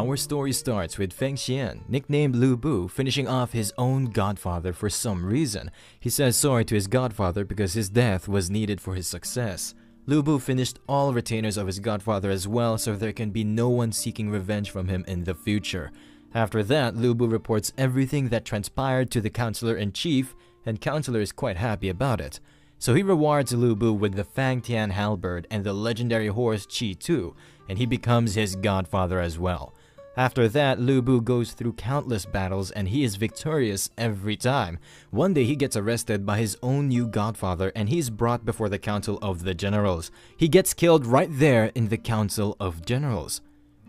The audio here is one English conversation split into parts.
Our story starts with Feng Xian, nicknamed Lebou, finishing off his own godfather for some reason. He says sorry to his godfather because his death was needed for his success. Lebou finished all retainers of his godfather as well, so there can be no one seeking revenge from him in the future. After that, Lebou reports everything that transpired to the counselor-in-chief, and counselor is quite happy about it. So he rewards Lebou with the Fang Tian halberd and the legendary horse Qi Tu, and he becomes his godfather as well. After that, Lebou goes through countless battles and he is victorious every time. One day he gets arrested by his own new godfather and he is brought before the Council of the Generals. He gets killed right there in the Council of Generals.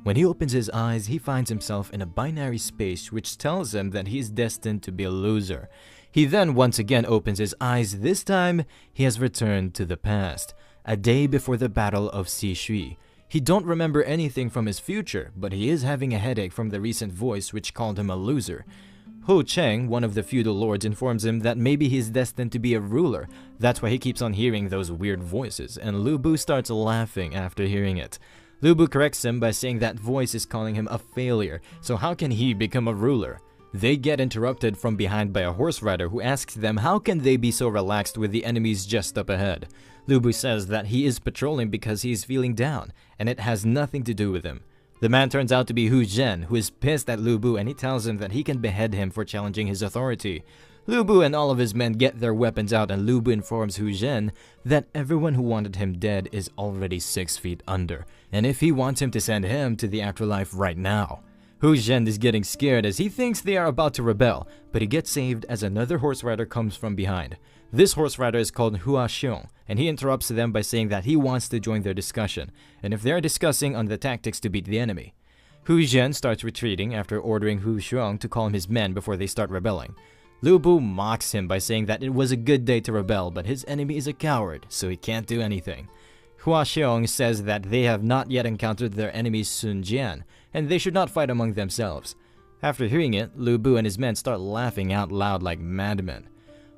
When he opens his eyes, he finds himself in a binary space which tells him that he is destined to be a loser. He then once again opens his eyes. This time, he has returned to the past, a day before the Battle of Xishui. He don't remember anything from his future, but he is having a headache from the recent voice which called him a loser. Ho Cheng, one of the feudal lords, informs him that maybe he is destined to be a ruler. That's why he keeps on hearing those weird voices, and Lebou starts laughing after hearing it. Lebou corrects him by saying that voice is calling him a failure, so how can he become a ruler? They get interrupted from behind by a horse rider who asks them how can they be so relaxed with the enemies just up ahead. Lebou says that he is patrolling because he is feeling down, and it has nothing to do with him. The man turns out to be Hu Zhen, who is pissed at Lebou, and he tells him that he can behead him for challenging his authority. Lebou and all of his men get their weapons out, and Lebou informs Hu Zhen that everyone who wanted him dead is already 6 feet under, and if he wants him to send him to the afterlife right now. Hu Zhen is getting scared as he thinks they are about to rebel, but he gets saved as another horse rider comes from behind. This horse rider is called Hua Xiong, and he interrupts them by saying that he wants to join their discussion, and if they are discussing on the tactics to beat the enemy. Hu Zhen starts retreating after ordering Hu Xiong to calm his men before they start rebelling. Lebou mocks him by saying that it was a good day to rebel, but his enemy is a coward, so he can't do anything. Hua Xiong says that they have not yet encountered their enemy Sun Jian, and they should not fight among themselves. After hearing it, Lebou and his men start laughing out loud like madmen.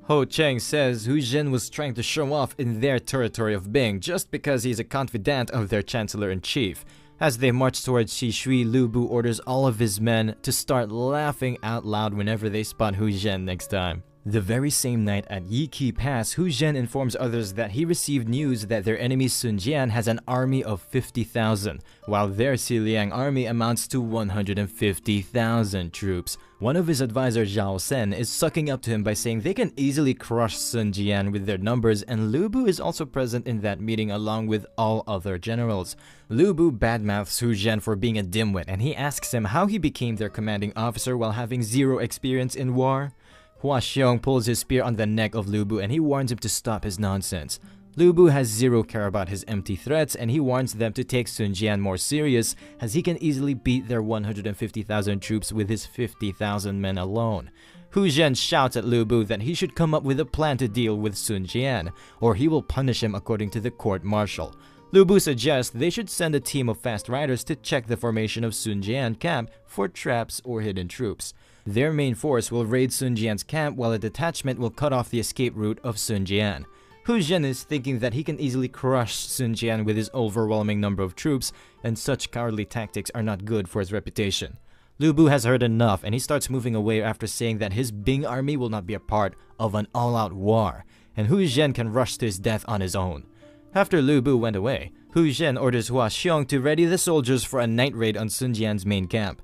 Ho Cheng says Hu Zhen was trying to show off in their territory of Bing just because he's a confidant of their chancellor-in-chief. As they march towards Xishui, Lebou orders all of his men to start laughing out loud whenever they spot Hu Zhen next time. The very same night at Yiqi Pass, Hu Zhen informs others that he received news that their enemy Sun Jian has an army of 50,000, while their Xiliang army amounts to 150,000 troops. One of his advisors, Zhao Sen, is sucking up to him by saying they can easily crush Sun Jian with their numbers, and Lebou is also present in that meeting along with all other generals. Lebou badmouths Hu Zhen for being a dimwit, and he asks him how he became their commanding officer while having zero experience in war. Hua Xiong pulls his spear on the neck of Lebou and he warns him to stop his nonsense. Lebou has zero care about his empty threats and he warns them to take Sun Jian more serious as he can easily beat their 150,000 troops with his 50,000 men alone. Hu Zhen shouts at Lebou that he should come up with a plan to deal with Sun Jian, or he will punish him according to the court-martial. Lebou suggests they should send a team of fast riders to check the formation of Sun Jian camp for traps or hidden troops. Their main force will raid Sun Jian's camp while a detachment will cut off the escape route of Sun Jian. Hu Zhen is thinking that he can easily crush Sun Jian with his overwhelming number of troops, and such cowardly tactics are not good for his reputation. Lebou has heard enough and he starts moving away after saying that his Bing army will not be a part of an all-out war, and Hu Zhen can rush to his death on his own. After Lebou went away, Hu Zhen orders Hua Xiong to ready the soldiers for a night raid on Sun Jian's main camp.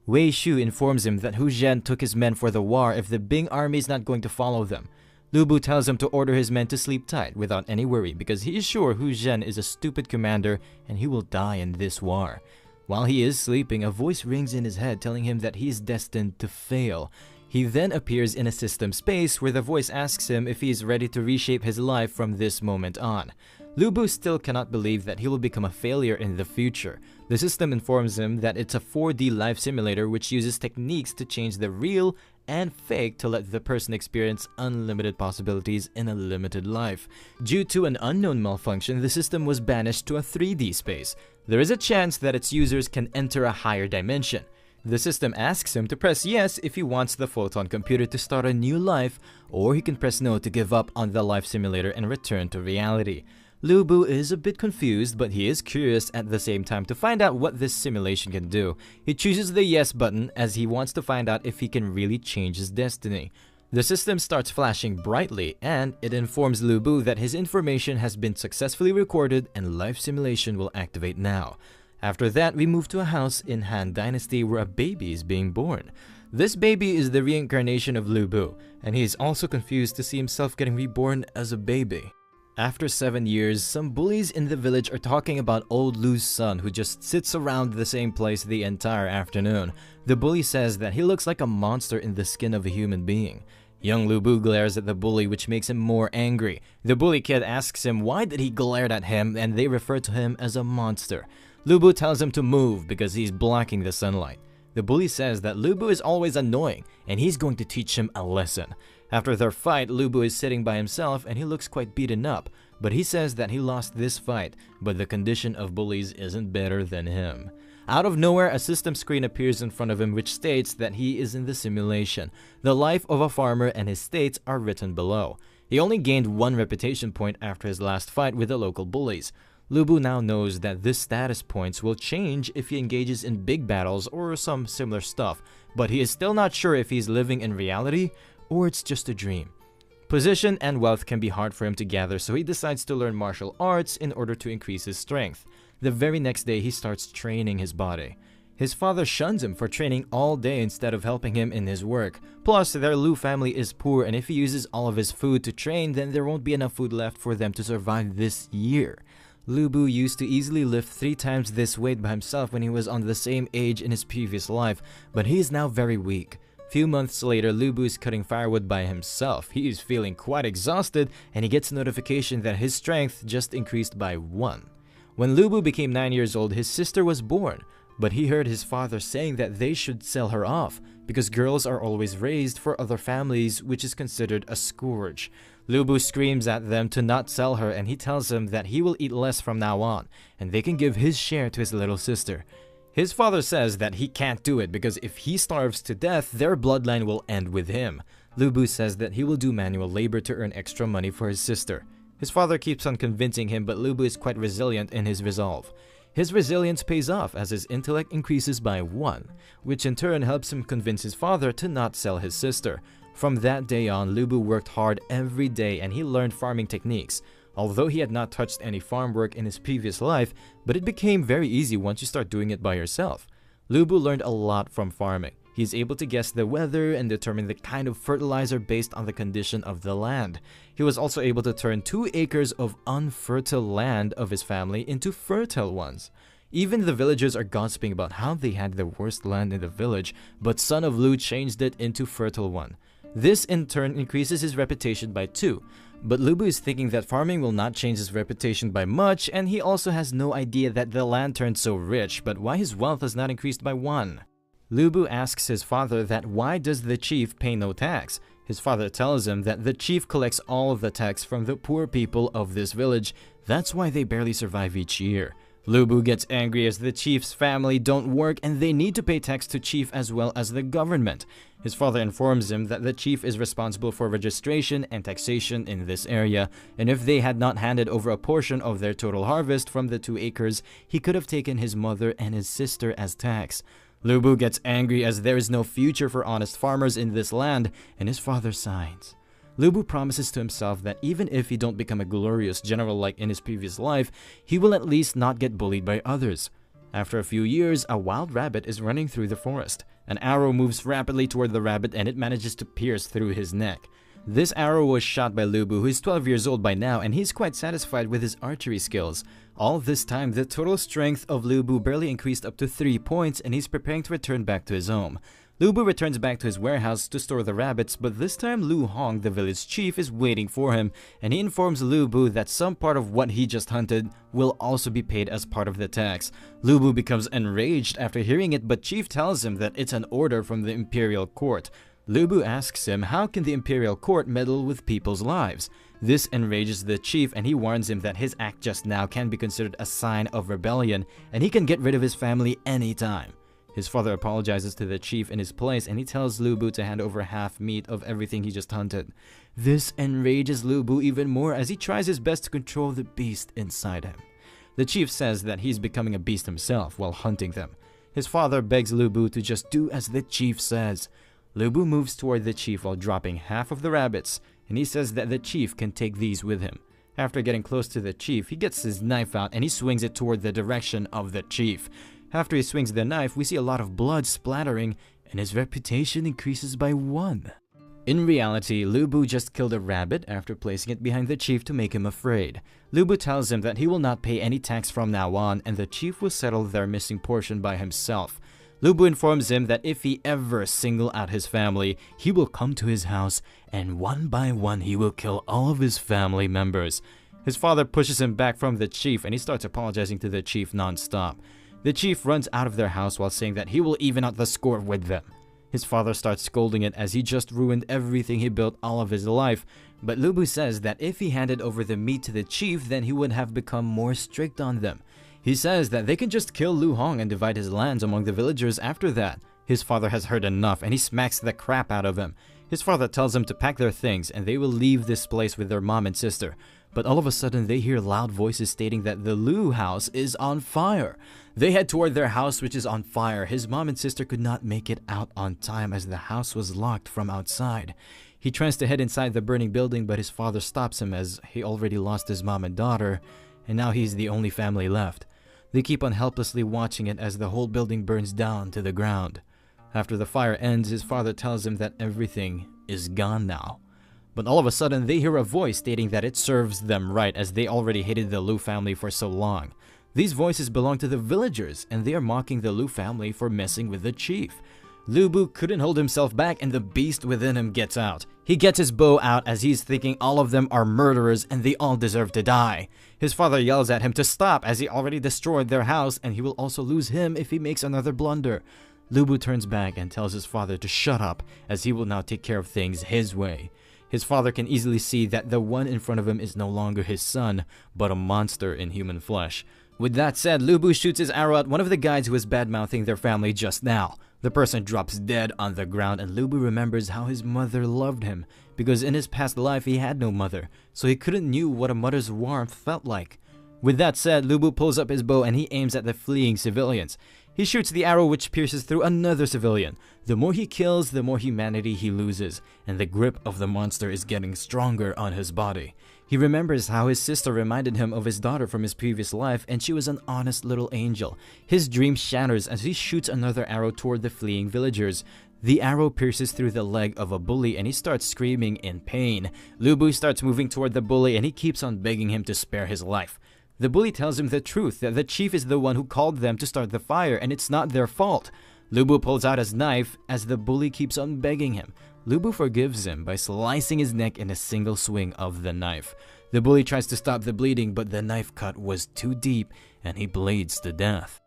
Wei Shu informs him that Hu Zhen took his men for the war if the Bing army is not going to follow them. Lebou tells him to order his men to sleep tight without any worry because he is sure Hu Zhen is a stupid commander and he will die in this war. While he is sleeping, a voice rings in his head telling him that he is destined to fail. He then appears in a system space where the voice asks him if he is ready to reshape his life from this moment on. Lebou still cannot believe that he will become a failure in the future. The system informs him that it's a 4D life simulator which uses techniques to change the real and fake to let the person experience unlimited possibilities in a limited life. Due to an unknown malfunction, the system was banished to a 3D space. There is a chance that its users can enter a higher dimension. The system asks him to press yes if he wants the photon computer to start a new life, or he can press no to give up on the life simulator and return to reality. Lebou is a bit confused, but he is curious at the same time to find out what this simulation can do. He chooses the yes button as he wants to find out if he can really change his destiny. The system starts flashing brightly, and it informs Lebou that his information has been successfully recorded and life simulation will activate now. After that, we move to a house in Han Dynasty where a baby is being born. This baby is the reincarnation of Lebou, and he is also confused to see himself getting reborn as a baby. After 7 years, some bullies in the village are talking about old Lu's son who just sits around the same place the entire afternoon. The bully says that he looks like a monster in the skin of a human being. Young Lebou glares at the bully, which makes him more angry. The bully kid asks him why did he glare at him, and they refer to him as a monster. Lebou tells him to move because he's blocking the sunlight. The bully says that Lebou is always annoying and he's going to teach him a lesson. After their fight, Lebou is sitting by himself and he looks quite beaten up, but he says that he lost this fight, but the condition of bullies isn't better than him. Out of nowhere, a system screen appears in front of him which states that he is in the simulation. The life of a farmer and his states are written below. He only gained 1 reputation point after his last fight with the local bullies. Lebou now knows that this status points will change if he engages in big battles or some similar stuff, but he is still not sure if he's living in reality or it's just a dream. Position and wealth can be hard for him to gather, so he decides to learn martial arts in order to increase his strength. The very next day, he starts training his body. His father shuns him for training all day instead of helping him in his work. Plus, their Lu family is poor, and if he uses all of his food to train, then there won't be enough food left for them to survive this year. Lebou used to easily lift 3 times this weight by himself when he was on the same age in his previous life, but he is now very weak. Few months later, Lebou is cutting firewood by himself. He is feeling quite exhausted, and he gets a notification that his strength just increased by 1. When Lebou became 9 years old, his sister was born, but he heard his father saying that they should sell her off because girls are always raised for other families, which is considered a scourge. Lebou screams at them to not sell her, and he tells them that he will eat less from now on, and they can give his share to his little sister. His father says that he can't do it because if he starves to death, their bloodline will end with him. Lebou says that he will do manual labor to earn extra money for his sister. His father keeps on convincing him, but Lebou is quite resilient in his resolve. His resilience pays off as his intellect increases by 1, which in turn helps him convince his father to not sell his sister. From that day on, Lebou worked hard every day and he learned farming techniques. Although he had not touched any farm work in his previous life, but it became very easy once you start doing it by yourself. Lebou learned a lot from farming. He is able to guess the weather and determine the kind of fertilizer based on the condition of the land. He was also able to turn 2 acres of unfertile land of his family into fertile ones. Even the villagers are gossiping about how they had the worst land in the village, but Son of Lu changed it into fertile one. This in turn increases his reputation by 2. But Lebou is thinking that farming will not change his reputation by much, and he also has no idea that the land turned so rich, but why his wealth has not increased by 1. Lebou asks his father that why does the chief pay no tax? His father tells him that the chief collects all of the tax from the poor people of this village. That's why they barely survive each year. Lebou gets angry as the chief's family don't work and they need to pay tax to chief as well as the government. His father informs him that the chief is responsible for registration and taxation in this area, and if they had not handed over a portion of their total harvest from the 2 acres, he could have taken his mother and his sister as tax. Lebou gets angry as there is no future for honest farmers in this land, and his father signs. Lebou promises to himself that even if he don't become a glorious general like in his previous life, he will at least not get bullied by others. After a few years, a wild rabbit is running through the forest. An arrow moves rapidly toward the rabbit and it manages to pierce through his neck. This arrow was shot by Lebou, who is 12 years old by now, and he's quite satisfied with his archery skills. All this time, the total strength of Lebou barely increased up to 3 points, and he's preparing to return back to his home. Lebou returns back to his warehouse to store the rabbits, but this time Lu Hong, the village chief, is waiting for him, and he informs Lebou that some part of what he just hunted will also be paid as part of the tax. Lebou becomes enraged after hearing it, but Chief tells him that it's an order from the imperial court. Lebou asks him how can the imperial court meddle with people's lives. This enrages the chief and he warns him that his act just now can be considered a sign of rebellion and he can get rid of his family anytime. His father apologizes to the chief in his place, and he tells Lebou to hand over half meat of everything he just hunted. This enrages Lebou even more as he tries his best to control the beast inside him. The chief says that he's becoming a beast himself while hunting them. His father begs Lebou to just do as the chief says. Lebou moves toward the chief while dropping half of the rabbits, and he says that the chief can take these with him. After getting close to the chief, he gets his knife out and he swings it toward the direction of the chief. After he swings the knife, we see a lot of blood splattering, and his reputation increases by 1. In reality, Lebou just killed a rabbit after placing it behind the chief to make him afraid. Lebou tells him that he will not pay any tax from now on, and the chief will settle their missing portion by himself. Lebou informs him that if he ever single out his family, he will come to his house, and one by one he will kill all of his family members. His father pushes him back from the chief, and he starts apologizing to the chief non-stop. The chief runs out of their house while saying that he will even out the score with them. His father starts scolding it as he just ruined everything he built all of his life, but Lebou says that if he handed over the meat to the chief, then he would have become more strict on them. He says that they can just kill Lu Hong and divide his lands among the villagers after that. His father has heard enough and he smacks the crap out of him. His father tells them to pack their things and they will leave this place with their mom and sister. But all of a sudden they hear loud voices stating that the Lu house is on fire. They head toward their house, which is on fire. His mom and sister could not make it out on time as the house was locked from outside. He tries to head inside the burning building, but his father stops him as he already lost his mom and daughter, and now he's the only family left. They keep on helplessly watching it as the whole building burns down to the ground. After the fire ends, his father tells him that everything is gone now. But all of a sudden, they hear a voice stating that it serves them right as they already hated the Lu family for so long. These voices belong to the villagers, and they are mocking the Lu family for messing with the chief. Lebou couldn't hold himself back, and the beast within him gets out. He gets his bow out as he's thinking all of them are murderers and they all deserve to die. His father yells at him to stop as he already destroyed their house, and he will also lose him if he makes another blunder. Lebou turns back and tells his father to shut up as he will now take care of things his way. His father can easily see that the one in front of him is no longer his son, but a monster in human flesh. With that said, Lebou shoots his arrow at one of the guys who was bad-mouthing their family just now. The person drops dead on the ground, and Lebou remembers how his mother loved him, because in his past life he had no mother, so he couldn't knew what a mother's warmth felt like. With that said, Lebou pulls up his bow and he aims at the fleeing civilians. He shoots the arrow which pierces through another civilian. The more he kills, the more humanity he loses, and the grip of the monster is getting stronger on his body. He remembers how his sister reminded him of his daughter from his previous life, and she was an honest little angel. His dream shatters as he shoots another arrow toward the fleeing villagers. The arrow pierces through the leg of a bully and he starts screaming in pain. Lebou starts moving toward the bully and he keeps on begging him to spare his life. The bully tells him the truth, that the chief is the one who called them to start the fire and it's not their fault. Lebou pulls out his knife as the bully keeps on begging him. Lebou forgives him by slicing his neck in a single swing of the knife. The bully tries to stop the bleeding, but the knife cut was too deep and he bleeds to death.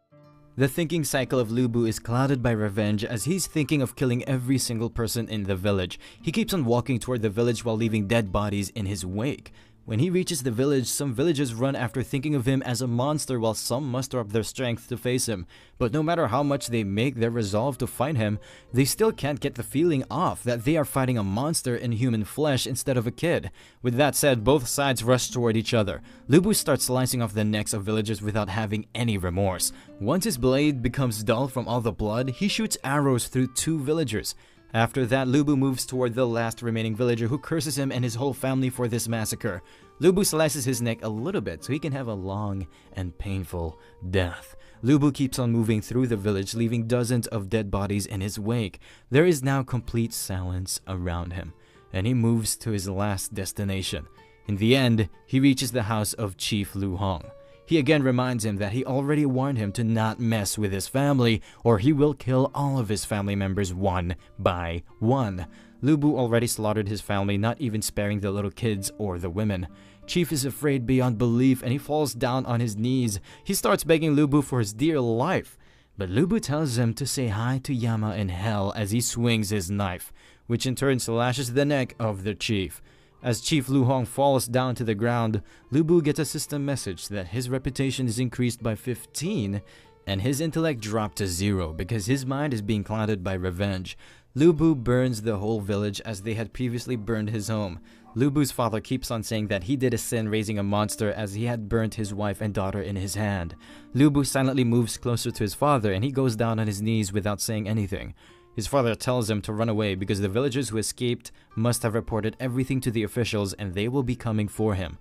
The thinking cycle of Lebou is clouded by revenge as he's thinking of killing every single person in the village. He keeps on walking toward the village while leaving dead bodies in his wake. When he reaches the village, some villagers run after thinking of him as a monster while some muster up their strength to face him. But no matter how much they make their resolve to fight him, they still can't get the feeling off that they are fighting a monster in human flesh instead of a kid. With that said, both sides rush toward each other. Lebou starts slicing off the necks of villagers without having any remorse. Once his blade becomes dull from all the blood, he shoots arrows through 2 villagers. After that, Lebou moves toward the last remaining villager who curses him and his whole family for this massacre. Lebou slices his neck a little bit so he can have a long and painful death. Lebou keeps on moving through the village, leaving dozens of dead bodies in his wake. There is now complete silence around him, and he moves to his last destination. In the end, he reaches the house of Chief Lu Hong. He again reminds him that he already warned him to not mess with his family or he will kill all of his family members one by one. Lebou already slaughtered his family, not even sparing the little kids or the women. Chief is afraid beyond belief and he falls down on his knees. He starts begging Lebou for his dear life. But Lebou tells him to say hi to Yama in hell as he swings his knife, which in turn slashes the neck of the chief. As Chief Lu Hong falls down to the ground, Lebou gets a system message that his reputation is increased by 15 and his intellect dropped to 0 because his mind is being clouded by revenge. Lebou burns the whole village as they had previously burned his home. Lebou's father keeps on saying that he did a sin raising a monster as he had burnt his wife and daughter in his hand. Lebou silently moves closer to his father and he goes down on his knees without saying anything. His father tells him to run away because the villagers who escaped must have reported everything to the officials and they will be coming for him.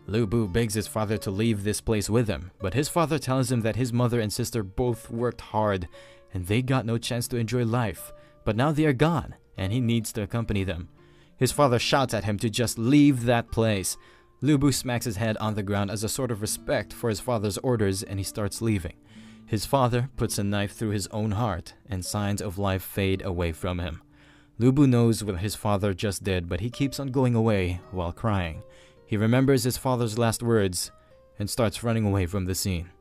Lebou begs his father to leave this place with him, but his father tells him that his mother and sister both worked hard and they got no chance to enjoy life. But now they are gone and he needs to accompany them. His father shouts at him to just leave that place. Lebou smacks his head on the ground as a sort of respect for his father's orders and he starts leaving. His father puts a knife through his own heart and signs of life fade away from him. Lebou knows what his father just did, but he keeps on going away while crying. He remembers his father's last words and starts running away from the scene.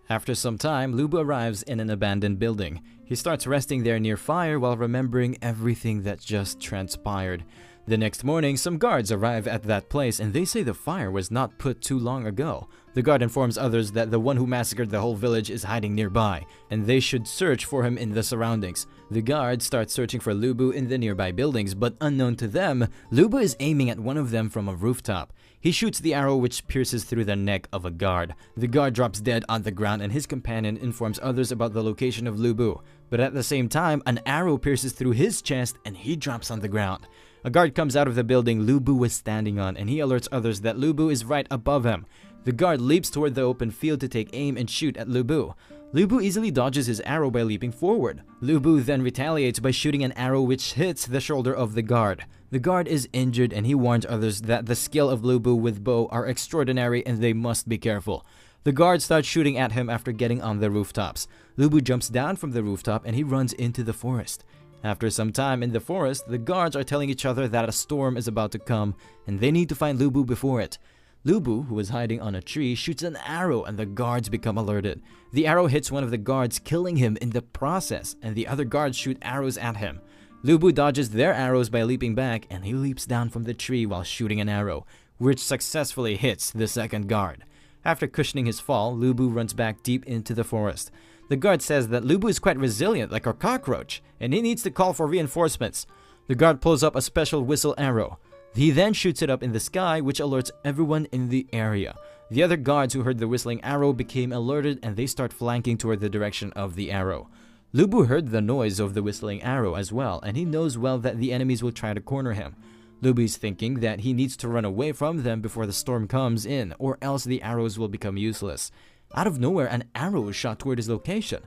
After some time, Lebou arrives in an abandoned building. He starts resting there near fire while remembering everything that just transpired. The next morning, some guards arrive at that place and they say the fire was not put too long ago. The guard informs others that the one who massacred the whole village is hiding nearby and they should search for him in the surroundings. The guards start searching for Lebou in the nearby buildings, but unknown to them, Lebou is aiming at one of them from a rooftop. He shoots the arrow which pierces through the neck of a guard. The guard drops dead on the ground and his companion informs others about the location of Lebou. But at the same time, an arrow pierces through his chest and he drops on the ground. A guard comes out of the building Lebou was standing on and he alerts others that Lebou is right above him. The guard leaps toward the open field to take aim and shoot at Lebou. Lebou easily dodges his arrow by leaping forward. Lebou then retaliates by shooting an arrow which hits the shoulder of the guard. The guard is injured and he warns others that the skill of Lebou with bow are extraordinary and they must be careful. The guard starts shooting at him after getting on the rooftops. Lebou jumps down from the rooftop and he runs into the forest. After some time in the forest, the guards are telling each other that a storm is about to come and they need to find Lebou before it. Lebou, who is hiding on a tree, shoots an arrow and the guards become alerted. The arrow hits one of the guards, killing him in the process, and the other guards shoot arrows at him. Lebou dodges their arrows by leaping back and he leaps down from the tree while shooting an arrow, which successfully hits the second guard. After cushioning his fall, Lebou runs back deep into the forest. The guard says that Lebou is quite resilient like a cockroach and he needs to call for reinforcements. The guard pulls up a special whistle arrow. He then shoots it up in the sky, which alerts everyone in the area. The other guards who heard the whistling arrow became alerted and they start flanking toward the direction of the arrow. Lebou heard the noise of the whistling arrow as well and he knows well that the enemies will try to corner him. Lebou is thinking that he needs to run away from them before the storm comes in or else the arrows will become useless. Out of nowhere, an arrow is shot toward his location.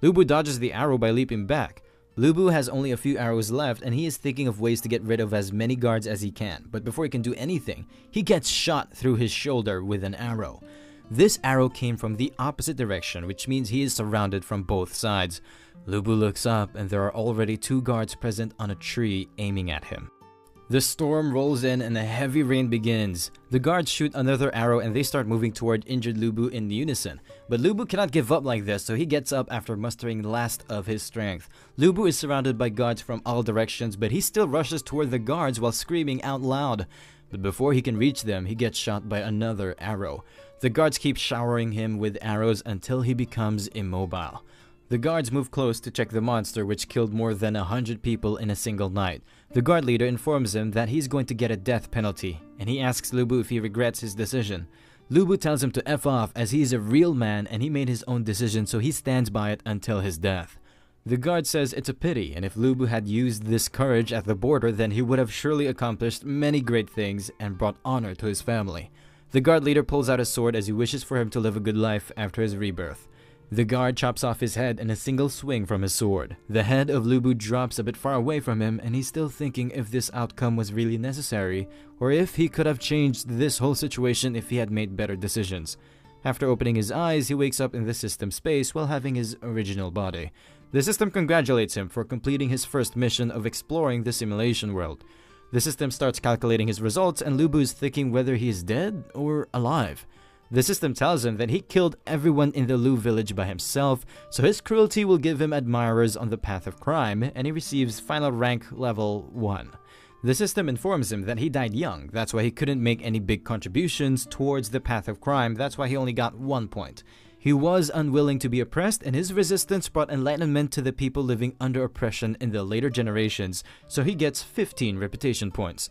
Lebou dodges the arrow by leaping back. Lebou has only a few arrows left and he is thinking of ways to get rid of as many guards as he can, but before he can do anything, he gets shot through his shoulder with an arrow. This arrow came from the opposite direction, which means he is surrounded from both sides. Lebou looks up and there are already 2 guards present on a tree aiming at him. The storm rolls in and a heavy rain begins. The guards shoot another arrow and they start moving toward injured Lebou in unison. But Lebou cannot give up like this, so he gets up after mustering the last of his strength. Lebou is surrounded by guards from all directions, but he still rushes toward the guards while screaming out loud. But before he can reach them, he gets shot by another arrow. The guards keep showering him with arrows until he becomes immobile. The guards move close to check the monster, which killed more than 100 people in a single night. The guard leader informs him that he's going to get a death penalty, and he asks Lebou if he regrets his decision. Lebou tells him to F off as he is a real man and he made his own decision, so he stands by it until his death. The guard says it's a pity, and if Lebou had used this courage at the border, then he would have surely accomplished many great things and brought honor to his family. The guard leader pulls out a sword as he wishes for him to live a good life after his rebirth. The guard chops off his head in a single swing from his sword. The head of Lebou drops a bit far away from him and he's still thinking if this outcome was really necessary or if he could have changed this whole situation if he had made better decisions. After opening his eyes, he wakes up in the system space while having his original body. The system congratulates him for completing his first mission of exploring the simulation world. The system starts calculating his results and Lebou is thinking whether he is dead or alive. The system tells him that he killed everyone in the Lu village by himself, so his cruelty will give him admirers on the path of crime, and he receives final rank level 1. The system informs him that he died young, that's why he couldn't make any big contributions towards the path of crime, that's why he only got 1 point. He was unwilling to be oppressed, and his resistance brought enlightenment to the people living under oppression in the later generations, so he gets 15 reputation points.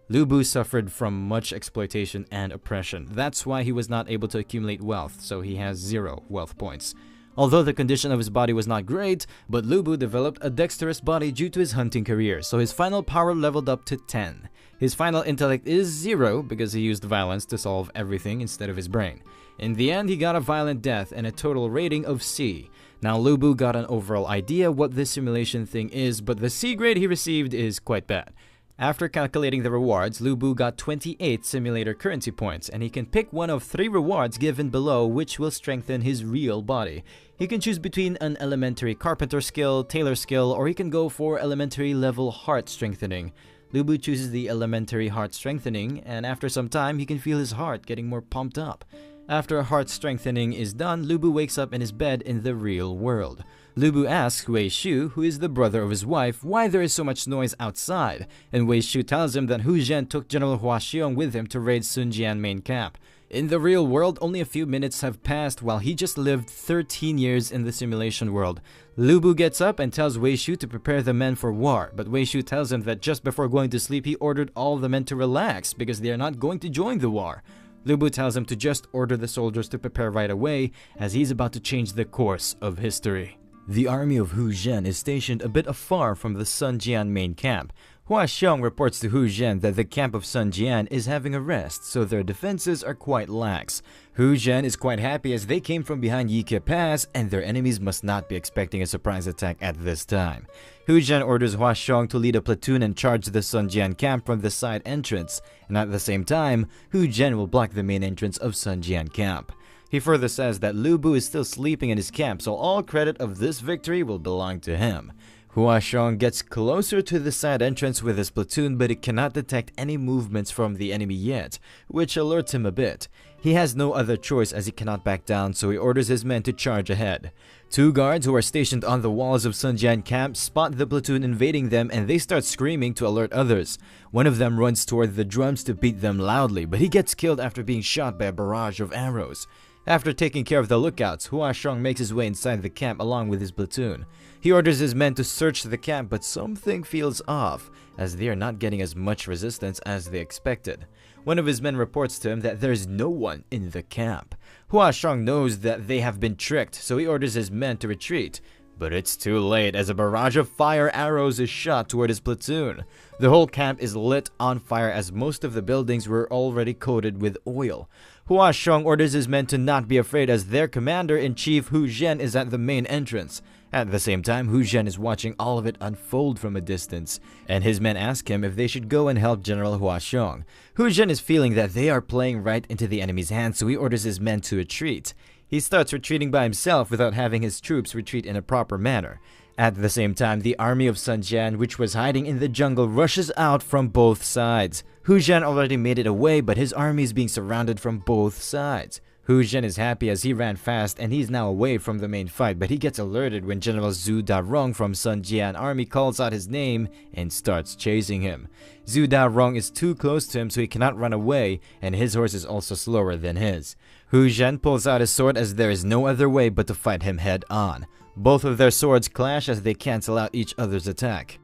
Lebou suffered from much exploitation and oppression. That's why he was not able to accumulate wealth, so he has 0 wealth points. Although the condition of his body was not great, but Lebou developed a dexterous body due to his hunting career, so his final power leveled up to 10. His final intellect is 0 because he used violence to solve everything instead of his brain. In the end, he got a violent death and a total rating of C. Now Lebou got an overall idea what this simulation thing is, but the C grade he received is quite bad. After calculating the rewards, Lebou got 28 simulator currency points, and he can pick one of 3 rewards given below which will strengthen his real body. He can choose between an elementary carpenter skill, tailor skill, or he can go for elementary level heart strengthening. Lebou chooses the elementary heart strengthening, and after some time he can feel his heart getting more pumped up. After heart strengthening is done, Lebou wakes up in his bed in the real world. Lebou asks Wei Shu, who is the brother of his wife, why there is so much noise outside, and Wei Shu tells him that Hu Zhen took General Hua Xiong with him to raid Sun Jian main camp. In the real world, only a few minutes have passed while he just lived 13 years in the simulation world. Lebou gets up and tells Wei Shu to prepare the men for war, but Wei Shu tells him that just before going to sleep he ordered all the men to relax because they are not going to join the war. Lebou tells him to just order the soldiers to prepare right away as he's about to change the course of history. The army of Hu Zhen is stationed a bit afar from the Sun Jian main camp. Hua Xiong reports to Hu Zhen that the camp of Sun Jian is having a rest, so their defenses are quite lax. Hu Zhen is quite happy as they came from behind Yike Pass and their enemies must not be expecting a surprise attack at this time. Hu Zhen orders Hua Xiong to lead a platoon and charge the Sun Jian camp from the side entrance, and at the same time, Hu Zhen will block the main entrance of Sun Jian camp. He further says that Lebou is still sleeping in his camp, so all credit of this victory will belong to him. Hua Xiong gets closer to the side entrance with his platoon, but it cannot detect any movements from the enemy yet, which alerts him a bit. He has no other choice as he cannot back down, so he orders his men to charge ahead. 2 guards who are stationed on the walls of Sun Jian camp spot the platoon invading them and they start screaming to alert others. One of them runs toward the drums to beat them loudly, but he gets killed after being shot by a barrage of arrows. After taking care of the lookouts, Hua Xiong makes his way inside the camp along with his platoon. He orders his men to search the camp, but something feels off, as they are not getting as much resistance as they expected. One of his men reports to him that there is no one in the camp. Hua Xiong knows that they have been tricked, so he orders his men to retreat. But it's too late as a barrage of fire arrows is shot toward his platoon. The whole camp is lit on fire as most of the buildings were already coated with oil. Hua Xiong orders his men to not be afraid as their commander-in-chief Hu Zhen is at the main entrance. At the same time, Hu Zhen is watching all of it unfold from a distance, and his men ask him if they should go and help General Hua Xiong. Hu Zhen is feeling that they are playing right into the enemy's hands, so he orders his men to retreat. He starts retreating by himself without having his troops retreat in a proper manner. At the same time, the army of Sun Jian, which was hiding in the jungle, rushes out from both sides. Hu Zhen already made it away, but his army is being surrounded from both sides. Hu Zhen is happy as he ran fast and he's now away from the main fight, but he gets alerted when General Zhu Darong from Sun Jian army calls out his name and starts chasing him. Zhu Darong is too close to him so he cannot run away, and his horse is also slower than his. Hu Zhen pulls out his sword as there is no other way but to fight him head on. Both of their swords clash as they cancel out each other's attack.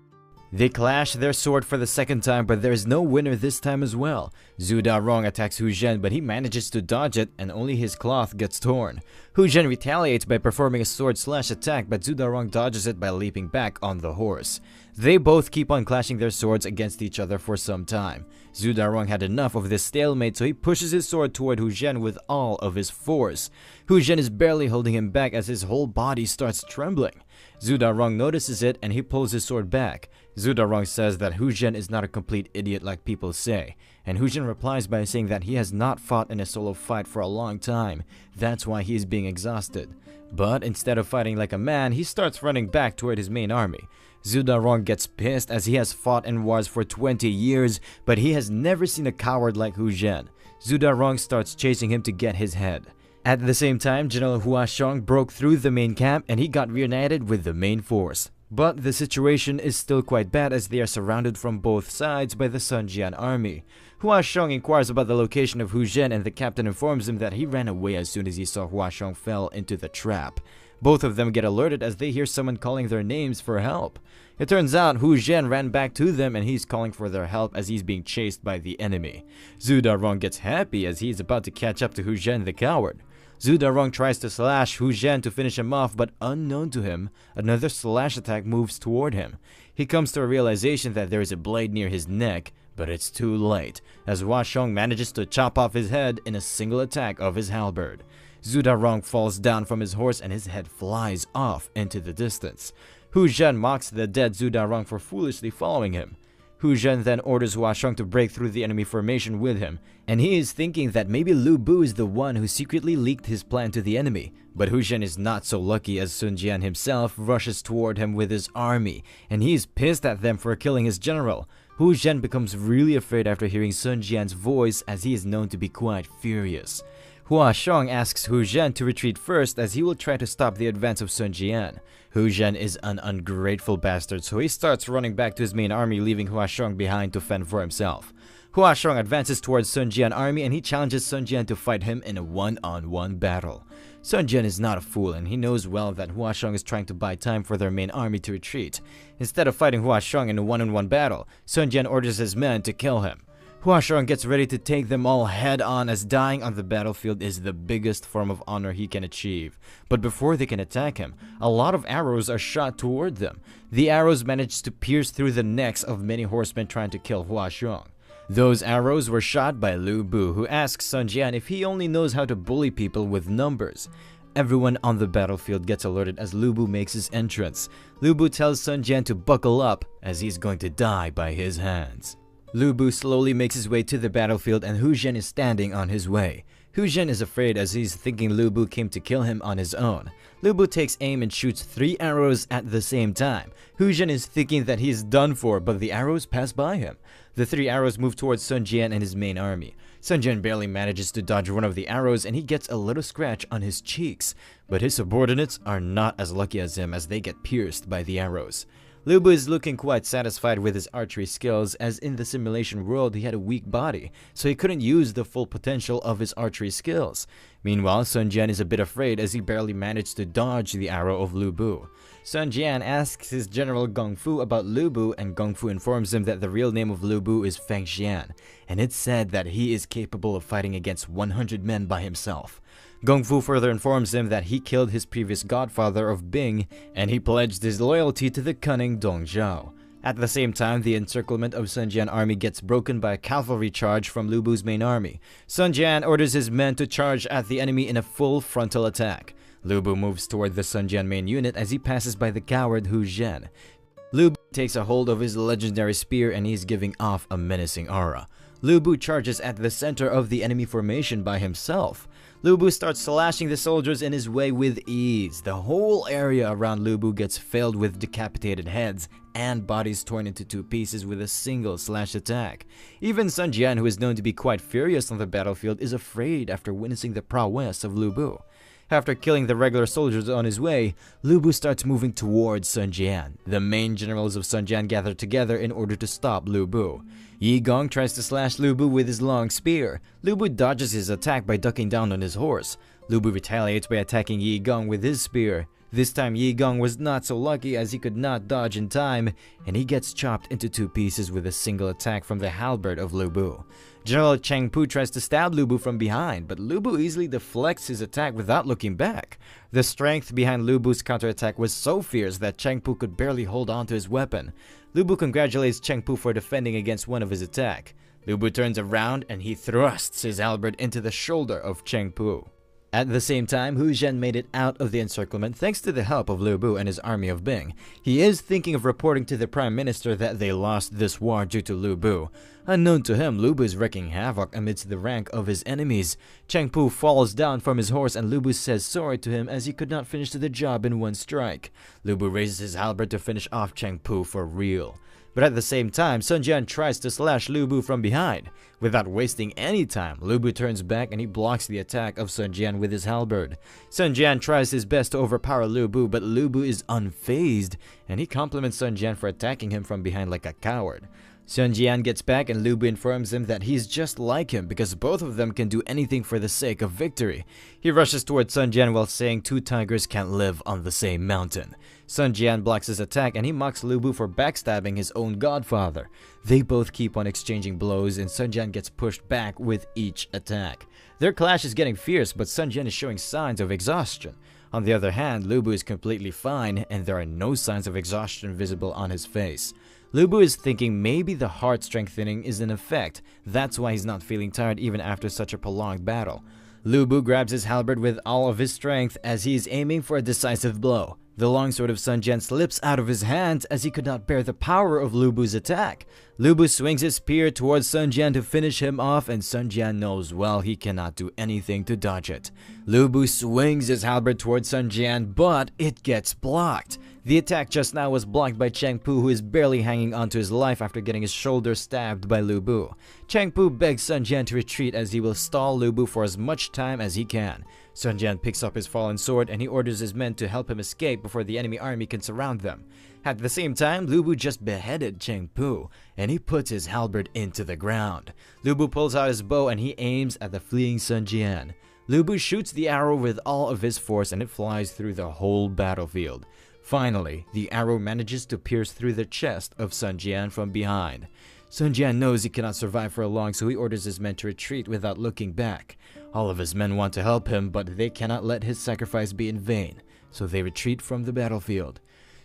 They clash their sword for the second time, but there is no winner this time as well. Zhu Darong attacks Hu Zhen, but he manages to dodge it and only his cloth gets torn. Hu Zhen retaliates by performing a sword slash attack, but Zhu Darong dodges it by leaping back on the horse. They both keep on clashing their swords against each other for some time. Zhu Darong had enough of this stalemate, so he pushes his sword toward Hu Zhen with all of his force. Hu Zhen is barely holding him back as his whole body starts trembling. Zhu Darong notices it and he pulls his sword back. Zhu Darong says that Hu Zhen is not a complete idiot like people say, and Hu Zhen replies by saying that he has not fought in a solo fight for a long time. That's why he is being exhausted. But instead of fighting like a man, he starts running back toward his main army. Zhu Darong gets pissed as he has fought in wars for 20 years, but he has never seen a coward like Hu Zhen. Zhu Darong starts chasing him to get his head. At the same time, General Hua Xiong broke through the main camp and he got reunited with the main force. But the situation is still quite bad as they are surrounded from both sides by the Sun Jian army. Hua Xiong inquires about the location of Hu Zhen and the captain informs him that he ran away as soon as he saw Hua Xiong fell into the trap. Both of them get alerted as they hear someone calling their names for help. It turns out Hu Zhen ran back to them and he's calling for their help as he's being chased by the enemy. Zhu Darong gets happy as he's about to catch up to Hu Zhen the coward. Zhu Darong tries to slash Hu Zhen to finish him off, but unknown to him, another slash attack moves toward him. He comes to a realization that there is a blade near his neck, but it's too late, as Hua Xiong manages to chop off his head in a single attack of his halberd. Zhu Darong falls down from his horse and his head flies off into the distance. Hu Zhen mocks the dead Zhu Darong for foolishly following him. Hu Zhen then orders Hua Xiong to break through the enemy formation with him, and he is thinking that maybe Lebou is the one who secretly leaked his plan to the enemy. But Hu Zhen is not so lucky as Sun Jian himself rushes toward him with his army, and he is pissed at them for killing his general. Hu Zhen becomes really afraid after hearing Sun Jian's voice as he is known to be quite furious. Hua Xiong asks Hu Zhen to retreat first as he will try to stop the advance of Sun Jian. Hu Zhen is an ungrateful bastard, so he starts running back to his main army, leaving Hua Xiong behind to fend for himself. Hua Xiong advances towards Sun Jian army and he challenges Sun Jian to fight him in a one-on-one battle. Sun Jian is not a fool and he knows well that Hua Xiong is trying to buy time for their main army to retreat. Instead of fighting Hua Xiong in a one-on-one battle, Sun Jian orders his men to kill him. Hua Xiong gets ready to take them all head-on as dying on the battlefield is the biggest form of honor he can achieve. But before they can attack him, a lot of arrows are shot toward them. The arrows manage to pierce through the necks of many horsemen trying to kill Hua Xiong. Those arrows were shot by Lebou, who asks Sun Jian if he only knows how to bully people with numbers. Everyone on the battlefield gets alerted as Lebou makes his entrance. Lebou tells Sun Jian to buckle up as he's going to die by his hands. Lebou slowly makes his way to the battlefield and Hu Zhen is standing on his way. Hu Zhen is afraid as he's thinking Lebou came to kill him on his own. Lebou takes aim and shoots 3 arrows at the same time. Hu Zhen is thinking that he's done for, but the arrows pass by him. The 3 arrows move towards Sun Jian and his main army. Sun Jian barely manages to dodge one of the arrows and he gets a little scratch on his cheeks. But his subordinates are not as lucky as him as they get pierced by the arrows. Lebou is looking quite satisfied with his archery skills as in the simulation world he had a weak body, so he couldn't use the full potential of his archery skills. Meanwhile, Sun Jian is a bit afraid as he barely managed to dodge the arrow of Lebou. Sun Jian asks his general Gong Fu about Lebou and Gong Fu informs him that the real name of Lebou is Feng Xian, and it's said that he is capable of fighting against 100 men by himself. Gong Fu further informs him that he killed his previous godfather of Bing, and he pledged his loyalty to the cunning Dong Zhao. At the same time, the encirclement of Sun Jian army gets broken by a cavalry charge from Lebou's main army. Sun Jian orders his men to charge at the enemy in a full frontal attack. Lebou moves toward the Sun Jian main unit as he passes by the coward Hu Zhen. Lebou takes a hold of his legendary spear and he's giving off a menacing aura. Lebou charges at the center of the enemy formation by himself. Lebou starts slashing the soldiers in his way with ease. The whole area around Lebou gets filled with decapitated heads and bodies torn into 2 pieces with a single slash attack. Even Sun Jian, who is known to be quite furious on the battlefield, is afraid after witnessing the prowess of Lebou. After killing the regular soldiers on his way, Lebou starts moving towards Sun Jian. The main generals of Sun Jian gather together in order to stop Lebou. Yi Gong tries to slash Lebou with his long spear. Lebou dodges his attack by ducking down on his horse. Lebou retaliates by attacking Yi Gong with his spear. This time Yi Gong was not so lucky as he could not dodge in time, and he gets chopped into 2 pieces with a single attack from the halberd of Lebou. General Cheng Pu tries to stab Lebou from behind, but Lebou easily deflects his attack without looking back. The strength behind Lebou's counterattack was so fierce that Cheng Pu could barely hold on to his weapon. Lebou congratulates Cheng Pu for defending against one of his attacks. Lebou turns around and he thrusts his halberd into the shoulder of Cheng Pu. At the same time, Hu Zhen made it out of the encirclement thanks to the help of Lebou and his army of Bing. He is thinking of reporting to the Prime Minister that they lost this war due to Lebou. Unknown to him, Lebou is wreaking havoc amidst the rank of his enemies. Chang Pu falls down from his horse and Lebou says sorry to him as he could not finish the job in one strike. Lebou raises his halberd to finish off Chang Pu for real. But at the same time, Sun Jian tries to slash Lebou from behind. Without wasting any time, Lebou turns back and he blocks the attack of Sun Jian with his halberd. Sun Jian tries his best to overpower Lebou, but Lebou is unfazed, and he compliments Sun Jian for attacking him from behind like a coward. Sun Jian gets back and Lebou informs him that he's just like him because both of them can do anything for the sake of victory. He rushes towards Sun Jian while saying two tigers can't live on the same mountain. Sun Jian blocks his attack and he mocks Lebou for backstabbing his own godfather. They both keep on exchanging blows and Sun Jian gets pushed back with each attack. Their clash is getting fierce, but Sun Jian is showing signs of exhaustion. On the other hand, Lebou is completely fine and there are no signs of exhaustion visible on his face. Lebou is thinking maybe the heart strengthening is in effect, that's why he's not feeling tired even after such a prolonged battle. Lebou grabs his halberd with all of his strength as he is aiming for a decisive blow. The longsword of Sun Jian slips out of his hands as he could not bear the power of Lebou's attack. Lebou swings his spear towards Sun Jian to finish him off and Sun Jian knows well he cannot do anything to dodge it. Lebou swings his halberd towards Sun Jian, but it gets blocked. The attack just now was blocked by Chang Pu, who is barely hanging on to his life after getting his shoulder stabbed by Lebou. Chang Pu begs Sun Jian to retreat as he will stall Lebou for as much time as he can. Sun Jian picks up his fallen sword and he orders his men to help him escape before the enemy army can surround them. At the same time, Lebou just beheaded Chang Pu and he puts his halberd into the ground. Lebou pulls out his bow and he aims at the fleeing Sun Jian. Lebou shoots the arrow with all of his force and it flies through the whole battlefield. Finally, the arrow manages to pierce through the chest of Sun Jian from behind. Sun Jian knows he cannot survive for long, so he orders his men to retreat without looking back. All of his men want to help him, but they cannot let his sacrifice be in vain, so they retreat from the battlefield.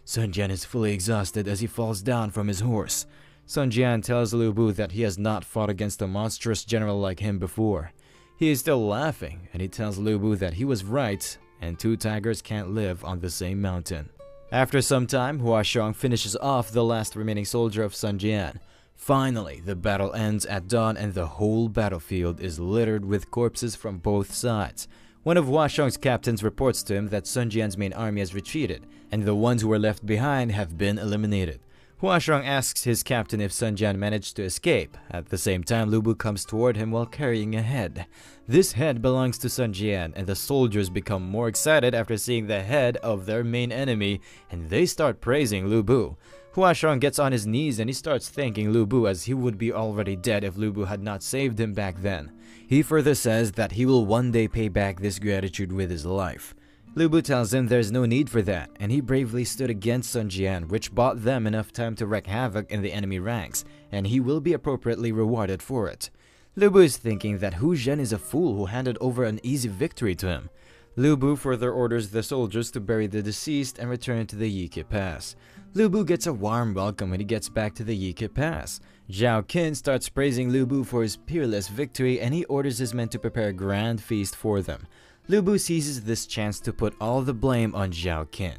Sun Jian is fully exhausted as he falls down from his horse. Sun Jian tells Lebou that he has not fought against a monstrous general like him before. He is still laughing, and he tells Lebou that he was right, and two tigers can't live on the same mountain. After some time, Hua Xiong finishes off the last remaining soldier of Sun Jian. Finally, the battle ends at dawn and the whole battlefield is littered with corpses from both sides. One of Hua Xiong's captains reports to him that Sun Jian's main army has retreated, and the ones who were left behind have been eliminated. Hua Xiong asks his captain if Sun Jian managed to escape. At the same time, Lebou comes toward him while carrying a head. This head belongs to Sun Jian, and the soldiers become more excited after seeing the head of their main enemy, and they start praising Lebou. Hua Xiong gets on his knees and he starts thanking Lebou as he would be already dead if Lebou had not saved him back then. He further says that he will one day pay back this gratitude with his life. Lebou tells him there's no need for that, and he bravely stood against Sun Jian, which bought them enough time to wreak havoc in the enemy ranks, and he will be appropriately rewarded for it. Lebou is thinking that Hu Zhen is a fool who handed over an easy victory to him. Lebou further orders the soldiers to bury the deceased and return to the Yike Pass. Lebou gets a warm welcome when he gets back to the Yike Pass. Zhao Qin starts praising Lebou for his peerless victory and he orders his men to prepare a grand feast for them. Lebou seizes this chance to put all the blame on Zhao Qin.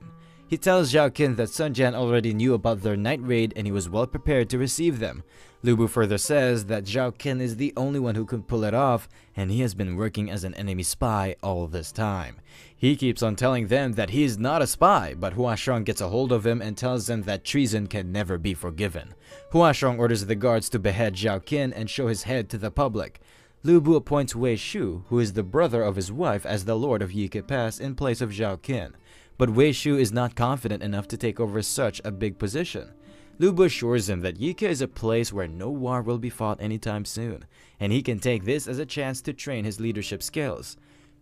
He tells Zhao Qin that Sun Jian already knew about their night raid and he was well prepared to receive them. Lebou further says that Zhao Qin is the only one who can pull it off and he has been working as an enemy spy all this time. He keeps on telling them that he is not a spy, but Hua Xiong gets a hold of him and tells them that treason can never be forgiven. Hua Xiong orders the guards to behead Zhao Qin and show his head to the public. Lebou appoints Wei Shu, who is the brother of his wife, as the lord of Yike Pass in place of Zhao Qin. But Wei Shu is not confident enough to take over such a big position. Lebou assures him that Yike is a place where no war will be fought anytime soon, and he can take this as a chance to train his leadership skills.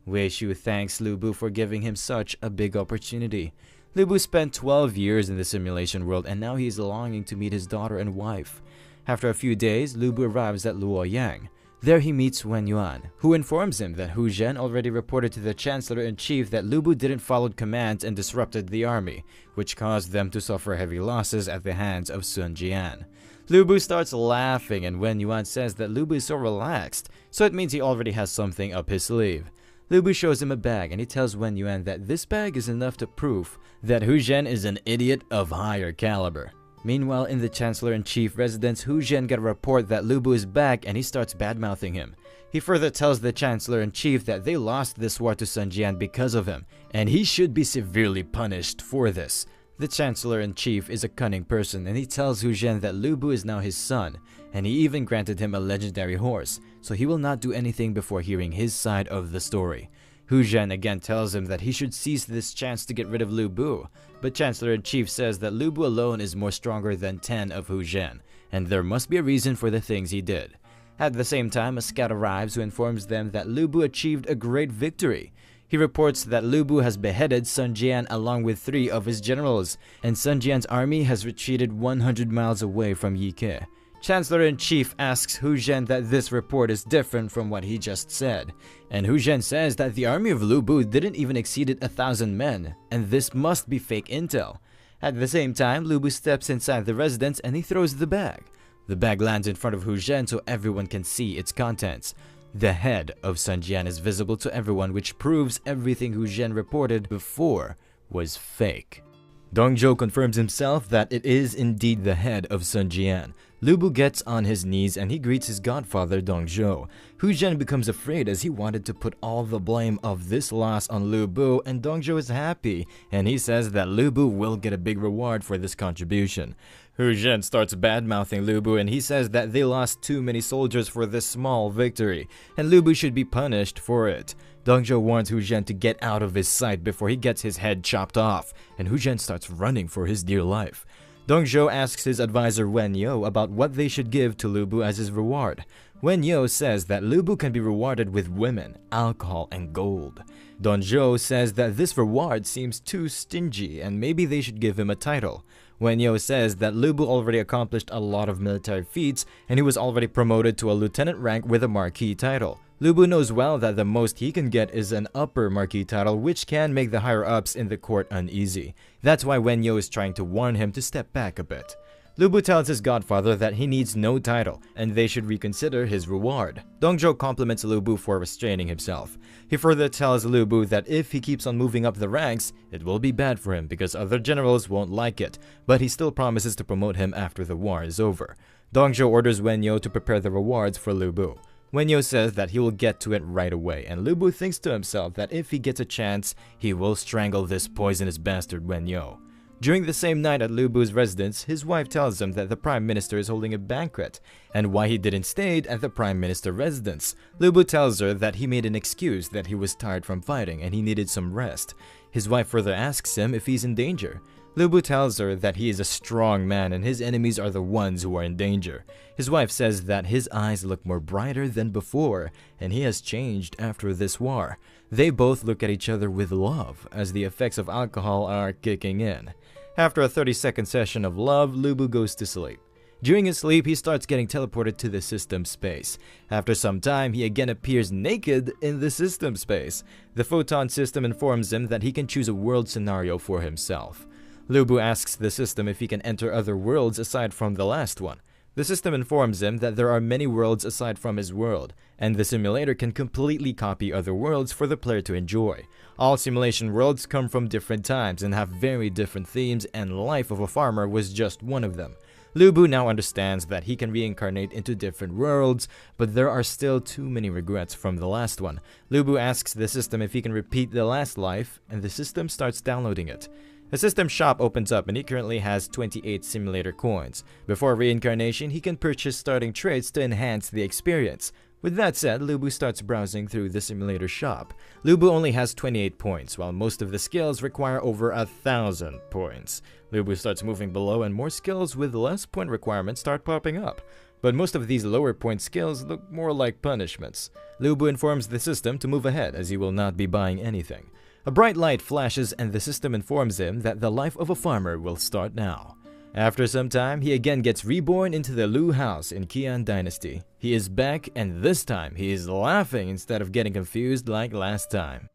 Wei Shu thanks Lebou for giving him such a big opportunity. Lebou spent 12 years in the simulation world and now he is longing to meet his daughter and wife. After a few days, Lebou arrives at Luoyang. There he meets Wen Yuan, who informs him that Hu Zhen already reported to the Chancellor-in-Chief that Lebou didn't follow commands and disrupted the army, which caused them to suffer heavy losses at the hands of Sun Jian. Lebou starts laughing and Wen Yuan says that Lebou is so relaxed, so it means he already has something up his sleeve. Lebou shows him a bag and he tells Wen Yuan that this bag is enough to prove that Hu Zhen is an idiot of higher caliber. Meanwhile, in the Chancellor-in-Chief residence, Hu Zhen got a report that Lebou is back and he starts bad-mouthing him. He further tells the Chancellor-in-Chief that they lost this war to Sun Jian because of him, and he should be severely punished for this. The Chancellor-in-Chief is a cunning person, and he tells Hu Zhen that Lebou is now his son, and he even granted him a legendary horse, so he will not do anything before hearing his side of the story. Hu Zhen again tells him that he should seize this chance to get rid of Lebou, but Chancellor-in-Chief says that Lebou alone is more stronger than 10 of Hu Zhen, and there must be a reason for the things he did. At the same time, a scout arrives who informs them that Lebou achieved a great victory. He reports that Lebou has beheaded Sun Jian along with 3 of his generals, and Sun Jian's army has retreated 100 miles away from Yike. Chancellor-in-Chief asks Hu Zhen that this report is different from what he just said, and Hu Zhen says that the army of Lebou didn't even exceed 1,000 men, and this must be fake intel. At the same time, Lebou steps inside the residence and he throws the bag. The bag lands in front of Hu Zhen so everyone can see its contents. The head of Sun Jian is visible to everyone, which proves everything Hu Zhen reported before was fake. Dong Zhou confirms himself that it is indeed the head of Sun Jian. Lebou gets on his knees and he greets his godfather Dong Zhou. Hu Zhen becomes afraid as he wanted to put all the blame of this loss on Lebou, and Dong Zhou is happy and he says that Lebou will get a big reward for this contribution. Hu Zhen starts bad-mouthing Lebou and he says that they lost too many soldiers for this small victory, and Lebou should be punished for it. Dong Zhou warns Hu Zhen to get out of his sight before he gets his head chopped off, and Hu Zhen starts running for his dear life. Dong Zhou asks his advisor Wen You about what they should give to Lebou as his reward. Wen You says that Lebou can be rewarded with women, alcohol, and gold. Dong Zhou says that this reward seems too stingy and maybe they should give him a title. Wen You says that Lebou already accomplished a lot of military feats and he was already promoted to a lieutenant rank with a marquis title. Lebou knows well that the most he can get is an upper marquis title, which can make the higher-ups in the court uneasy. That's why Wen You is trying to warn him to step back a bit. Lebou tells his godfather that he needs no title, and they should reconsider his reward. Dong Zhou compliments Lebou for restraining himself. He further tells Lebou that if he keeps on moving up the ranks, it will be bad for him because other generals won't like it, but he still promises to promote him after the war is over. Dong Zhou orders Wen You to prepare the rewards for Lebou. Wen You says that he will get to it right away, and Lebou thinks to himself that if he gets a chance, he will strangle this poisonous bastard Wen You. During the same night at Lebou's residence, his wife tells him that the Prime Minister is holding a banquet, and why he didn't stay at the Prime Minister residence. Lebou tells her that he made an excuse that he was tired from fighting and he needed some rest. His wife further asks him if he's in danger. Lebou tells her that he is a strong man and his enemies are the ones who are in danger. His wife says that his eyes look more brighter than before and he has changed after this war. They both look at each other with love as the effects of alcohol are kicking in. After a 30-second session of love, Lebou goes to sleep. During his sleep, he starts getting teleported to the system space. After some time, he again appears naked in the system space. The photon system informs him that he can choose a world scenario for himself. Lebou asks the system if he can enter other worlds aside from the last one. The system informs him that there are many worlds aside from his world, and the simulator can completely copy other worlds for the player to enjoy. All simulation worlds come from different times and have very different themes, and Life of a Farmer was just one of them. Lebou now understands that he can reincarnate into different worlds, but there are still too many regrets from the last one. Lebou asks the system if he can repeat the last life, and the system starts downloading it. A system shop opens up and he currently has 28 simulator coins. Before reincarnation, he can purchase starting traits to enhance the experience. With that said, Lebou starts browsing through the simulator shop. Lebou only has 28 points, while most of the skills require over 1,000 points. Lebou starts moving below and more skills with less point requirements start popping up. But most of these lower point skills look more like punishments. Lebou informs the system to move ahead as he will not be buying anything. A bright light flashes and the system informs him that the life of a farmer will start now. After some time, he again gets reborn into the Lu house in Qian Dynasty. He is back and this time he is laughing instead of getting confused like last time.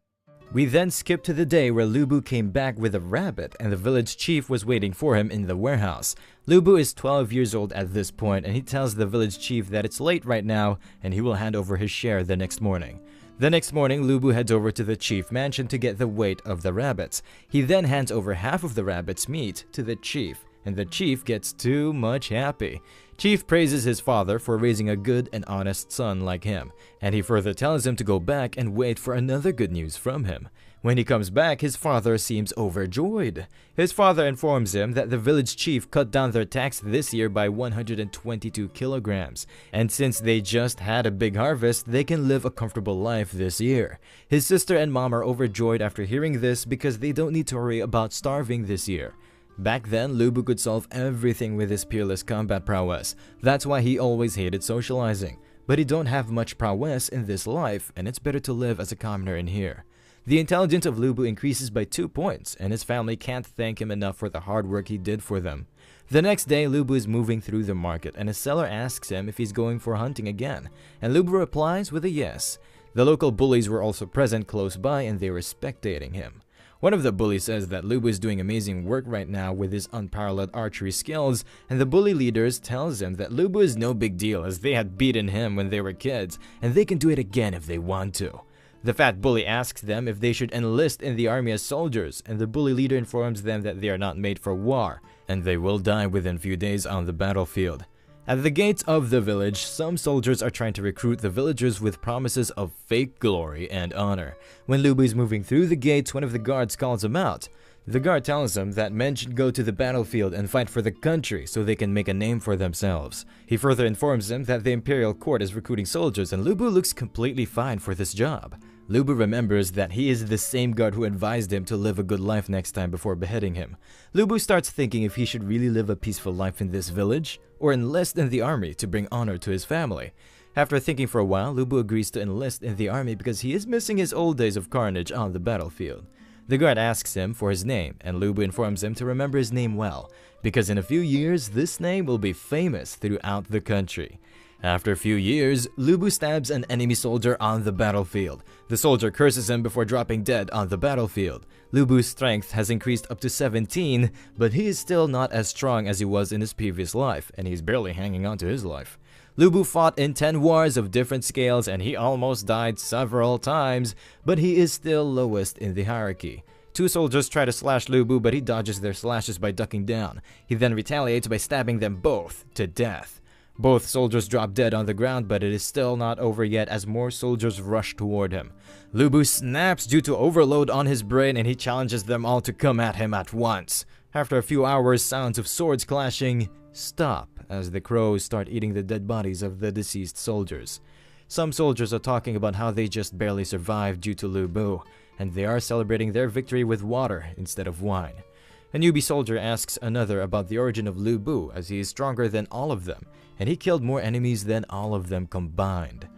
We then skip to the day where Lebou came back with a rabbit and the village chief was waiting for him in the warehouse. Lebou is 12 years old at this point and he tells the village chief that it's late right now and he will hand over his share the next morning. The next morning, Lebou heads over to the chief mansion to get the weight of the rabbits. He then hands over half of the rabbit's meat to the chief, and the chief gets too much happy. Chief praises his father for raising a good and honest son like him, and he further tells him to go back and wait for another good news from him. When he comes back, his father seems overjoyed. His father informs him that the village chief cut down their tax this year by 122 kilograms, and since they just had a big harvest, they can live a comfortable life this year. His sister and mom are overjoyed after hearing this because they don't need to worry about starving this year. Back then, Lebou could solve everything with his peerless combat prowess. That's why he always hated socializing. But he don't have much prowess in this life, and it's better to live as a commoner in here. The intelligence of Lebou increases by 2 points, and his family can't thank him enough for the hard work he did for them. The next day, Lebou is moving through the market, and a seller asks him if he's going for hunting again, and Lebou replies with a yes. The local bullies were also present close by, and they were spectating him. One of the bullies says that Lebou is doing amazing work right now with his unparalleled archery skills, and the bully leaders tells him that Lebou is no big deal as they had beaten him when they were kids, and they can do it again if they want to. The fat bully asks them if they should enlist in the army as soldiers, and the bully leader informs them that they are not made for war, and they will die within few days on the battlefield. At the gates of the village, some soldiers are trying to recruit the villagers with promises of fake glory and honor. When Lebou is moving through the gates, one of the guards calls him out. The guard tells him that men should go to the battlefield and fight for the country so they can make a name for themselves. He further informs him that the imperial court is recruiting soldiers, and Lebou looks completely fine for this job. Lebou remembers that he is the same guard who advised him to live a good life next time before beheading him. Lebou starts thinking if he should really live a peaceful life in this village, or enlist in the army to bring honor to his family. After thinking for a while, Lebou agrees to enlist in the army because he is missing his old days of carnage on the battlefield. The guard asks him for his name, and Lebou informs him to remember his name well, because in a few years, this name will be famous throughout the country. After a few years, Lebou stabs an enemy soldier on the battlefield. The soldier curses him before dropping dead on the battlefield. Lebou's strength has increased up to 17, but he is still not as strong as he was in his previous life, and he's barely hanging on to his life. Lebou fought in 10 wars of different scales, and he almost died several times, but he is still lowest in the hierarchy. 2 soldiers try to slash Lebou, but he dodges their slashes by ducking down. He then retaliates by stabbing them both to death. Both soldiers drop dead on the ground, but it is still not over yet as more soldiers rush toward him. Lebou snaps due to overload on his brain, and he challenges them all to come at him at once. After a few hours, sounds of swords clashing stop as the crows start eating the dead bodies of the deceased soldiers. Some soldiers are talking about how they just barely survived due to Lebou, and they are celebrating their victory with water instead of wine. A newbie soldier asks another about the origin of Lebou, as he is stronger than all of them, and he killed more enemies than all of them combined.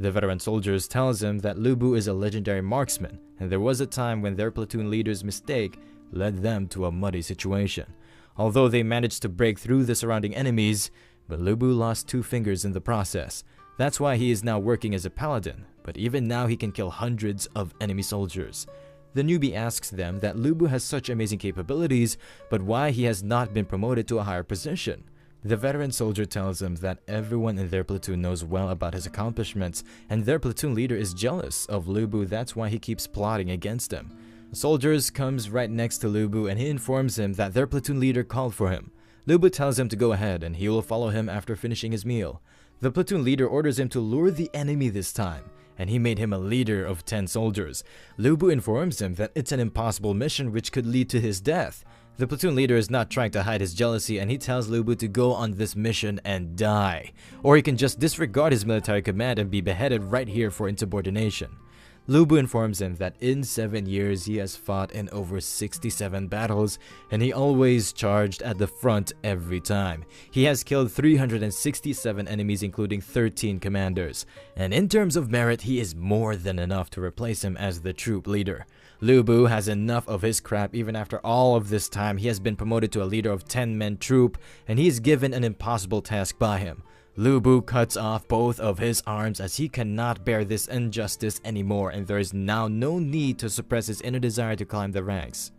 The veteran soldiers tells him that Lebou is a legendary marksman, and there was a time when their platoon leader's mistake led them to a muddy situation. Although they managed to break through the surrounding enemies, but Lebou lost 2 fingers in the process. That's why he is now working as a paladin, but even now he can kill hundreds of enemy soldiers. The newbie asks them that Lebou has such amazing capabilities, but why he has not been promoted to a higher position. The veteran soldier tells him that everyone in their platoon knows well about his accomplishments, and their platoon leader is jealous of Lebou. That's why he keeps plotting against him. The soldiers comes right next to Lebou, and he informs him that their platoon leader called for him. Lebou tells him to go ahead, and he will follow him after finishing his meal. The platoon leader orders him to lure the enemy this time, and he made him a leader of 10 soldiers. Lebou informs him that it's an impossible mission which could lead to his death. The platoon leader is not trying to hide his jealousy, and he tells Lebou to go on this mission and die, or he can just disregard his military command and be beheaded right here for insubordination. Lebou informs him that in 7 years he has fought in over 67 battles, and he always charged at the front every time. He has killed 367 enemies, including 13 commanders, and in terms of merit, he is more than enough to replace him as the troop leader. Lebou has enough of his crap. Even after all of this time, he has been promoted to a leader of 10-man troop, and he is given an impossible task by him. Lebou cuts off both of his arms as he cannot bear this injustice anymore, and there is now no need to suppress his inner desire to climb the ranks.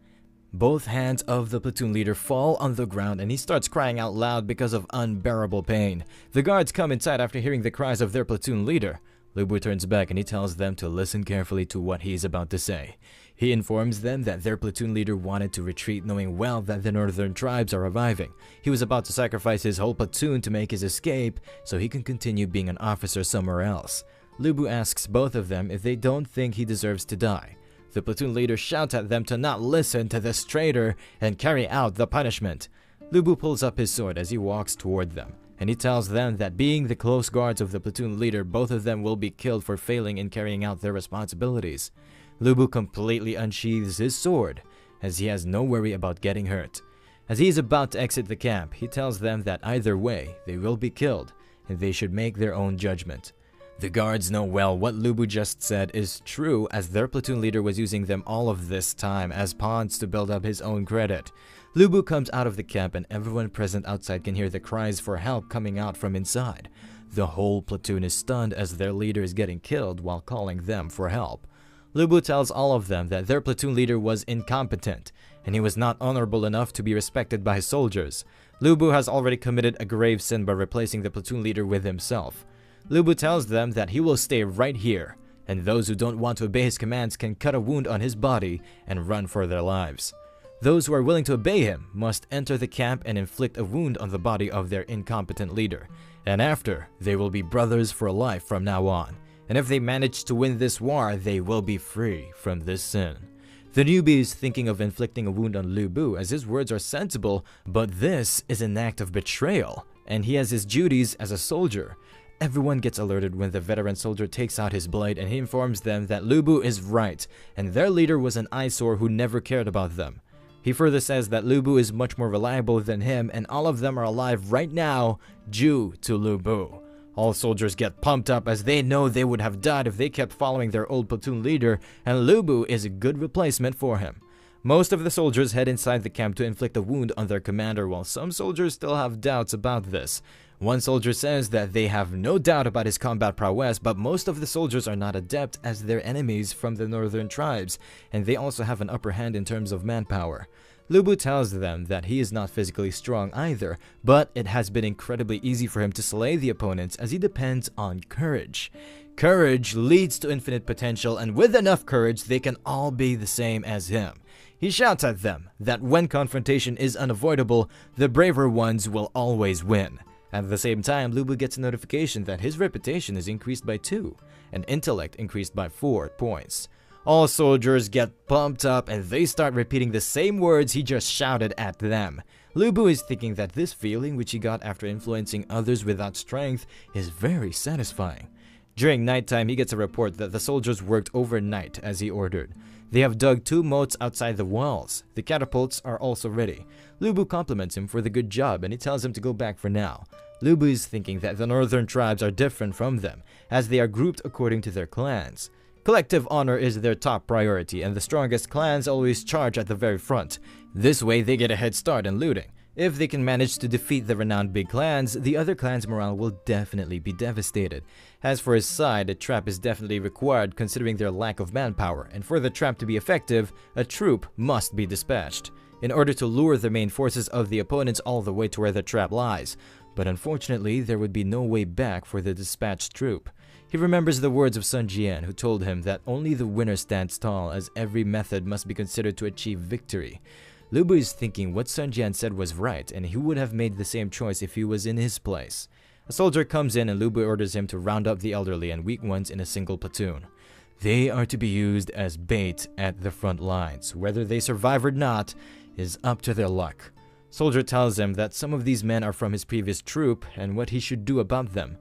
Both hands of the platoon leader fall on the ground, and he starts crying out loud because of unbearable pain. The guards come inside after hearing the cries of their platoon leader. Lebou turns back and he tells them to listen carefully to what he is about to say. He informs them that their platoon leader wanted to retreat knowing well that the northern tribes are reviving. He was about to sacrifice his whole platoon to make his escape so he can continue being an officer somewhere else. Lebou asks both of them if they don't think he deserves to die. The platoon leader shouts at them to not listen to this traitor and carry out the punishment. Lebou pulls up his sword as he walks toward them, and he tells them that being the close guards of the platoon leader, both of them will be killed for failing in carrying out their responsibilities. Lebou completely unsheathes his sword, as he has no worry about getting hurt. As he is about to exit the camp, he tells them that either way, they will be killed, and they should make their own judgment. The guards know well what Lebou just said is true, as their platoon leader was using them all of this time as pawns to build up his own credit. Lebou comes out of the camp and everyone present outside can hear the cries for help coming out from inside. The whole platoon is stunned as their leader is getting killed while calling them for help. Lebou tells all of them that their platoon leader was incompetent, and he was not honorable enough to be respected by his soldiers. Lebou has already committed a grave sin by replacing the platoon leader with himself. Lebou tells them that he will stay right here, and those who don't want to obey his commands can cut a wound on his body and run for their lives. Those who are willing to obey him must enter the camp and inflict a wound on the body of their incompetent leader, and after, they will be brothers for life from now on. And if they manage to win this war, they will be free from this sin. The newbie is thinking of inflicting a wound on Lebou as his words are sensible, but this is an act of betrayal, and he has his duties as a soldier. Everyone gets alerted when the veteran soldier takes out his blade and he informs them that Lebou is right, and their leader was an eyesore who never cared about them. He further says that Lebou is much more reliable than him, and all of them are alive right now due to Lebou. All soldiers get pumped up as they know they would have died if they kept following their old platoon leader, and Lebou is a good replacement for him. Most of the soldiers head inside the camp to inflict a wound on their commander, while some soldiers still have doubts about this. One soldier says that they have no doubt about his combat prowess, but most of the soldiers are not adept as they're enemies from the northern tribes, and they also have an upper hand in terms of manpower. Lebou tells them that he is not physically strong either, but it has been incredibly easy for him to slay the opponents as he depends on courage. Courage leads to infinite potential, and with enough courage, they can all be the same as him. He shouts at them that when confrontation is unavoidable, the braver ones will always win. At the same time, Lebou gets a notification that his reputation is increased by 2, and intellect increased by 4 points. All soldiers get pumped up and they start repeating the same words he just shouted at them. Lebou is thinking that this feeling which he got after influencing others without strength is very satisfying. During nighttime, he gets a report that the soldiers worked overnight as he ordered. They have dug 2 moats outside the walls. The catapults are also ready. Lebou compliments him for the good job and he tells him to go back for now. Lebou is thinking that the northern tribes are different from them, as they are grouped according to their clans. Collective honor is their top priority, and the strongest clans always charge at the very front. This way, they get a head start in looting. If they can manage to defeat the renowned big clans, the other clans' morale will definitely be devastated. As for his side, a trap is definitely required considering their lack of manpower, and for the trap to be effective, a troop must be dispatched in order to lure the main forces of the opponents all the way to where the trap lies. But unfortunately, there would be no way back for the dispatched troop. He remembers the words of Sun Jian, who told him that only the winner stands tall, as every method must be considered to achieve victory. Lebou is thinking what Sun Jian said was right, and he would have made the same choice if he was in his place. A soldier comes in and Lebou orders him to round up the elderly and weak ones in a single platoon. They are to be used as bait at the front lines. Whether they survive or not is up to their luck. Soldier tells him that some of these men are from his previous troop and what he should do about them.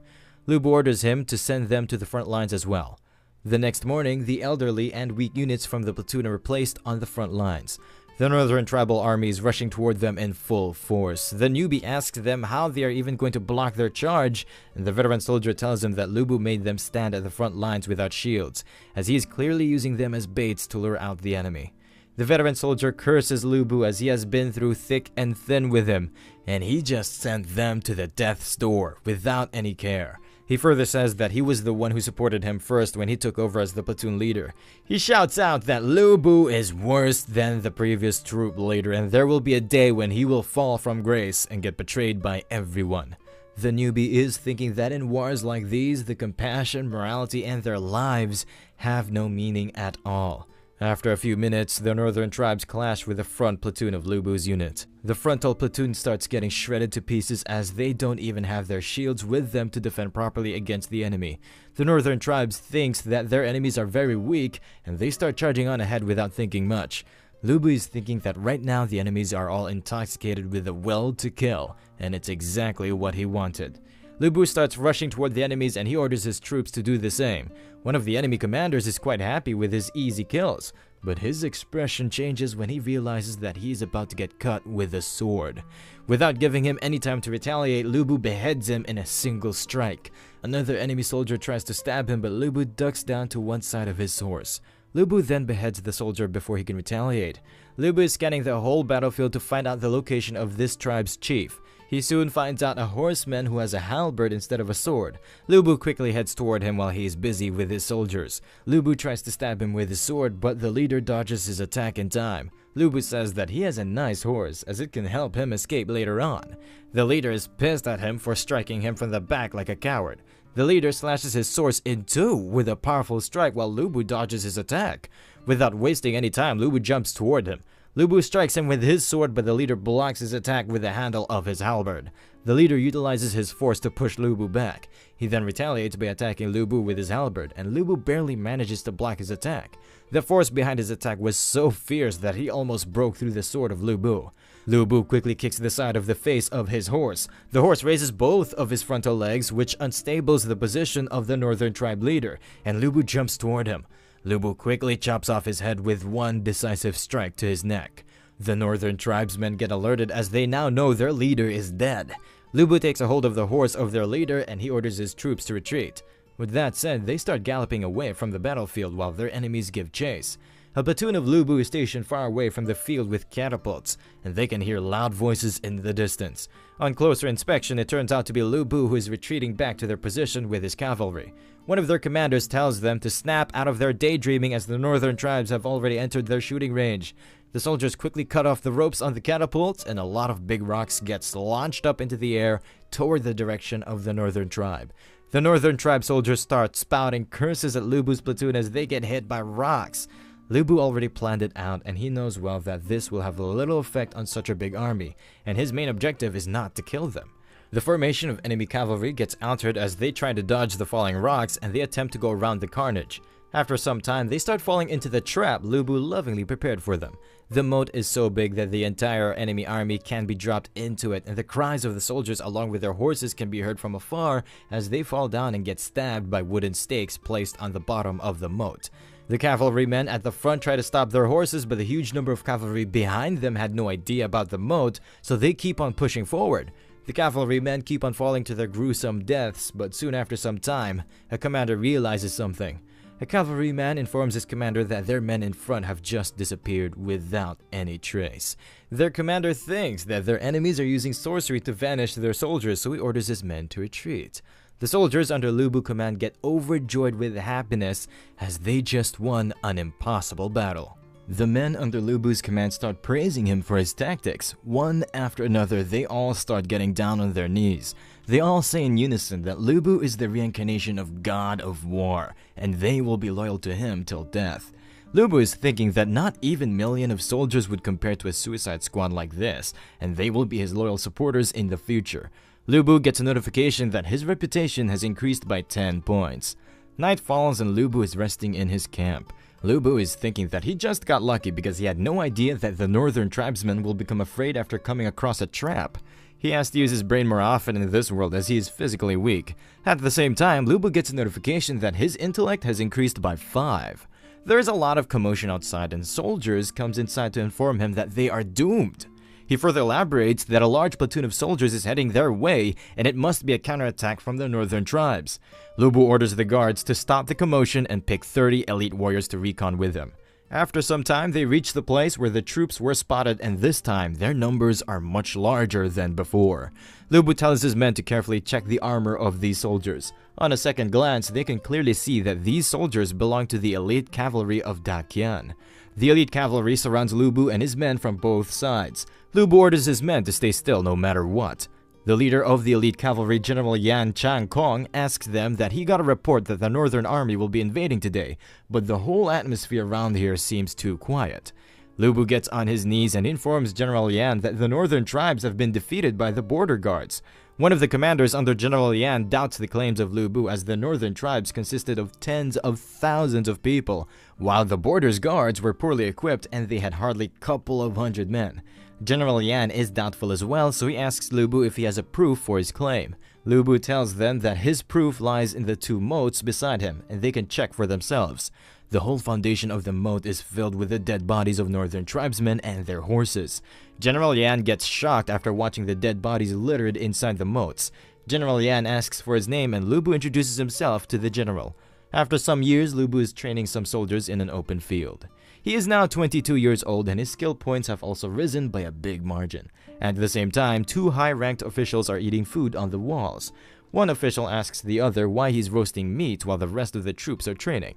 Lebou orders him to send them to the front lines as well. The next morning, the elderly and weak units from the platoon are placed on the front lines. The northern tribal army is rushing toward them in full force. The newbie asks them how they are even going to block their charge, and the veteran soldier tells him that Lebou made them stand at the front lines without shields, as he is clearly using them as baits to lure out the enemy. The veteran soldier curses Lebou as he has been through thick and thin with him, and he just sent them to the death's door without any care. He further says that he was the one who supported him first when he took over as the platoon leader. He shouts out that Lebou is worse than the previous troop leader, and there will be a day when he will fall from grace and get betrayed by everyone. The newbie is thinking that in wars like these, the compassion, morality, and their lives have no meaning at all. After a few minutes, the northern tribes clash with the front platoon of Lebou's unit. The frontal platoon starts getting shredded to pieces as they don't even have their shields with them to defend properly against the enemy. The northern tribes thinks that their enemies are very weak, and they start charging on ahead without thinking much. Lebou is thinking that right now the enemies are all intoxicated with the will to kill, and it's exactly what he wanted. Lebou starts rushing toward the enemies and he orders his troops to do the same. One of the enemy commanders is quite happy with his easy kills, but his expression changes when he realizes that he is about to get cut with a sword. Without giving him any time to retaliate, Lebou beheads him in a single strike. Another enemy soldier tries to stab him, but Lebou ducks down to one side of his horse. Lebou then beheads the soldier before he can retaliate. Lebou is scanning the whole battlefield to find out the location of this tribe's chief. He soon finds out a horseman who has a halberd instead of a sword. Lebou quickly heads toward him while he is busy with his soldiers. Lebou tries to stab him with his sword, but the leader dodges his attack in time. Lebou says that he has a nice horse, as it can help him escape later on. The leader is pissed at him for striking him from the back like a coward. The leader slashes his sword in two with a powerful strike while Lebou dodges his attack. Without wasting any time, Lebou jumps toward him. Lebou strikes him with his sword, but the leader blocks his attack with the handle of his halberd. The leader utilizes his force to push Lebou back. He then retaliates by attacking Lebou with his halberd, and Lebou barely manages to block his attack. The force behind his attack was so fierce that he almost broke through the sword of Lebou. Lebou quickly kicks the side of the face of his horse. The horse raises both of his frontal legs, which unstables the position of the northern tribe leader, and Lebou jumps toward him. Lebou quickly chops off his head with one decisive strike to his neck. The northern tribesmen get alerted as they now know their leader is dead. Lebou takes a hold of the horse of their leader and he orders his troops to retreat. With that said, they start galloping away from the battlefield while their enemies give chase. A platoon of Lebou is stationed far away from the field with catapults, and they can hear loud voices in the distance. On closer inspection, it turns out to be Lebou who is retreating back to their position with his cavalry. One of their commanders tells them to snap out of their daydreaming as the northern tribes have already entered their shooting range. The soldiers quickly cut off the ropes on the catapults, and a lot of big rocks gets launched up into the air toward the direction of the northern tribe. The northern tribe soldiers start spouting curses at Lebou's platoon as they get hit by rocks. Lebou already planned it out, and he knows well that this will have little effect on such a big army, and his main objective is not to kill them. The formation of enemy cavalry gets altered as they try to dodge the falling rocks and they attempt to go around the carnage. After some time, they start falling into the trap Lebou lovingly prepared for them. The moat is so big that the entire enemy army can be dropped into it, and the cries of the soldiers along with their horses can be heard from afar as they fall down and get stabbed by wooden stakes placed on the bottom of the moat. The cavalrymen at the front try to stop their horses, but the huge number of cavalry behind them had no idea about the moat, so they keep on pushing forward. The cavalrymen keep on falling to their gruesome deaths, but soon after some time, a commander realizes something. A cavalryman informs his commander that their men in front have just disappeared without any trace. Their commander thinks that their enemies are using sorcery to vanish their soldiers, so he orders his men to retreat. The soldiers under Lebou's command get overjoyed with happiness as they just won an impossible battle. The men under Lebou's command start praising him for his tactics. One after another, they all start getting down on their knees. They all say in unison that Lebou is the reincarnation of God of War, and they will be loyal to him till death. Lebou is thinking that not even million of soldiers would compare to a suicide squad like this, and they will be his loyal supporters in the future. Lebou gets a notification that his reputation has increased by 10 points. Night falls and Lebou is resting in his camp. Lebou is thinking that he just got lucky because he had no idea that the northern tribesmen will become afraid after coming across a trap. He has to use his brain more often in this world as he is physically weak. At the same time, Lebou gets a notification that his intellect has increased by 5. There is a lot of commotion outside and soldiers comes inside to inform him that they are doomed. He further elaborates that a large platoon of soldiers is heading their way and it must be a counterattack from the northern tribes. Lebou orders the guards to stop the commotion and pick 30 elite warriors to recon with him. After some time, they reach the place where the troops were spotted, and this time, their numbers are much larger than before. Lebou tells his men to carefully check the armor of these soldiers. On a second glance, they can clearly see that these soldiers belong to the elite cavalry of Dakian. The elite cavalry surrounds Lebou and his men from both sides. Lebou orders his men to stay still no matter what. The leader of the elite cavalry, General Yan Chang-kong, asks them that he got a report that the Northern Army will be invading today, but the whole atmosphere around here seems too quiet. Lebou gets on his knees and informs General Yan that the northern tribes have been defeated by the border guards. One of the commanders under General Yan doubts the claims of Lebou, as the northern tribes consisted of tens of thousands of people, while the border's guards were poorly equipped and they had hardly a couple of hundred men. General Yan is doubtful as well, so he asks Lebou if he has a proof for his claim. Lebou tells them that his proof lies in the two moats beside him, and they can check for themselves. The whole foundation of the moat is filled with the dead bodies of northern tribesmen and their horses. General Yan gets shocked after watching the dead bodies littered inside the moats. General Yan asks for his name and Lebou introduces himself to the general. After some years, Lebou is training some soldiers in an open field. He is now 22 years old and his skill points have also risen by a big margin. At the same time, two high-ranked officials are eating food on the walls. One official asks the other why he's roasting meat while the rest of the troops are training.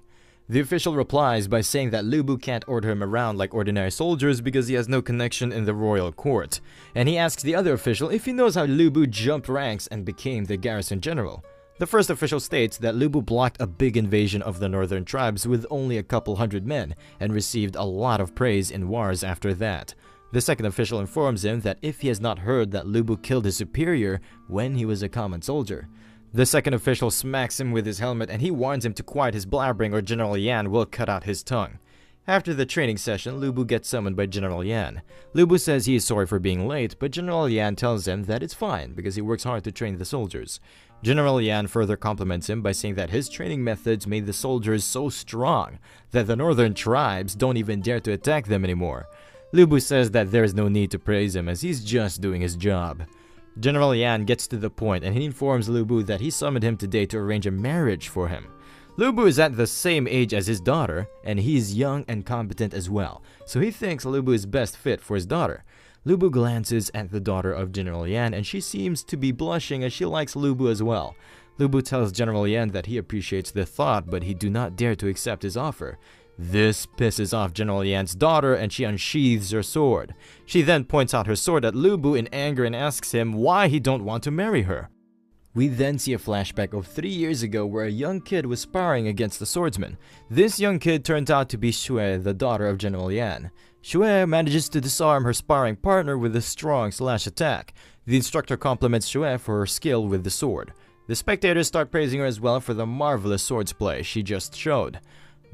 The official replies by saying that Lebou can't order him around like ordinary soldiers because he has no connection in the royal court. And he asks the other official if he knows how Lebou jumped ranks and became the garrison general. The first official states that Lebou blocked a big invasion of the northern tribes with only a couple hundred men and received a lot of praise in wars after that. The second official informs him that if he has not heard that Lebou killed his superior when he was a common soldier. The second official smacks him with his helmet and he warns him to quiet his blabbering or General Yan will cut out his tongue. After the training session, Lebou gets summoned by General Yan. Lebou says he is sorry for being late, but General Yan tells him that it's fine because he works hard to train the soldiers. General Yan further compliments him by saying that his training methods made the soldiers so strong that the northern tribes don't even dare to attack them anymore. Lebou says that there is no need to praise him as he's just doing his job. General Yan gets to the point and he informs Lebou that he summoned him today to arrange a marriage for him. Lebou is at the same age as his daughter and he is young and competent as well, so he thinks Lebou is best fit for his daughter. Lebou glances at the daughter of General Yan and she seems to be blushing as she likes Lebou as well. Lebou tells General Yan that he appreciates the thought but he do not dare to accept his offer. This pisses off General Yan's daughter and she unsheathes her sword. She then points out her sword at Lebou in anger and asks him why he don't want to marry her. We then see a flashback of 3 years ago where a young kid was sparring against a swordsman. This young kid turns out to be Xue, the daughter of General Yan. Xue manages to disarm her sparring partner with a strong slash attack. The instructor compliments Xue for her skill with the sword. The spectators start praising her as well for the marvelous swordsplay she just showed.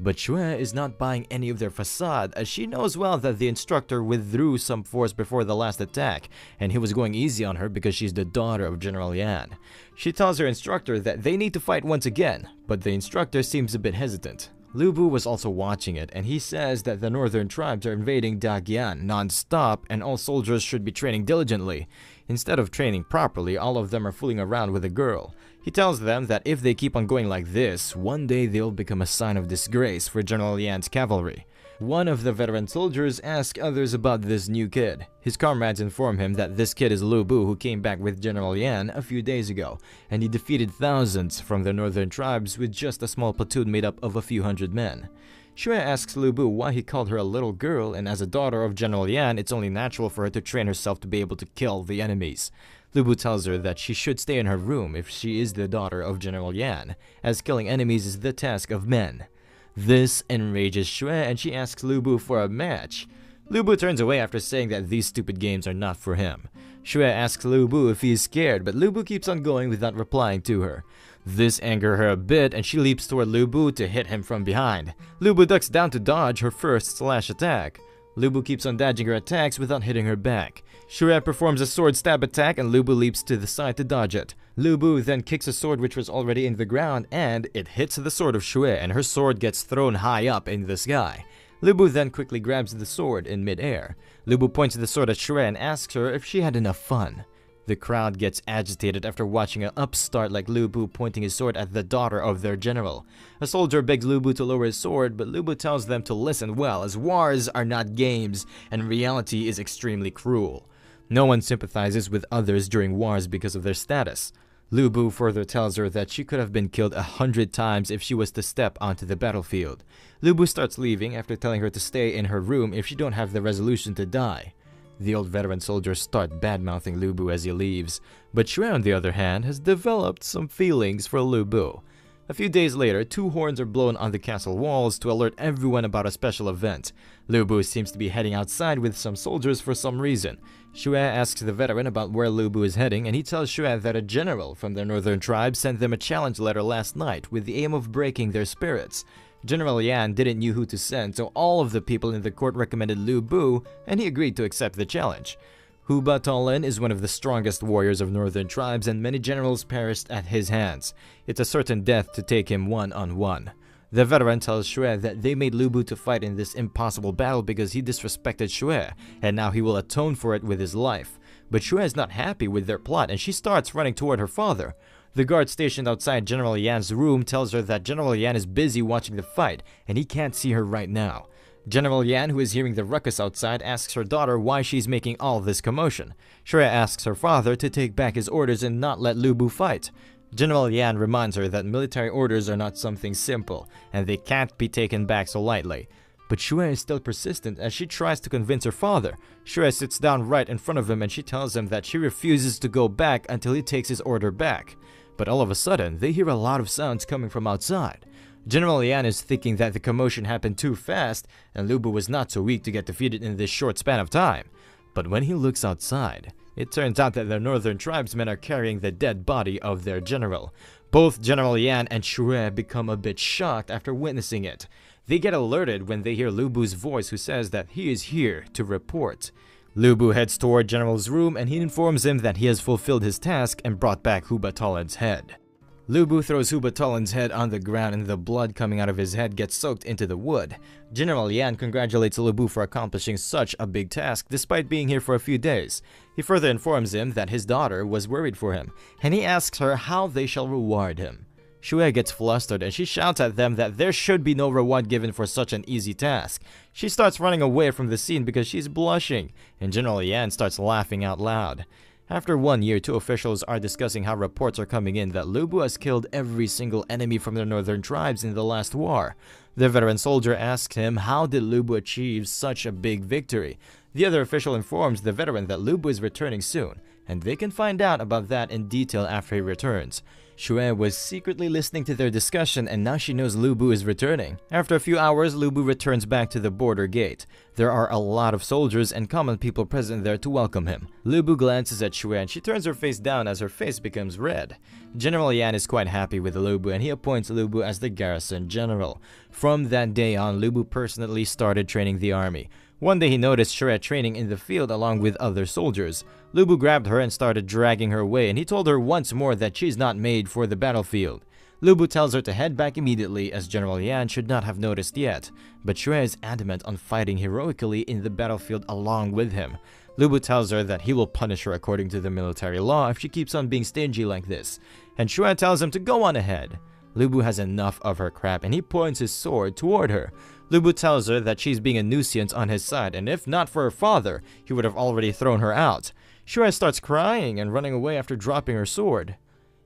But Xue is not buying any of their facade as she knows well that the instructor withdrew some force before the last attack and he was going easy on her because she's the daughter of General Yan. She tells her instructor that they need to fight once again, but the instructor seems a bit hesitant. Lebou was also watching it and he says that the northern tribes are invading Dagyan non-stop and all soldiers should be training diligently. Instead of training properly, all of them are fooling around with a girl. He tells them that if they keep on going like this, one day they'll become a sign of disgrace for General Yan's cavalry. One of the veteran soldiers asks others about this new kid. His comrades inform him that this kid is Lebou who came back with General Yan a few days ago, and he defeated thousands from the northern tribes with just a small platoon made up of a few hundred men. Xue asks Lebou why he called her a little girl, and as a daughter of General Yan, it's only natural for her to train herself to be able to kill the enemies. Lebou tells her that she should stay in her room if she is the daughter of General Yan, as killing enemies is the task of men. This enrages Xue and she asks Lebou for a match. Lebou turns away after saying that these stupid games are not for him. Xue asks Lebou if he is scared, but Lebou keeps on going without replying to her. This angers her a bit and she leaps toward Lebou to hit him from behind. Lebou ducks down to dodge her first slash attack. Lebou keeps on dodging her attacks without hitting her back. Xue performs a sword stab attack and Lebou leaps to the side to dodge it. Lebou then kicks a sword which was already in the ground and it hits the sword of Xue and her sword gets thrown high up in the sky. Lebou then quickly grabs the sword in mid-air. Lebou points the sword at Xue and asks her if she had enough fun. The crowd gets agitated after watching an upstart like Lebou pointing his sword at the daughter of their general. A soldier begs Lebou to lower his sword, but Lebou tells them to listen well as wars are not games and reality is extremely cruel. No one sympathizes with others during wars because of their status. Lebou further tells her that she could have been killed 100 times if she was to step onto the battlefield. Lebou starts leaving after telling her to stay in her room if she don't have the resolution to die. The old veteran soldiers start bad-mouthing Lebou as he leaves, but Xue, on the other hand, has developed some feelings for Lebou. A few days later, 2 horns are blown on the castle walls to alert everyone about a special event. Lebou seems to be heading outside with some soldiers for some reason. Xue asks the veteran about where Lebou is heading, and he tells Xue that a general from the northern tribe sent them a challenge letter last night with the aim of breaking their spirits. General Yan didn't know who to send, so all of the people in the court recommended Lebou, and he agreed to accept the challenge. Huba Tolan is one of the strongest warriors of northern tribes, and many generals perished at his hands. It's a certain death to take him one-on-one. The veteran tells Xue that they made Lebou to fight in this impossible battle because he disrespected Xue, and now he will atone for it with his life. But Xue is not happy with their plot, and she starts running toward her father. The guard stationed outside General Yan's room tells her that General Yan is busy watching the fight, and he can't see her right now. General Yan, who is hearing the ruckus outside, asks her daughter why she's making all this commotion. Xue asks her father to take back his orders and not let Lebou fight. General Yan reminds her that military orders are not something simple, and they can't be taken back so lightly. But Xue is still persistent as she tries to convince her father. Xue sits down right in front of him and she tells him that she refuses to go back until he takes his order back. But all of a sudden, they hear a lot of sounds coming from outside. General Yan is thinking that the commotion happened too fast, and Lebou was not so weak to get defeated in this short span of time. But when he looks outside, it turns out that the northern tribesmen are carrying the dead body of their general. Both General Yan and Xue become a bit shocked after witnessing it. They get alerted when they hear Lebou's voice, who says that he is here to report. Lebou heads toward General's room and he informs him that he has fulfilled his task and brought back Huba Tolan's head. Lebou throws Huba Tolan's head on the ground and the blood coming out of his head gets soaked into the wood. General Yan congratulates Lebou for accomplishing such a big task despite being here for a few days. He further informs him that his daughter was worried for him, and he asks her how they shall reward him. Xue gets flustered and she shouts at them that there should be no reward given for such an easy task. She starts running away from the scene because she's blushing, and General Yan starts laughing out loud. After 1 year, 2 officials are discussing how reports are coming in that Lebou has killed every single enemy from the northern tribes in the last war. The veteran soldier asks him how did Lebou achieve such a big victory. The other official informs the veteran that Lebou is returning soon, and they can find out about that in detail after he returns. Xue was secretly listening to their discussion and now she knows Lebou is returning. After a few hours, Lebou returns back to the border gate. There are a lot of soldiers and common people present there to welcome him. Lebou glances at Xue and she turns her face down as her face becomes red. General Yan is quite happy with Lebou and he appoints Lebou as the garrison general. From that day on, Lebou personally started training the army. One day he noticed Xue training in the field along with other soldiers. Lebou grabbed her and started dragging her away, and he told her once more that she's not made for the battlefield. Lebou tells her to head back immediately as General Yan should not have noticed yet, but Xue is adamant on fighting heroically in the battlefield along with him. Lebou tells her that he will punish her according to the military law if she keeps on being stingy like this, and Xue tells him to go on ahead. Lebou has enough of her crap and he points his sword toward her. Lebou tells her that she's being a nuisance on his side, and if not for her father, he would have already thrown her out. Xue starts crying and running away after dropping her sword.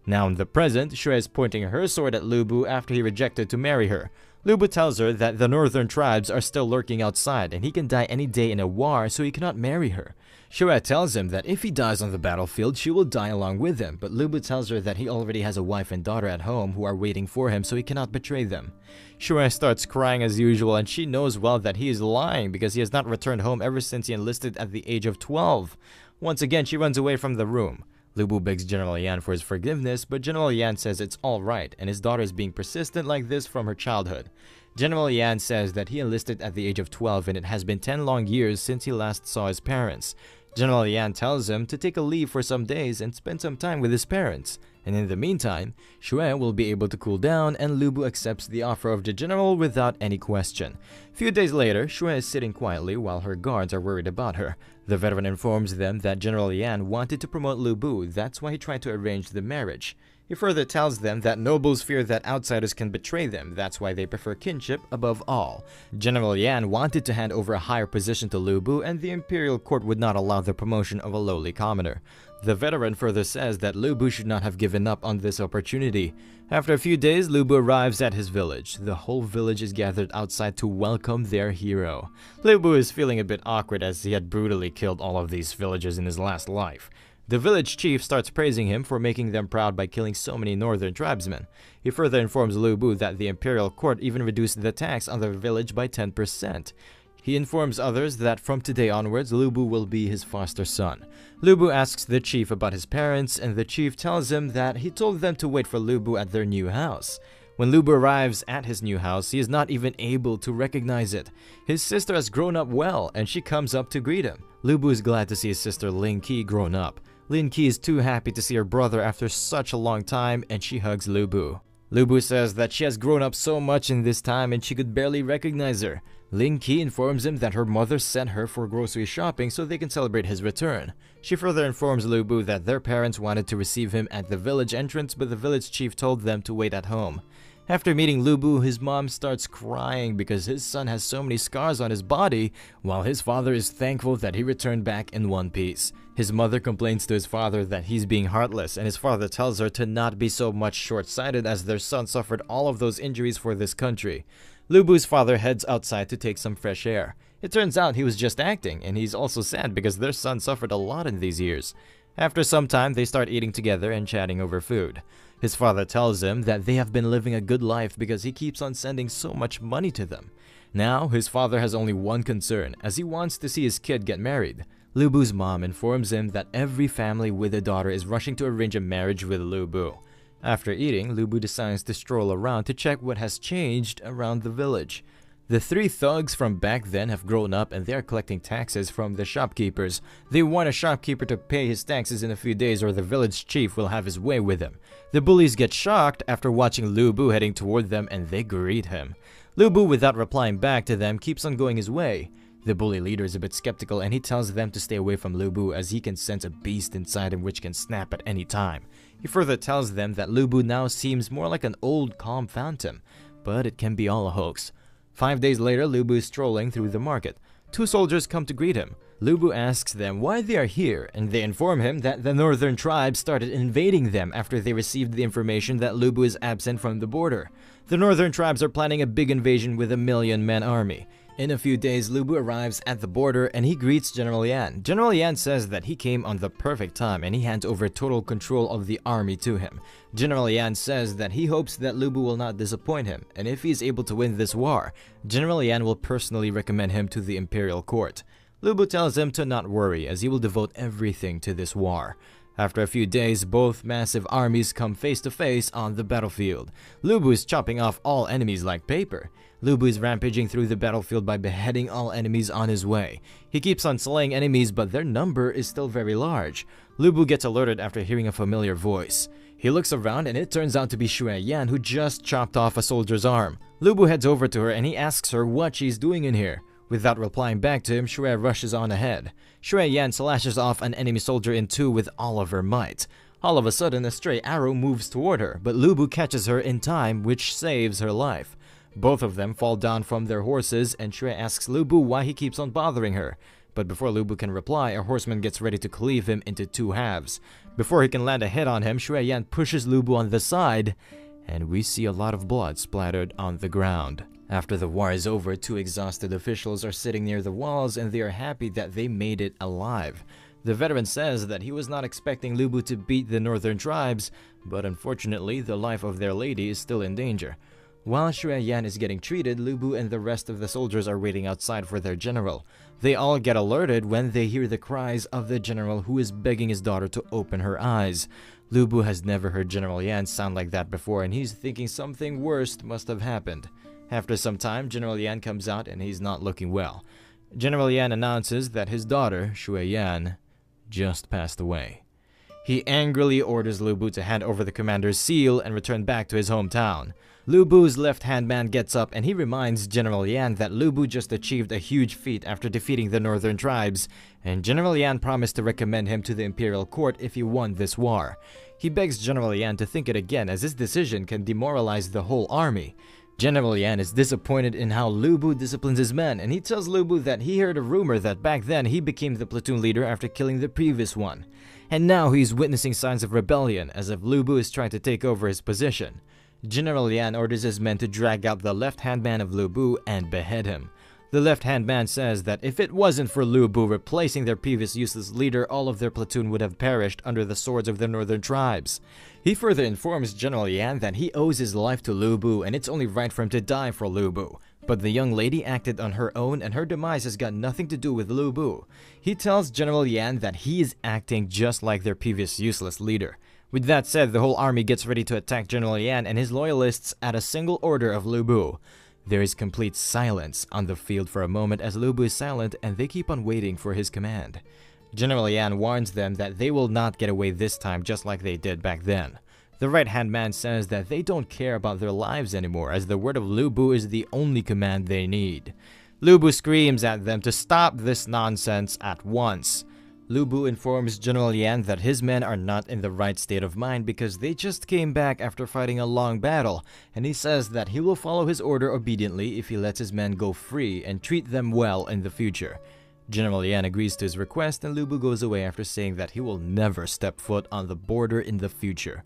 Now in the present, Xue is pointing her sword at Lebou after he rejected to marry her. Lebou tells her that the northern tribes are still lurking outside and he can die any day in a war, so he cannot marry her. Xue tells him that if he dies on the battlefield, she will die along with him, but Lebou tells her that he already has a wife and daughter at home who are waiting for him, so he cannot betray them. Xue starts crying as usual, and she knows well that he is lying because he has not returned home ever since he enlisted at the age of 12. Once again, she runs away from the room. Lebou begs General Yan for his forgiveness, but General Yan says it's alright and his daughter is being persistent like this from her childhood. General Yan says that he enlisted at the age of 12 and it has been 10 long years since he last saw his parents. General Yan tells him to take a leave for some days and spend some time with his parents. And in the meantime, Xue will be able to cool down and Lebou accepts the offer of the general without any question. Few days later, Xue is sitting quietly while her guards are worried about her. The veteran informs them that General Yan wanted to promote Lebou, that's why he tried to arrange the marriage. He further tells them that nobles fear that outsiders can betray them, that's why they prefer kinship above all. General Yan wanted to hand over a higher position to Lebou and the imperial court would not allow the promotion of a lowly commoner. The veteran further says that Lebou should not have given up on this opportunity. After a few days, Lebou arrives at his village. The whole village is gathered outside to welcome their hero. Lebou is feeling a bit awkward as he had brutally killed all of these villagers in his last life. The village chief starts praising him for making them proud by killing so many northern tribesmen. He further informs Lebou that the imperial court even reduced the tax on the village by 10%. He informs others that from today onwards, Lebou will be his foster son. Lebou asks the chief about his parents, and the chief tells him that he told them to wait for Lebou at their new house. When Lebou arrives at his new house, he is not even able to recognize it. His sister has grown up well, and she comes up to greet him. Lebou is glad to see his sister Lin Qi grown up. Lin Qi is too happy to see her brother after such a long time, and she hugs Lebou. Lebou says that she has grown up so much in this time and she could barely recognize her. Lin Qi informs him that her mother sent her for grocery shopping so they can celebrate his return. She further informs Lebou that their parents wanted to receive him at the village entrance, but the village chief told them to wait at home. After meeting Lebou, his mom starts crying because his son has so many scars on his body, while his father is thankful that he returned back in one piece. His mother complains to his father that he's being heartless, and his father tells her to not be so much short-sighted as their son suffered all of those injuries for this country. Lebou's father heads outside to take some fresh air. It turns out he was just acting, and he's also sad because their son suffered a lot in these years. After some time, they start eating together and chatting over food. His father tells him that they have been living a good life because he keeps on sending so much money to them. Now, his father has only one concern, as he wants to see his kid get married. Lebou's mom informs him that every family with a daughter is rushing to arrange a marriage with Lebou. After eating, Lebou decides to stroll around to check what has changed around the village. The three thugs from back then have grown up and they are collecting taxes from the shopkeepers. They want a shopkeeper to pay his taxes in a few days or the village chief will have his way with him. The bullies get shocked after watching Lebou heading toward them and they greet him. Lebou, without replying back to them, keeps on going his way. The bully leader is a bit skeptical and he tells them to stay away from Lebou as he can sense a beast inside him which can snap at any time. He further tells them that Lebou now seems more like an old calm phantom, but it can be all a hoax. 5 days later, Lebou is strolling through the market. Two soldiers come to greet him. Lebou asks them why they are here, and they inform him that the northern tribes started invading them after they received the information that Lebou is absent from the border. The northern tribes are planning a big invasion with a 1,000,000-man army. In a few days, Lebou arrives at the border and he greets General Yan. General Yan says that he came on the perfect time and he hands over total control of the army to him. General Yan says that he hopes that Lebou will not disappoint him, and if he is able to win this war, General Yan will personally recommend him to the imperial court. Lebou tells him to not worry as he will devote everything to this war. After a few days, both massive armies come face to face on the battlefield. Lebou is chopping off all enemies like paper. Lebou is rampaging through the battlefield by beheading all enemies on his way. He keeps on slaying enemies, but their number is still very large. Lebou gets alerted after hearing a familiar voice. He looks around and it turns out to be Shui Yan who just chopped off a soldier's arm. Lebou heads over to her and he asks her what she's doing in here. Without replying back to him, Shui rushes on ahead. Shui Yan slashes off an enemy soldier in two with all of her might. All of a sudden, a stray arrow moves toward her, but Lebou catches her in time, which saves her life. Both of them fall down from their horses, and Shui asks Lebou why he keeps on bothering her. But before Lebou can reply, a horseman gets ready to cleave him into two halves. Before he can land a hit on him, Shui Yan pushes Lebou on the side, and we see a lot of blood splattered on the ground. After the war is over, two exhausted officials are sitting near the walls and they are happy that they made it alive. The veteran says that he was not expecting Lebou to beat the northern tribes, but unfortunately the life of their lady is still in danger. While Shui Yan is getting treated, Lebou and the rest of the soldiers are waiting outside for their general. They all get alerted when they hear the cries of the general who is begging his daughter to open her eyes. Lebou has never heard General Yan sound like that before and he's thinking something worse must have happened. After some time, General Yan comes out and he's not looking well. General Yan announces that his daughter, Shui Yan, just passed away. He angrily orders Lebou to hand over the commander's seal and return back to his hometown. Lebou's left-hand man gets up and he reminds General Yan that Lebou just achieved a huge feat after defeating the northern tribes, and General Yan promised to recommend him to the imperial court if he won this war. He begs General Yan to think it again as his decision can demoralize the whole army. General Yan is disappointed in how Lebou disciplines his men, and he tells Lebou that he heard a rumor that back then he became the platoon leader after killing the previous one. and now he's witnessing signs of rebellion as if Lebou is trying to take over his position. General Yan orders his men to drag out the left-hand man of Lebou and behead him. The left-hand man says that if it wasn't for Lebou replacing their previous useless leader, all of their platoon would have perished under the swords of the northern tribes. He further informs General Yan that he owes his life to Lebou and it's only right for him to die for Lebou. But the young lady acted on her own and her demise has got nothing to do with Lebou. He tells General Yan that he is acting just like their previous useless leader. With that said, the whole army gets ready to attack General Yan and his loyalists at a single order of Lebou. There is complete silence on the field for a moment as Lebou is silent and they keep on waiting for his command. General Yan warns them that they will not get away this time just like they did back then. The right-hand man says that they don't care about their lives anymore as the word of Lebou is the only command they need. Lebou screams at them to stop this nonsense at once. Lebou informs General Yan that his men are not in the right state of mind because they just came back after fighting a long battle, and he says that he will follow his order obediently if he lets his men go free and treat them well in the future. General Yan agrees to his request and Lebou goes away after saying that he will never step foot on the border in the future.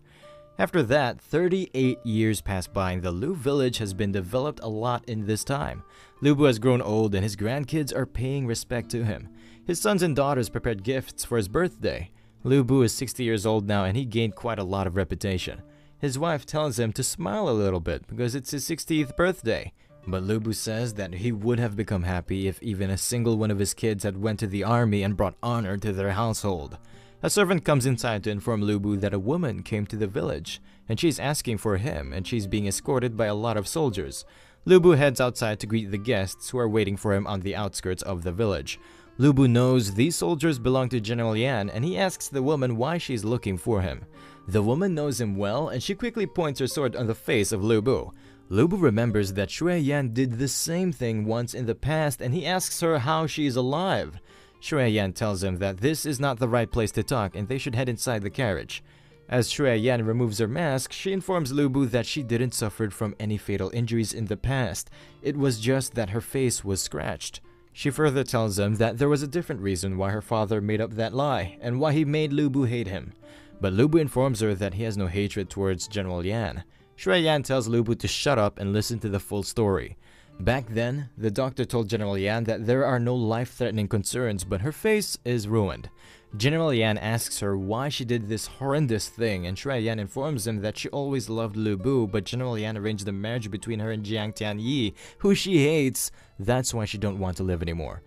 After that, 38 years pass by and the Lu village has been developed a lot in this time. Lebou has grown old and his grandkids are paying respect to him. His sons and daughters prepared gifts for his birthday. Lebou is 60 years old now and he gained quite a lot of reputation. His wife tells him to smile a little bit because it's his 60th birthday. But Lebou says that he would have become happy if even a single one of his kids had went to the army and brought honor to their household. A servant comes inside to inform Lebou that a woman came to the village and she's asking for him and she's being escorted by a lot of soldiers. Lebou heads outside to greet the guests who are waiting for him on the outskirts of the village. Lebou knows these soldiers belong to General Yan and he asks the woman why she's looking for him. The woman knows him well and she quickly points her sword on the face of Lebou. Lebou remembers that Shui Yan did the same thing once in the past and he asks her how she is alive. Shui Yan tells him that this is not the right place to talk and they should head inside the carriage. As Shui Yan removes her mask, she informs Lebou that she didn't suffer from any fatal injuries in the past. It was just that her face was scratched. She further tells him that there was a different reason why her father made up that lie and why he made Lebou hate him. But Lebou informs her that he has no hatred towards General Yan. Shui Yan tells Lebou to shut up and listen to the full story. Back then, the doctor told General Yan that there are no life-threatening concerns, but her face is ruined. General Yan asks her why she did this horrendous thing, and Shui Yan informs him that she always loved Lebou, but General Yan arranged a marriage between her and Jiang Tianyi, who she hates. That's why she don't want to live anymore.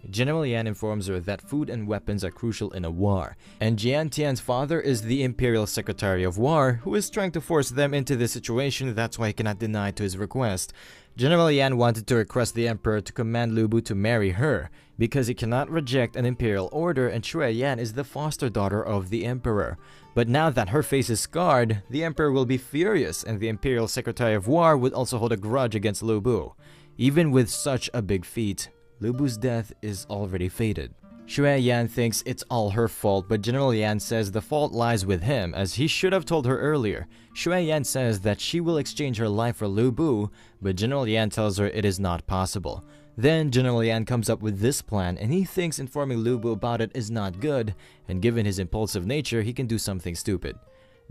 General Yan informs her that food and weapons are crucial in a war, and Jiang Tian's father is the Imperial Secretary of War, who is trying to force them into this situation. That's why he cannot deny to his request. General Yan wanted to request the Emperor to command Lebou to marry her, because he cannot reject an imperial order and Shui Yan is the foster daughter of the Emperor. But now that her face is scarred, the Emperor will be furious and the Imperial Secretary of War would also hold a grudge against Lebou. Even with such a big feat, Lebou's death is already fated. Shui Yan thinks it's all her fault, but General Yan says the fault lies with him, as he should have told her earlier. Shui Yan says that she will exchange her life for Lebou, but General Yan tells her it is not possible. Then General Yan comes up with this plan, and he thinks informing Lebou about it is not good, and given his impulsive nature, he can do something stupid.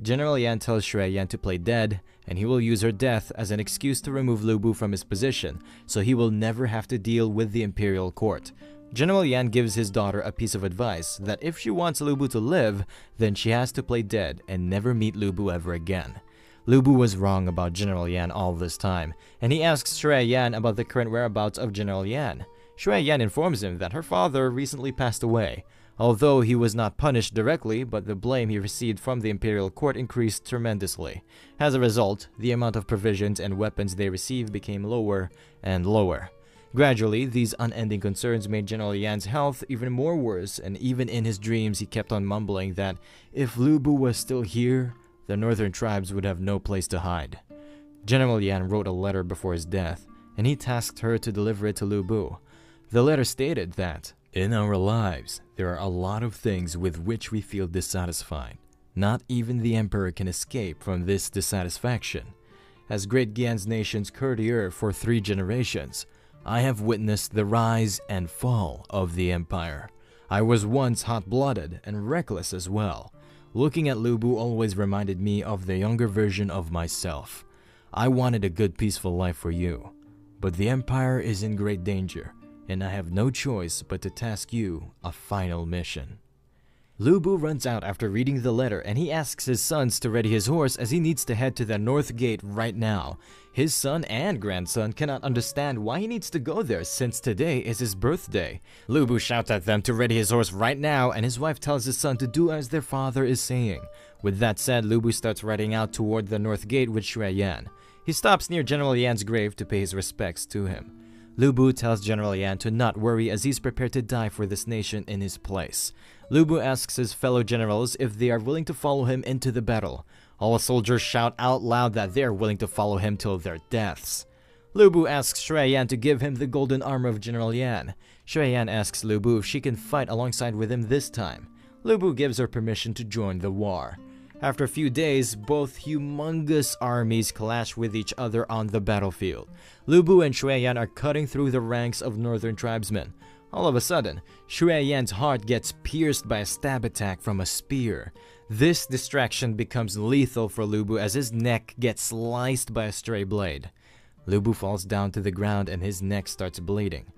General Yan tells Shui Yan to play dead, and he will use her death as an excuse to remove Lebou from his position, so he will never have to deal with the imperial court. General Yan gives his daughter a piece of advice that if she wants Lebou to live, then she has to play dead and never meet Lebou ever again. Lebou was wrong about General Yan all this time, and he asks Shui Yan about the current whereabouts of General Yan. Shui Yan informs him that her father recently passed away, although he was not punished directly, but the blame he received from the imperial court increased tremendously. As a result, the amount of provisions and weapons they received became lower and lower. Gradually, these unending concerns made General Yan's health even more worse, and even in his dreams he kept on mumbling that if Lebou was still here, the northern tribes would have no place to hide. General Yan wrote a letter before his death, and he tasked her to deliver it to Lebou. The letter stated that, "In our lives, there are a lot of things with which we feel dissatisfied. Not even the Emperor can escape from this dissatisfaction. As Great Gian's nation's courtier for 3 generations, I have witnessed the rise and fall of the empire. I was once hot-blooded and reckless as well. Looking at Lebou always reminded me of the younger version of myself. I wanted a good peaceful life for you, but the Empire is in great danger, and I have no choice but to task you a final mission. Lebou runs out after reading the letter, and he asks his sons to ready his horse as he needs to head to the North Gate right now. His son and grandson cannot understand why he needs to go there since today is his birthday. Lebou shouts at them to ready his horse right now, and his wife tells his son to do as their father is saying. With that said, Lebou starts riding out toward the North Gate with Shui Yan. He stops near General Yan's grave to pay his respects to him. Lebou tells General Yan to not worry as he's prepared to die for this nation in his place. Lebou asks his fellow generals if they are willing to follow him into the battle. All soldiers shout out loud that they are willing to follow him till their deaths. Lebou asks Shui Yan to give him the golden armor of General Yan. Shui Yan asks Lebou if she can fight alongside with him this time. Lebou gives her permission to join the war. After a few days, both humongous armies clash with each other on the battlefield. Lebou and Shui Yan are cutting through the ranks of northern tribesmen. All of a sudden, Shui Yan's heart gets pierced by a stab attack from a spear. This distraction becomes lethal for Lebou as his neck gets sliced by a stray blade. Lebou falls down to the ground and his neck starts bleeding.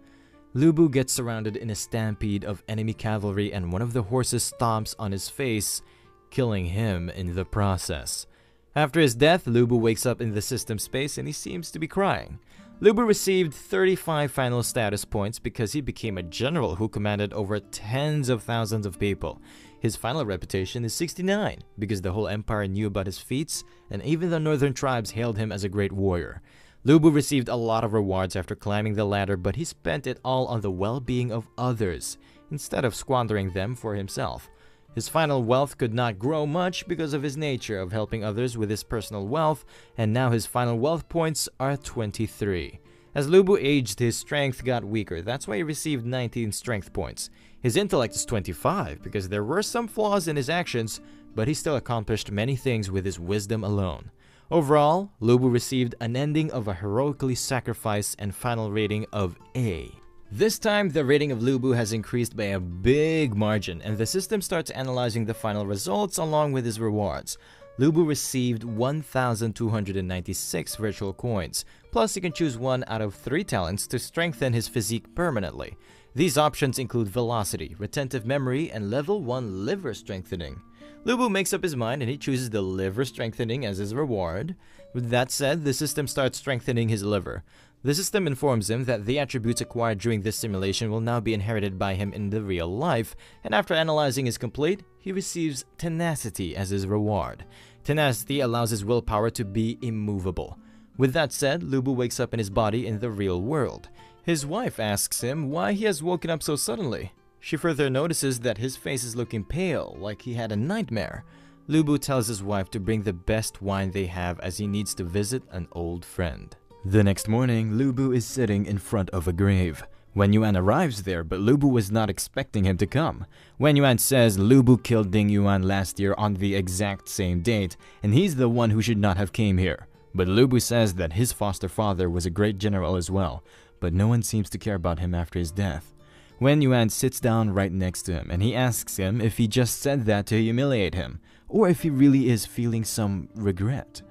Lebou gets surrounded in a stampede of enemy cavalry and one of the horses stomps on his face, killing him in the process. After his death, Lebou wakes up in the system space and he seems to be crying. Lebou received 35 final status points because he became a general who commanded over tens of thousands of people. His final reputation is 69 because the whole empire knew about his feats and even the northern tribes hailed him as a great warrior. Lebou received a lot of rewards after climbing the ladder, but he spent it all on the well-being of others instead of squandering them for himself. His final wealth could not grow much because of his nature of helping others with his personal wealth, and now his final wealth points are 23. As Lebou aged, his strength got weaker. That's why he received 19 strength points. His intellect is 25 because there were some flaws in his actions, but he still accomplished many things with his wisdom alone. Overall, Lebou received an ending of a heroically sacrificed and final rating of A. This time, the rating of Lebou has increased by a big margin, and the system starts analyzing the final results along with his rewards. Lebou received 1,296 virtual coins, plus he can choose one out of 3 talents to strengthen his physique permanently. These options include velocity, retentive memory, and level 1 liver strengthening. Lebou makes up his mind and he chooses the liver strengthening as his reward. With that said, the system starts strengthening his liver. The system informs him that the attributes acquired during this simulation will now be inherited by him in the real life, and after analyzing his complete, he receives tenacity as his reward. Tenacity allows his willpower to be immovable. With that said, Lebou wakes up in his body in the real world. His wife asks him why he has woken up so suddenly. She further notices that his face is looking pale, like he had a nightmare. Lebou tells his wife to bring the best wine they have as he needs to visit an old friend. The next morning, Lebou is sitting in front of a grave. Wen Yuan arrives there, but Lebou was not expecting him to come. Wen Yuan says Lebou killed Ding Yuan last year on the exact same date, and he's the one who should not have came here. But Lebou says that his foster father was a great general as well, but no one seems to care about him after his death. Wen Yuan sits down right next to him, and he asks him if he just said that to humiliate him, or if he really is feeling some regret.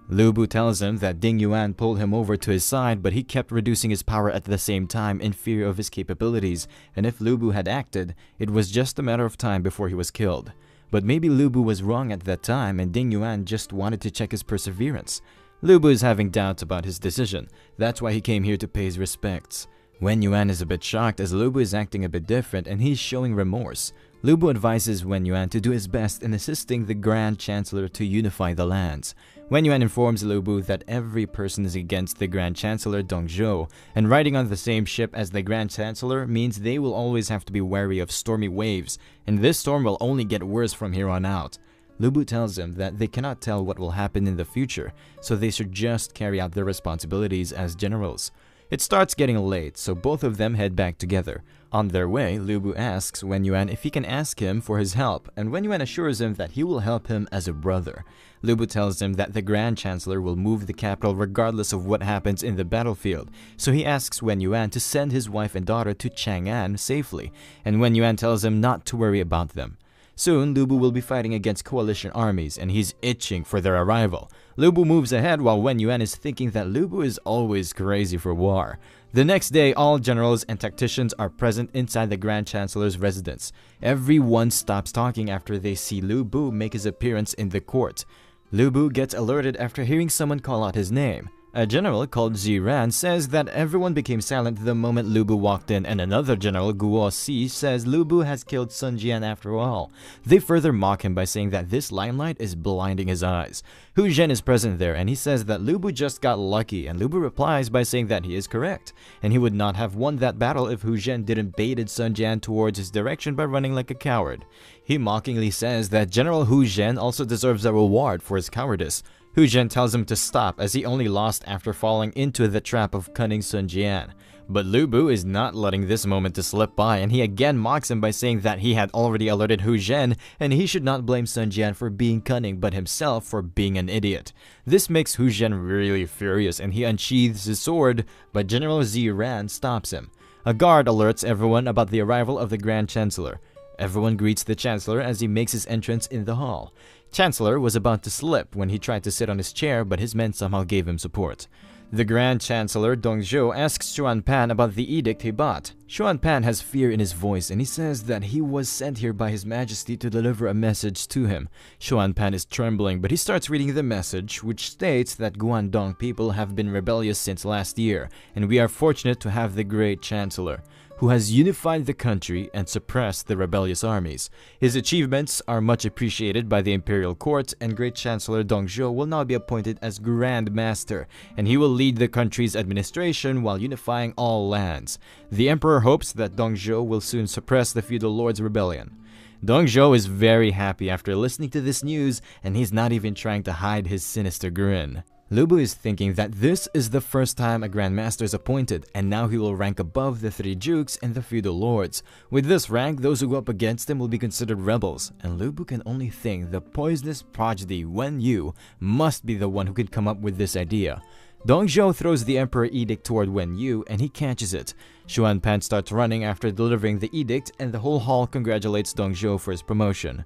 Lebou tells him that Ding Yuan pulled him over to his side, but he kept reducing his power at the same time in fear of his capabilities, and if Lebou had acted, it was just a matter of time before he was killed. But maybe Lebou was wrong at that time and Ding Yuan just wanted to check his perseverance. Lebou is having doubts about his decision. That's why he came here to pay his respects. Wen Yuan is a bit shocked as Lebou is acting a bit different and he's showing remorse. Lebou advises Wen Yuan to do his best in assisting the Grand Chancellor to unify the lands. Wen Yuan informs Lebou that every person is against the Grand Chancellor Dongzhou, and riding on the same ship as the Grand Chancellor means they will always have to be wary of stormy waves, and this storm will only get worse from here on out. Lebou tells him that they cannot tell what will happen in the future, so they should just carry out their responsibilities as generals. It starts getting late, so both of them head back together. On their way, Lebou asks Wen Yuan if he can ask him for his help, and Wen Yuan assures him that he will help him as a brother. Lebou tells him that the Grand Chancellor will move the capital regardless of what happens in the battlefield, so he asks Wen Yuan to send his wife and daughter to Chang'an safely, and Wen Yuan tells him not to worry about them. Soon, Lebou will be fighting against coalition armies, and he's itching for their arrival. Lebou moves ahead while Wen Yuan is thinking that Lebou is always crazy for war. The next day, all generals and tacticians are present inside the Grand Chancellor's residence. Everyone stops talking after they see Lebou make his appearance in the court. Lebou gets alerted after hearing someone call out his name. A general called Ziran says that everyone became silent the moment Lebou walked in, and another general, Guo Si, says Lebou has killed Sun Jian after all. They further mock him by saying that this limelight is blinding his eyes. Hu Zhen is present there, and he says that Lebou just got lucky, and Lebou replies by saying that he is correct, and he would not have won that battle if Hu Zhen didn't baited Sun Jian towards his direction by running like a coward. He mockingly says that General Hu Zhen also deserves a reward for his cowardice. Hu Zhen tells him to stop as he only lost after falling into the trap of cunning Sun Jian. But Lebou is not letting this moment to slip by, and he again mocks him by saying that he had already alerted Hu Zhen and he should not blame Sun Jian for being cunning but himself for being an idiot. This makes Hu Zhen really furious and he unsheathes his sword, but General Ziran stops him. A guard alerts everyone about the arrival of the Grand Chancellor. Everyone greets the Chancellor as he makes his entrance in the hall. Chancellor was about to slip when he tried to sit on his chair, but his men somehow gave him support. The Grand Chancellor Dongzhou asks Xuan Pan about the edict he bought. Xuan Pan has fear in his voice and he says that he was sent here by His Majesty to deliver a message to him. Xuan Pan is trembling, but he starts reading the message, which states that Guangdong people have been rebellious since last year, and we are fortunate to have the Great Chancellor, who has unified the country and suppressed the rebellious armies. His achievements are much appreciated by the imperial court, and Great Chancellor Dongzhou will now be appointed as Grand Master, and he will lead the country's administration while unifying all lands. The emperor hopes that Dongzhou will soon suppress the feudal lord's rebellion. Dongzhou is very happy after listening to this news, and he's not even trying to hide his sinister grin. Lebou is thinking that this is the first time a Grand Master is appointed, and now he will rank above the three dukes and the feudal lords. With this rank, those who go up against him will be considered rebels, and Lebou can only think the poisonous prodigy Wen Yu must be the one who can come up with this idea. Dongzhou throws the emperor edict toward Wen Yu, and he catches it. Xuan Pan starts running after delivering the edict, and the whole hall congratulates Dongzhou for his promotion.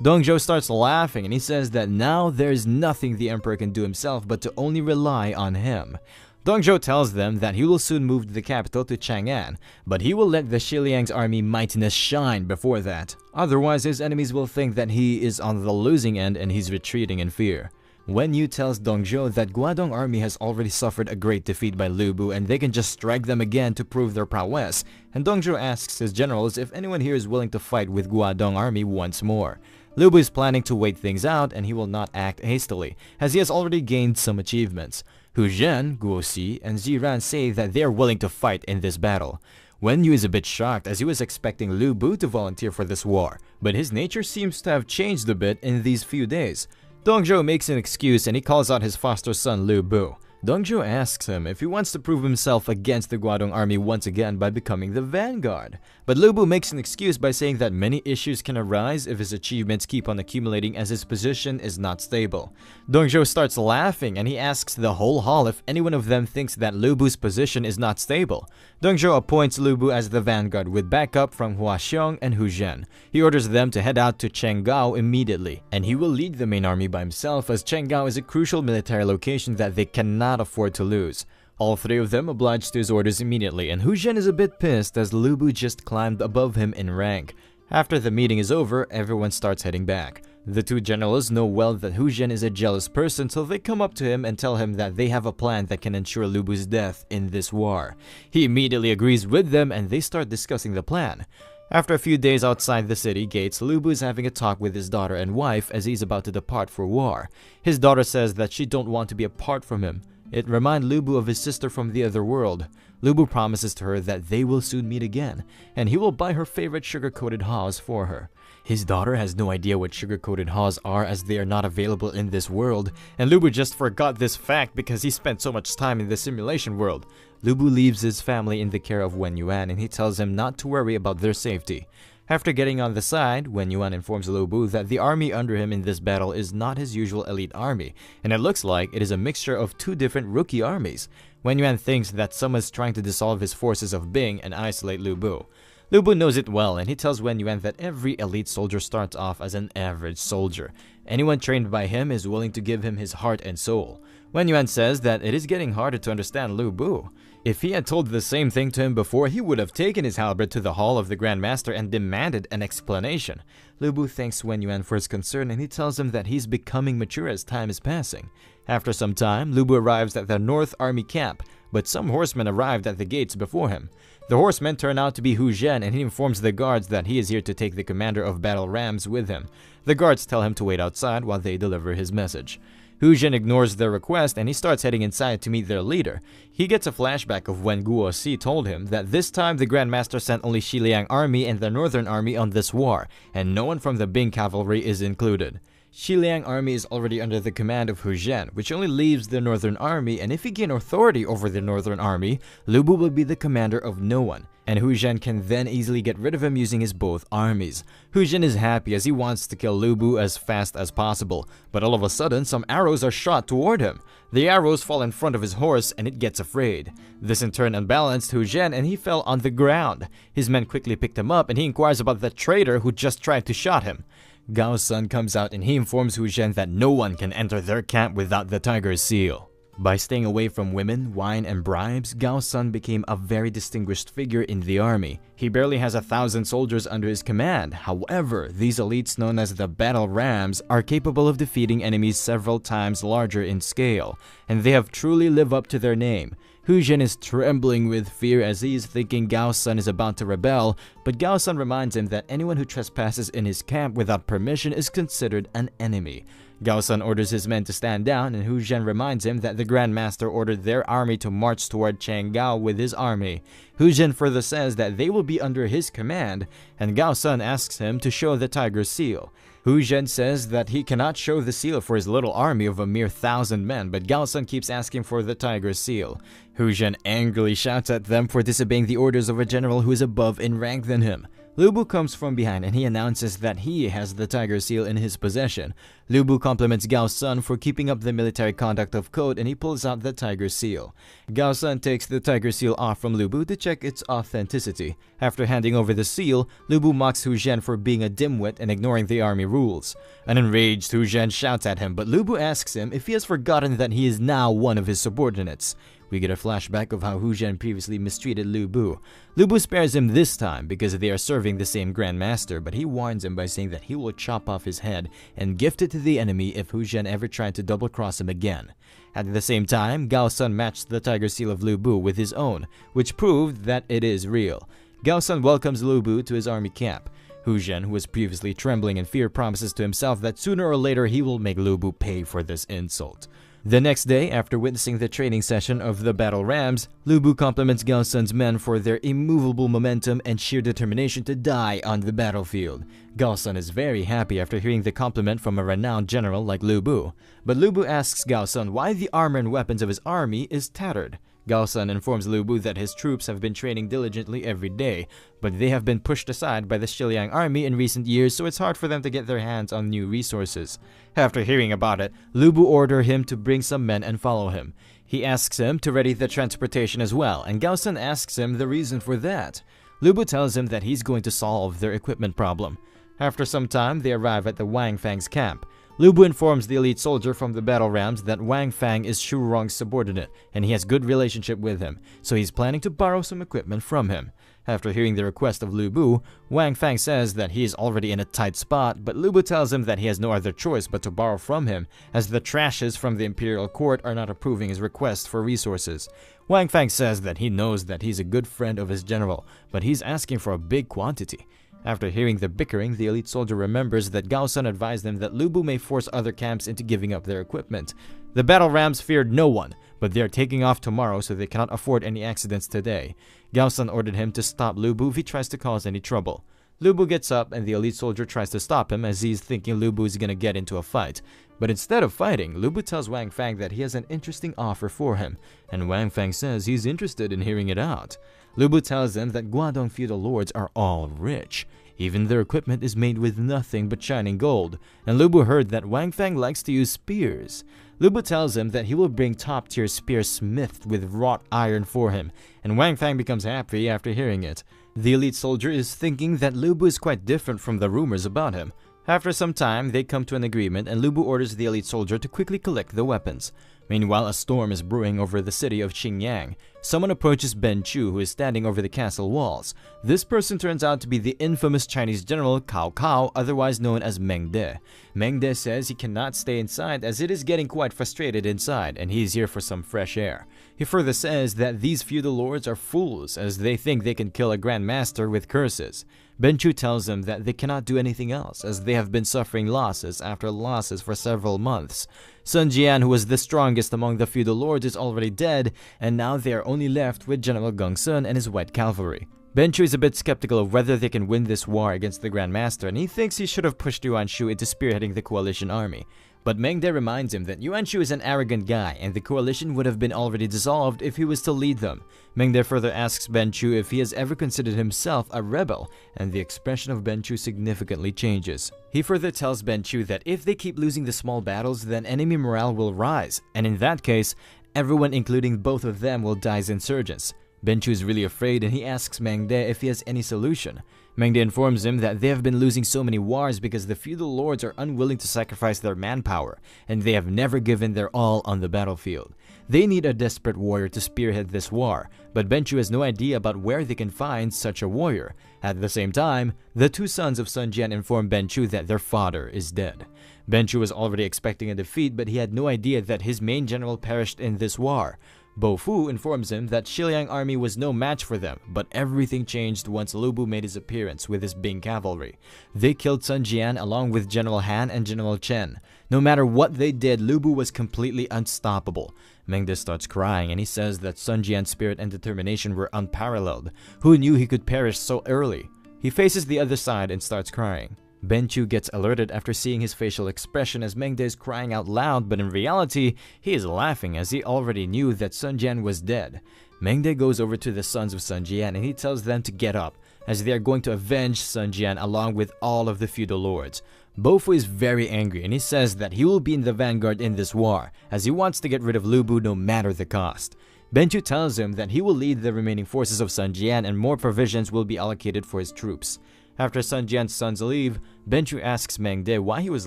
Dongzhou starts laughing and he says that now there's nothing the emperor can do himself but to only rely on him. Dongzhou tells them that he will soon move the capital to Chang'an, but he will let the Xiliang's army mightiness shine before that. Otherwise, his enemies will think that he is on the losing end and he's retreating in fear. Wen Yu tells Dongzhou that Guangdong army has already suffered a great defeat by Lebou and they can just strike them again to prove their prowess, and Dongzhou asks his generals if anyone here is willing to fight with Guangdong army once more. Lebou is planning to wait things out and he will not act hastily, as he has already gained some achievements. Hu Zhen, Guo Si, and Ziran say that they are willing to fight in this battle. Wen Yu is a bit shocked as he was expecting Lebou to volunteer for this war, but his nature seems to have changed a bit in these few days. Dongzhou makes an excuse and he calls out his foster son Lebou. Dongzhou asks him if he wants to prove himself against the Guangdong army once again by becoming the vanguard. But Lebou makes an excuse by saying that many issues can arise if his achievements keep on accumulating as his position is not stable. Dongzhou starts laughing and he asks the whole hall if any one of them thinks that Lebou's position is not stable. Dongzhou appoints Lebou as the vanguard with backup from Huaxiong and Hu Zhen. He orders them to head out to Chenggao immediately, and he will lead the main army by himself as Chenggao is a crucial military location that they cannot afford to lose. All three of them oblige to his orders immediately, and Hu Zhen is a bit pissed as Lebou just climbed above him in rank. After the meeting is over, everyone starts heading back. The two generals know well that Hu Zhen is a jealous person, so they come up to him and tell him that they have a plan that can ensure Lebou's death in this war. He immediately agrees with them and they start discussing the plan. After a few days outside the city gates, Lebou is having a talk with his daughter and wife as he's about to depart for war. His daughter says that she don't want to be apart from him. It reminds Lebou of his sister from the other world. Lebou promises to her that they will soon meet again, and he will buy her favorite sugar-coated haws for her. His daughter has no idea what sugar-coated haws are, as they are not available in this world, and Lebou just forgot this fact because he spent so much time in the simulation world. Lebou leaves his family in the care of Wen Yuan, and he tells him not to worry about their safety. After getting on the side, Wen Yuan informs Lebou that the army under him in this battle is not his usual elite army, and it looks like it is a mixture of two different rookie armies. Wen Yuan thinks that someone is trying to dissolve his forces of Bing and isolate Lebou. Lebou knows it well, and he tells Wen Yuan that every elite soldier starts off as an average soldier. Anyone trained by him is willing to give him his heart and soul. Wen Yuan says that it is getting harder to understand Lebou. If he had told the same thing to him before, he would have taken his halberd to the hall of the Grand Master and demanded an explanation. Lebou thanks Wen Yuan for his concern, and he tells him that he's becoming mature as time is passing. After some time, Lebou arrives at the North Army camp, but some horsemen arrived at the gates before him. The horsemen turn out to be Hu Zhen, and he informs the guards that he is here to take the commander of battle rams with him. The guards tell him to wait outside while they deliver his message. Hu Zhen ignores their request, and he starts heading inside to meet their leader. He gets a flashback of when Guo Si told him that this time the Grand Master sent only Xiliang army and the Northern army on this war, and no one from the Bing cavalry is included. Xiliang army is already under the command of Hu Zhen, which only leaves the Northern army, and if he gains authority over the Northern army, Lebou will be the commander of no one, and Hu Zhen can then easily get rid of him using his both armies. Hu Zhen is happy as he wants to kill Lebou as fast as possible, but all of a sudden some arrows are shot toward him. The arrows fall in front of his horse and it gets afraid. This in turn unbalanced Hu Zhen and he fell on the ground. His men quickly picked him up and he inquires about the traitor who just tried to shot him. Gao's son comes out and he informs Hu Zhen that no one can enter their camp without the tiger's seal. By staying away from women, wine, and bribes, Gao's son became a very distinguished figure in the army. He barely has 1,000 soldiers under his command. However, these elites known as the Battle Rams are capable of defeating enemies several times larger in scale, and they have truly lived up to their name. Hu Zhen is trembling with fear as he is thinking Gao's son is about to rebel, but Gao's son reminds him that anyone who trespasses in his camp without permission is considered an enemy. Gao's son orders his men to stand down, and Hu Zhen reminds him that the Grand Master ordered their army to march toward Changgao with his army. Hu Zhen further says that they will be under his command, and Gao's son asks him to show the tiger's seal. Hu Zhen says that he cannot show the seal for his little army of a mere 1,000 men, but Gao's son keeps asking for the tiger's seal. Hu Zhen angrily shouts at them for disobeying the orders of a general who is above in rank than him. Lebou comes from behind and he announces that he has the tiger seal in his possession. Lebou compliments Gao's son for keeping up the military conduct of code and he pulls out the tiger seal. Gao's son takes the tiger seal off from Lebou to check its authenticity. After handing over the seal, Lebou mocks Hu Zhen for being a dimwit and ignoring the army rules. An enraged Hu Zhen shouts at him, but Lebou asks him if he has forgotten that he is now one of his subordinates. We get a flashback of how Hu Zhen previously mistreated Lebou. Lebou spares him this time because they are serving the same Grand Master, but he warns him by saying that he will chop off his head and gift it to the enemy if Hu Zhen ever tried to double-cross him again. At the same time, Gao's son matched the tiger seal of Lebou with his own, which proved that it is real. Gao's son welcomes Lebou to his army camp. Hu Zhen, who was previously trembling in fear, promises to himself that sooner or later he will make Lebou pay for this insult. The next day, after witnessing the training session of the Battle Rams, Lebou compliments Gao's son's men for their immovable momentum and sheer determination to die on the battlefield. Gao's son is very happy after hearing the compliment from a renowned general like Lebou. But Lebou asks Gao's son why the armor and weapons of his army is tattered. Gao's son informs Lebou that his troops have been training diligently every day, but they have been pushed aside by the Xiliang army in recent years, so it's hard for them to get their hands on new resources. After hearing about it, Lebou orders him to bring some men and follow him. He asks him to ready the transportation as well, and Gao's son asks him the reason for that. Lebou tells him that he's going to solve their equipment problem. After some time, they arrive at the Wang Fang's camp. Lebou informs the elite soldier from the Battle Rams that Wang Fang is Shu Rong's subordinate, and he has good relationship with him, so he's planning to borrow some equipment from him. After hearing the request of Lebou, Wang Fang says that he is already in a tight spot, but Lebou tells him that he has no other choice but to borrow from him, as the trashes from the imperial court are not approving his request for resources. Wang Fang says that he knows that he's a good friend of his general, but he's asking for a big quantity. After hearing the bickering, the elite soldier remembers that Gao's son advised them that Lebou may force other camps into giving up their equipment. The Battle Rams feared no one, but they are taking off tomorrow so they cannot afford any accidents today. Gao Sun ordered him to stop Lebou if he tries to cause any trouble. Lebou gets up and the elite soldier tries to stop him as he's thinking Lebou is gonna get into a fight. But instead of fighting, Lebou tells Wang Fang that he has an interesting offer for him, and Wang Fang says he's interested in hearing it out. Lebou tells them that Guangdong feudal lords are all rich. Even their equipment is made with nothing but shining gold, and Lebou heard that Wang Fang likes to use spears. Lebou tells him that he will bring top-tier spears smithed with wrought iron for him, and Wang Fang becomes happy after hearing it. The elite soldier is thinking that Lebou is quite different from the rumors about him. After some time, they come to an agreement and Lebou orders the elite soldier to quickly collect the weapons. Meanwhile, a storm is brewing over the city of Qingyang. Someone approaches Ben Chu, who is standing over the castle walls. This person turns out to be the infamous Chinese general Cao Cao, otherwise known as Meng De. Meng De says he cannot stay inside as it is getting quite frustrated inside and he is here for some fresh air. He further says that these feudal lords are fools as they think they can kill a grand master with curses. Ben Chu tells them that they cannot do anything else as they have been suffering losses after losses for several months. Sun Jian, who was the strongest among the feudal lords, is already dead, and now they are only left with General Geng Sun and his white cavalry. Ben Chu is a bit skeptical of whether they can win this war against the Grand Master, and he thinks he should have pushed Yuan Shu into spearheading the coalition army. But Meng De reminds him that Yuan Shu is an arrogant guy, and the coalition would have been already dissolved if he was to lead them. Meng De further asks Ben Chu if he has ever considered himself a rebel, and the expression of Ben Chu significantly changes. He further tells Ben Chu that if they keep losing the small battles, then enemy morale will rise, and in that case, everyone including both of them will die as insurgents. Ben Chu is really afraid and he asks Meng De if he has any solution. Meng De informs him that they have been losing so many wars because the feudal lords are unwilling to sacrifice their manpower, and they have never given their all on the battlefield. They need a desperate warrior to spearhead this war, but Ben Chu has no idea about where they can find such a warrior. At the same time, the two sons of Sun Jian inform Ben Chu that their father is dead. Ben Chu was already expecting a defeat, but he had no idea that his main general perished in this war. Bo Fu informs him that Xiliang army was no match for them, but everything changed once Lebou made his appearance with his Bing cavalry. They killed Sun Jian along with General Han and General Chen. No matter what they did, Lebou was completely unstoppable. Meng De starts crying and he says that Sun Jian's spirit and determination were unparalleled. Who knew he could perish so early? He faces the other side and starts crying. Ben Chu gets alerted after seeing his facial expression as Meng De is crying out loud, but in reality, he is laughing as he already knew that Sun Jian was dead. Meng De goes over to the sons of Sun Jian and he tells them to get up, as they are going to avenge Sun Jian along with all of the feudal lords. Bo Fu is very angry and he says that he will be in the vanguard in this war, as he wants to get rid of Lebou no matter the cost. Ben Chu tells him that he will lead the remaining forces of Sun Jian and more provisions will be allocated for his troops. After Sun Jian's sons leave, Ben Chu asks Meng De why he was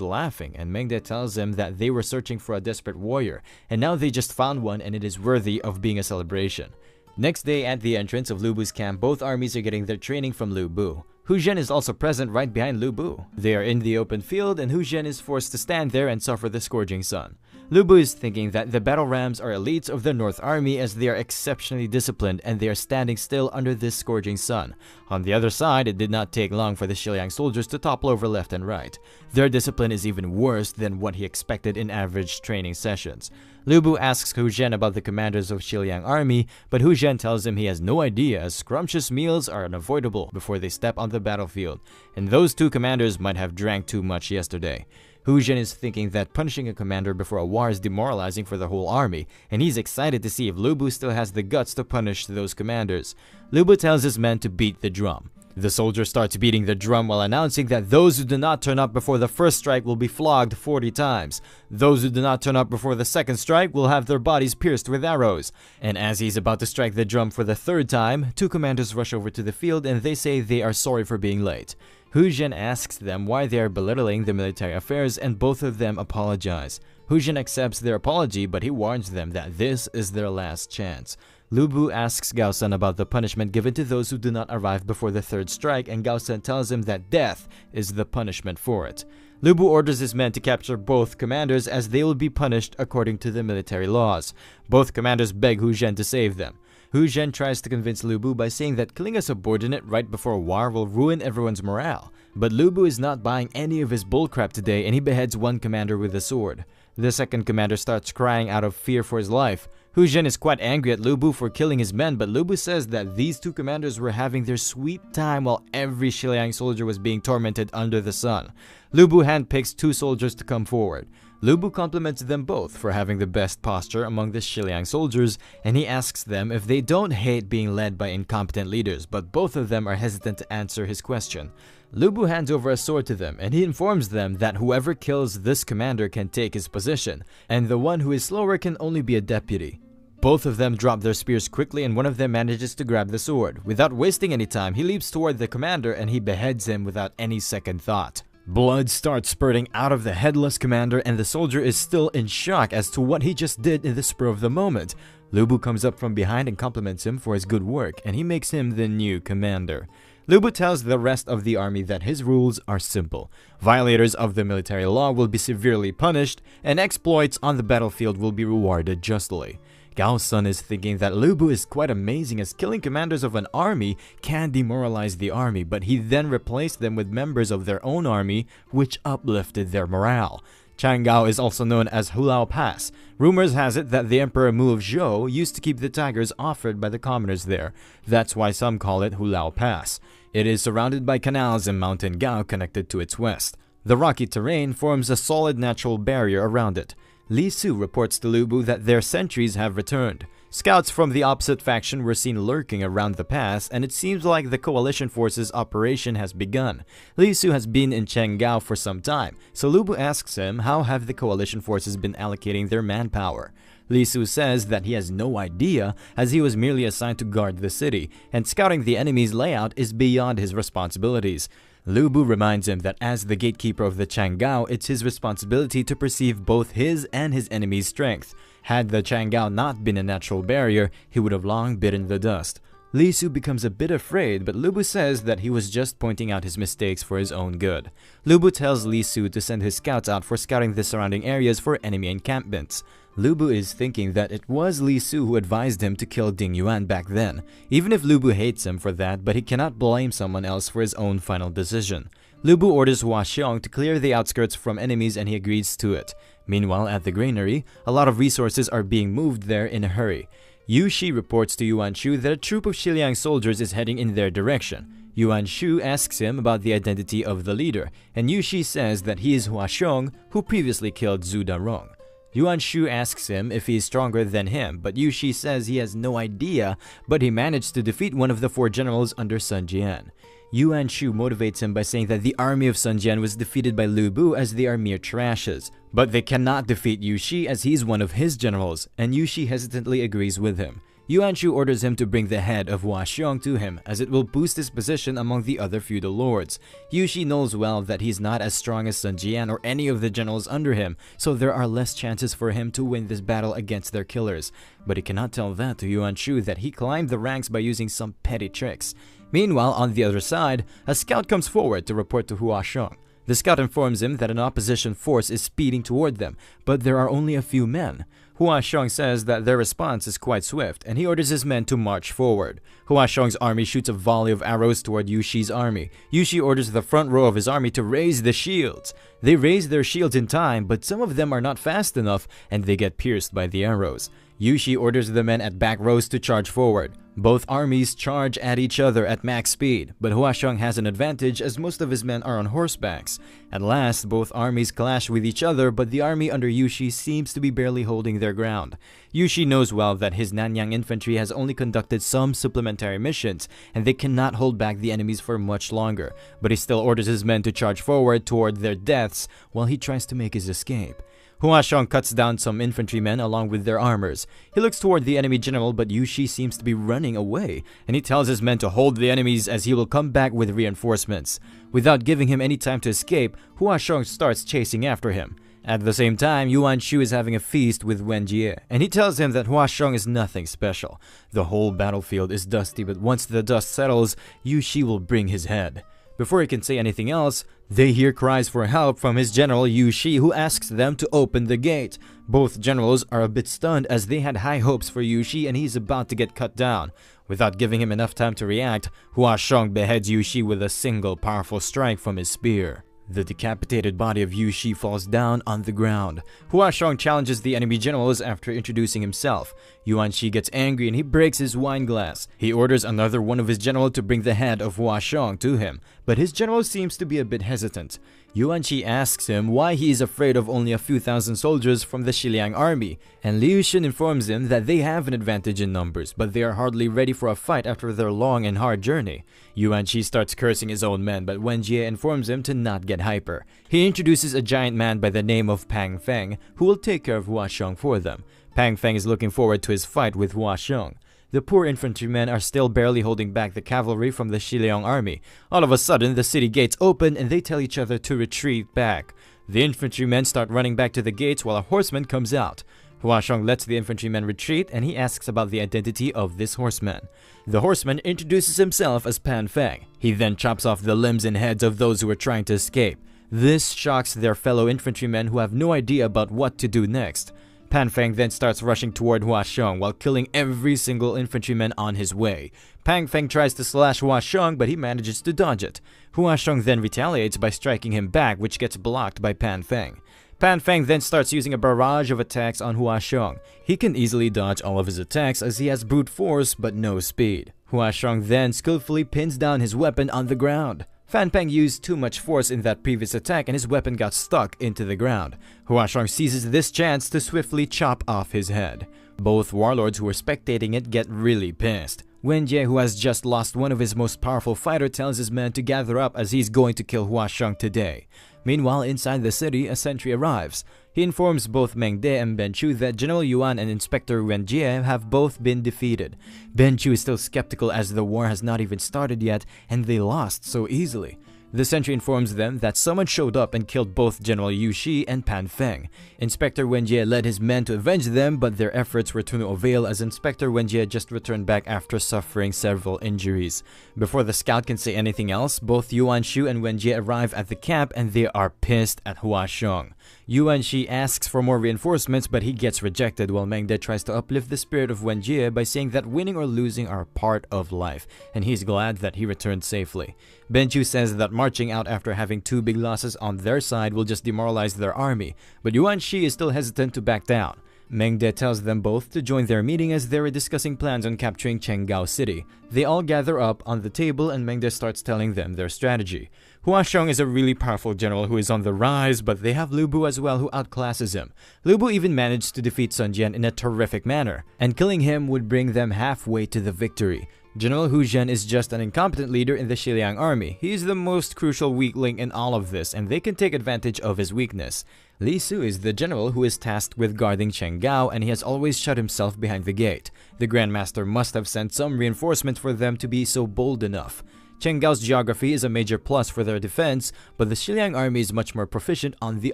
laughing, and Meng De tells him that they were searching for a desperate warrior, and now they just found one and it is worthy of being a celebration. Next day at the entrance of Lebou's camp, both armies are getting their training from Lebou. Hu Zhen is also present right behind Lebou. They are in the open field and Hu Zhen is forced to stand there and suffer the scorching sun. Lebou is thinking that the battle rams are elites of the North Army as they are exceptionally disciplined and they are standing still under this scorching sun. On the other side, it did not take long for the Xiliang soldiers to topple over left and right. Their discipline is even worse than what he expected in average training sessions. Lebou asks Hu Zhen about the commanders of Xiliang army, but Hu Zhen tells him he has no idea as scrumptious meals are unavoidable before they step on the battlefield, and those two commanders might have drank too much yesterday. Hu Zhen is thinking that punishing a commander before a war is demoralizing for the whole army, and he's excited to see if Lebou still has the guts to punish those commanders. Lebou tells his men to beat the drum. The soldier starts beating the drum while announcing that those who do not turn up before the first strike will be flogged 40 times. Those who do not turn up before the second strike will have their bodies pierced with arrows. And as he's about to strike the drum for the third time, two commanders rush over to the field and they say they are sorry for being late. Hu Zhen asks them why they are belittling the military affairs and both of them apologize. Hu Zhen accepts their apology, but he warns them that this is their last chance. Lebou asks Gao Sun about the punishment given to those who do not arrive before the third strike, and Gao Sun tells him that death is the punishment for it. Lebou orders his men to capture both commanders as they will be punished according to the military laws. Both commanders beg Hu Zhen to save them. Hu Zhen tries to convince Lebou by saying that killing a subordinate right before war will ruin everyone's morale. But Lebou is not buying any of his bullcrap today and he beheads one commander with a sword. The second commander starts crying out of fear for his life. Hu Zhen is quite angry at Lebou for killing his men, but Lebou says that these two commanders were having their sweet time while every Shiliang soldier was being tormented under the sun. Lebou handpicks 2 soldiers to come forward. Lebou compliments them both for having the best posture among the Shiliang soldiers, and he asks them if they don't hate being led by incompetent leaders, but both of them are hesitant to answer his question. Lebou hands over a sword to them, and he informs them that whoever kills this commander can take his position, and the one who is slower can only be a deputy. Both of them drop their spears quickly, and one of them manages to grab the sword. Without wasting any time, he leaps toward the commander and he beheads him without any second thought. Blood starts spurting out of the headless commander, and the soldier is still in shock as to what he just did in the spur of the moment. Lebou comes up from behind and compliments him for his good work, and he makes him the new commander. Lebou tells the rest of the army that his rules are simple. Violators of the military law will be severely punished, and exploits on the battlefield will be rewarded justly. Gao's son is thinking that Lebou is quite amazing, as killing commanders of an army can demoralize the army, but he then replaced them with members of their own army, which uplifted their morale. Changgao is also known as Hulao Pass. Rumors has it that the Emperor Mu of Zhou used to keep the tigers offered by the commoners there. That's why some call it Hulao Pass. It is surrounded by canals and Mountain Gao connected to its west. The rocky terrain forms a solid natural barrier around it. Li Su reports to Lebou that their sentries have returned. Scouts from the opposite faction were seen lurking around the pass, and it seems like the coalition forces' operation has begun. Li Su has been in Changgao for some time, so Lebou asks him how have the coalition forces been allocating their manpower. Li Su says that he has no idea, as he was merely assigned to guard the city, and scouting the enemy's layout is beyond his responsibilities. Lebou reminds him that as the gatekeeper of the Changgao, it's his responsibility to perceive both his and his enemy's strength. Had the Changgao not been a natural barrier, he would have long bitten the dust. Li Su becomes a bit afraid, but Lebou says that he was just pointing out his mistakes for his own good. Lebou tells Li Su to send his scouts out for scouting the surrounding areas for enemy encampments. Lebou is thinking that it was Li Su who advised him to kill Ding Yuan back then, even if Lebou hates him for that, but he cannot blame someone else for his own final decision. Lebou orders Hua Xiong to clear the outskirts from enemies, and he agrees to it. Meanwhile, at the granary, a lot of resources are being moved there in a hurry. Yu Shi reports to Yuan Shu that a troop of Shiliang soldiers is heading in their direction. Yuan Shu asks him about the identity of the leader, and Yu Shi says that he is Hua Xiong, who previously killed Zhu Darong. Yuan Shu asks him if he is stronger than him, but Yu Shi says he has no idea, but he managed to defeat one of the 4 generals under Sun Jian. Yuan Shu motivates him by saying that the army of Sun Jian was defeated by Lebou as they are mere trashes, but they cannot defeat Yu Shi as he's one of his generals, and Yu Shi hesitantly agrees with him. Yuan Shu orders him to bring the head of Hua Xiong to him, as it will boost his position among the other feudal lords. Yu Shi knows well that he's not as strong as Sun Jian or any of the generals under him, so there are less chances for him to win this battle against their killers. But he cannot tell that to Yuan Shu that he climbed the ranks by using some petty tricks. Meanwhile, on the other side, a scout comes forward to report to Hua Xiong. The scout informs him that an opposition force is speeding toward them, but there are only a few men. Hua Xiong says that their response is quite swift, and he orders his men to march forward. Hua Xiong's army shoots a volley of arrows toward Yu Shi's army. Yu Shi orders the front row of his army to raise the shields. They raise their shields in time, but some of them are not fast enough, and they get pierced by the arrows. Yu Shi orders the men at back rows to charge forward. Both armies charge at each other at max speed, but Hua Xiong has an advantage as most of his men are on horsebacks. At last, both armies clash with each other, but the army under Yu Shi seems to be barely holding their ground. Yu Shi knows well that his Nanyang infantry has only conducted some supplementary missions, and they cannot hold back the enemies for much longer, but he still orders his men to charge forward toward their deaths while he tries to make his escape. Hua Xiong cuts down some infantrymen along with their armors. He looks toward the enemy general, but Yu Shi seems to be running away, and he tells his men to hold the enemies as he will come back with reinforcements. Without giving him any time to escape, Hua Xiong starts chasing after him. At the same time, Yuan Shu is having a feast with Wen Jie, and he tells him that Hua Xiong is nothing special. The whole battlefield is dusty, but once the dust settles, Yu Shi will bring his head. Before he can say anything else, they hear cries for help from his general Yu Shi, who asks them to open the gate. Both generals are a bit stunned as they had high hopes for Yu Shi and he's about to get cut down. Without giving him enough time to react, Hua Xiong beheads Yu Shi with a single powerful strike from his spear. The decapitated body of Yu Shi falls down on the ground. Hua Xiong challenges the enemy generals after introducing himself. Yuan Shi gets angry and he breaks his wine glass. He orders another one of his generals to bring the head of Hua Xiong to him, but his general seems to be a bit hesitant. Yuan Shi asks him why he is afraid of only a few thousand soldiers from the Xiliang army, and Liu Xun informs him that they have an advantage in numbers, but they are hardly ready for a fight after their long and hard journey. Yuan Shi starts cursing his own men, but Wen Jie informs him to not get hyper. He introduces a giant man by the name of Pang Feng, who will take care of Hua Xiong for them. Pang Feng is looking forward to his fight with Hua Xiong. The poor infantrymen are still barely holding back the cavalry from the Xiliang army. All of a sudden, the city gates open and they tell each other to retreat back. The infantrymen start running back to the gates while a horseman comes out. Hua Xiong lets the infantrymen retreat and he asks about the identity of this horseman. The horseman introduces himself as Pan Feng. He then chops off the limbs and heads of those who are trying to escape. This shocks their fellow infantrymen who have no idea about what to do next. Pan Feng then starts rushing toward Hua Xiong while killing every single infantryman on his way. Pan Feng tries to slash Hua Xiong, but he manages to dodge it. Hua Xiong then retaliates by striking him back, which gets blocked by Pan Feng. Pan Feng then starts using a barrage of attacks on Hua Xiong. He can easily dodge all of his attacks as he has brute force but no speed. Hua Xiong then skillfully pins down his weapon on the ground. Fan Peng used too much force in that previous attack and his weapon got stuck into the ground. Hua Xiong seizes this chance to swiftly chop off his head. Both warlords who were spectating it get really pissed. Wen Jie, who has just lost one of his most powerful fighters, tells his men to gather up as he's going to kill Hua Xiong today. Meanwhile, inside the city, a sentry arrives. He informs both Meng De and Ben Chu that General Yuan and Inspector Wen Jie have both been defeated. Ben Chu is still skeptical as the war has not even started yet and they lost so easily. The sentry informs them that someone showed up and killed both General Yu Shi and Pan Feng. Inspector Wen Jie led his men to avenge them, but their efforts were to no avail as Inspector Wen Jie just returned back after suffering several injuries. Before the scout can say anything else, both Yuan Shu and Wen Jie arrive at the camp and they are pissed at Hua Xiong. Yuan Shi asks for more reinforcements, but he gets rejected, while Meng De tries to uplift the spirit of Wen Jie by saying that winning or losing are part of life, and he's glad that he returned safely. Ben Chu says that marching out after having two big losses on their side will just demoralize their army, but Yuan Shi is still hesitant to back down. Meng De tells them both to join their meeting as they were discussing plans on capturing Chenggao City. They all gather up on the table and Meng De starts telling them their strategy. Hua Xiong is a really powerful general who is on the rise, but they have Lebou as well who outclasses him. Lebou even managed to defeat Sun Jian in a terrific manner, and killing him would bring them halfway to the victory. General Hu Zhen is just an incompetent leader in the Xiliang army. He is the most crucial weak link in all of this, and they can take advantage of his weakness. Li Su is the general who is tasked with guarding Chenggao, and he has always shut himself behind the gate. The Grand Master must have sent some reinforcement for them to be so bold enough. Chenggao's geography is a major plus for their defense, but the Xiliang army is much more proficient on the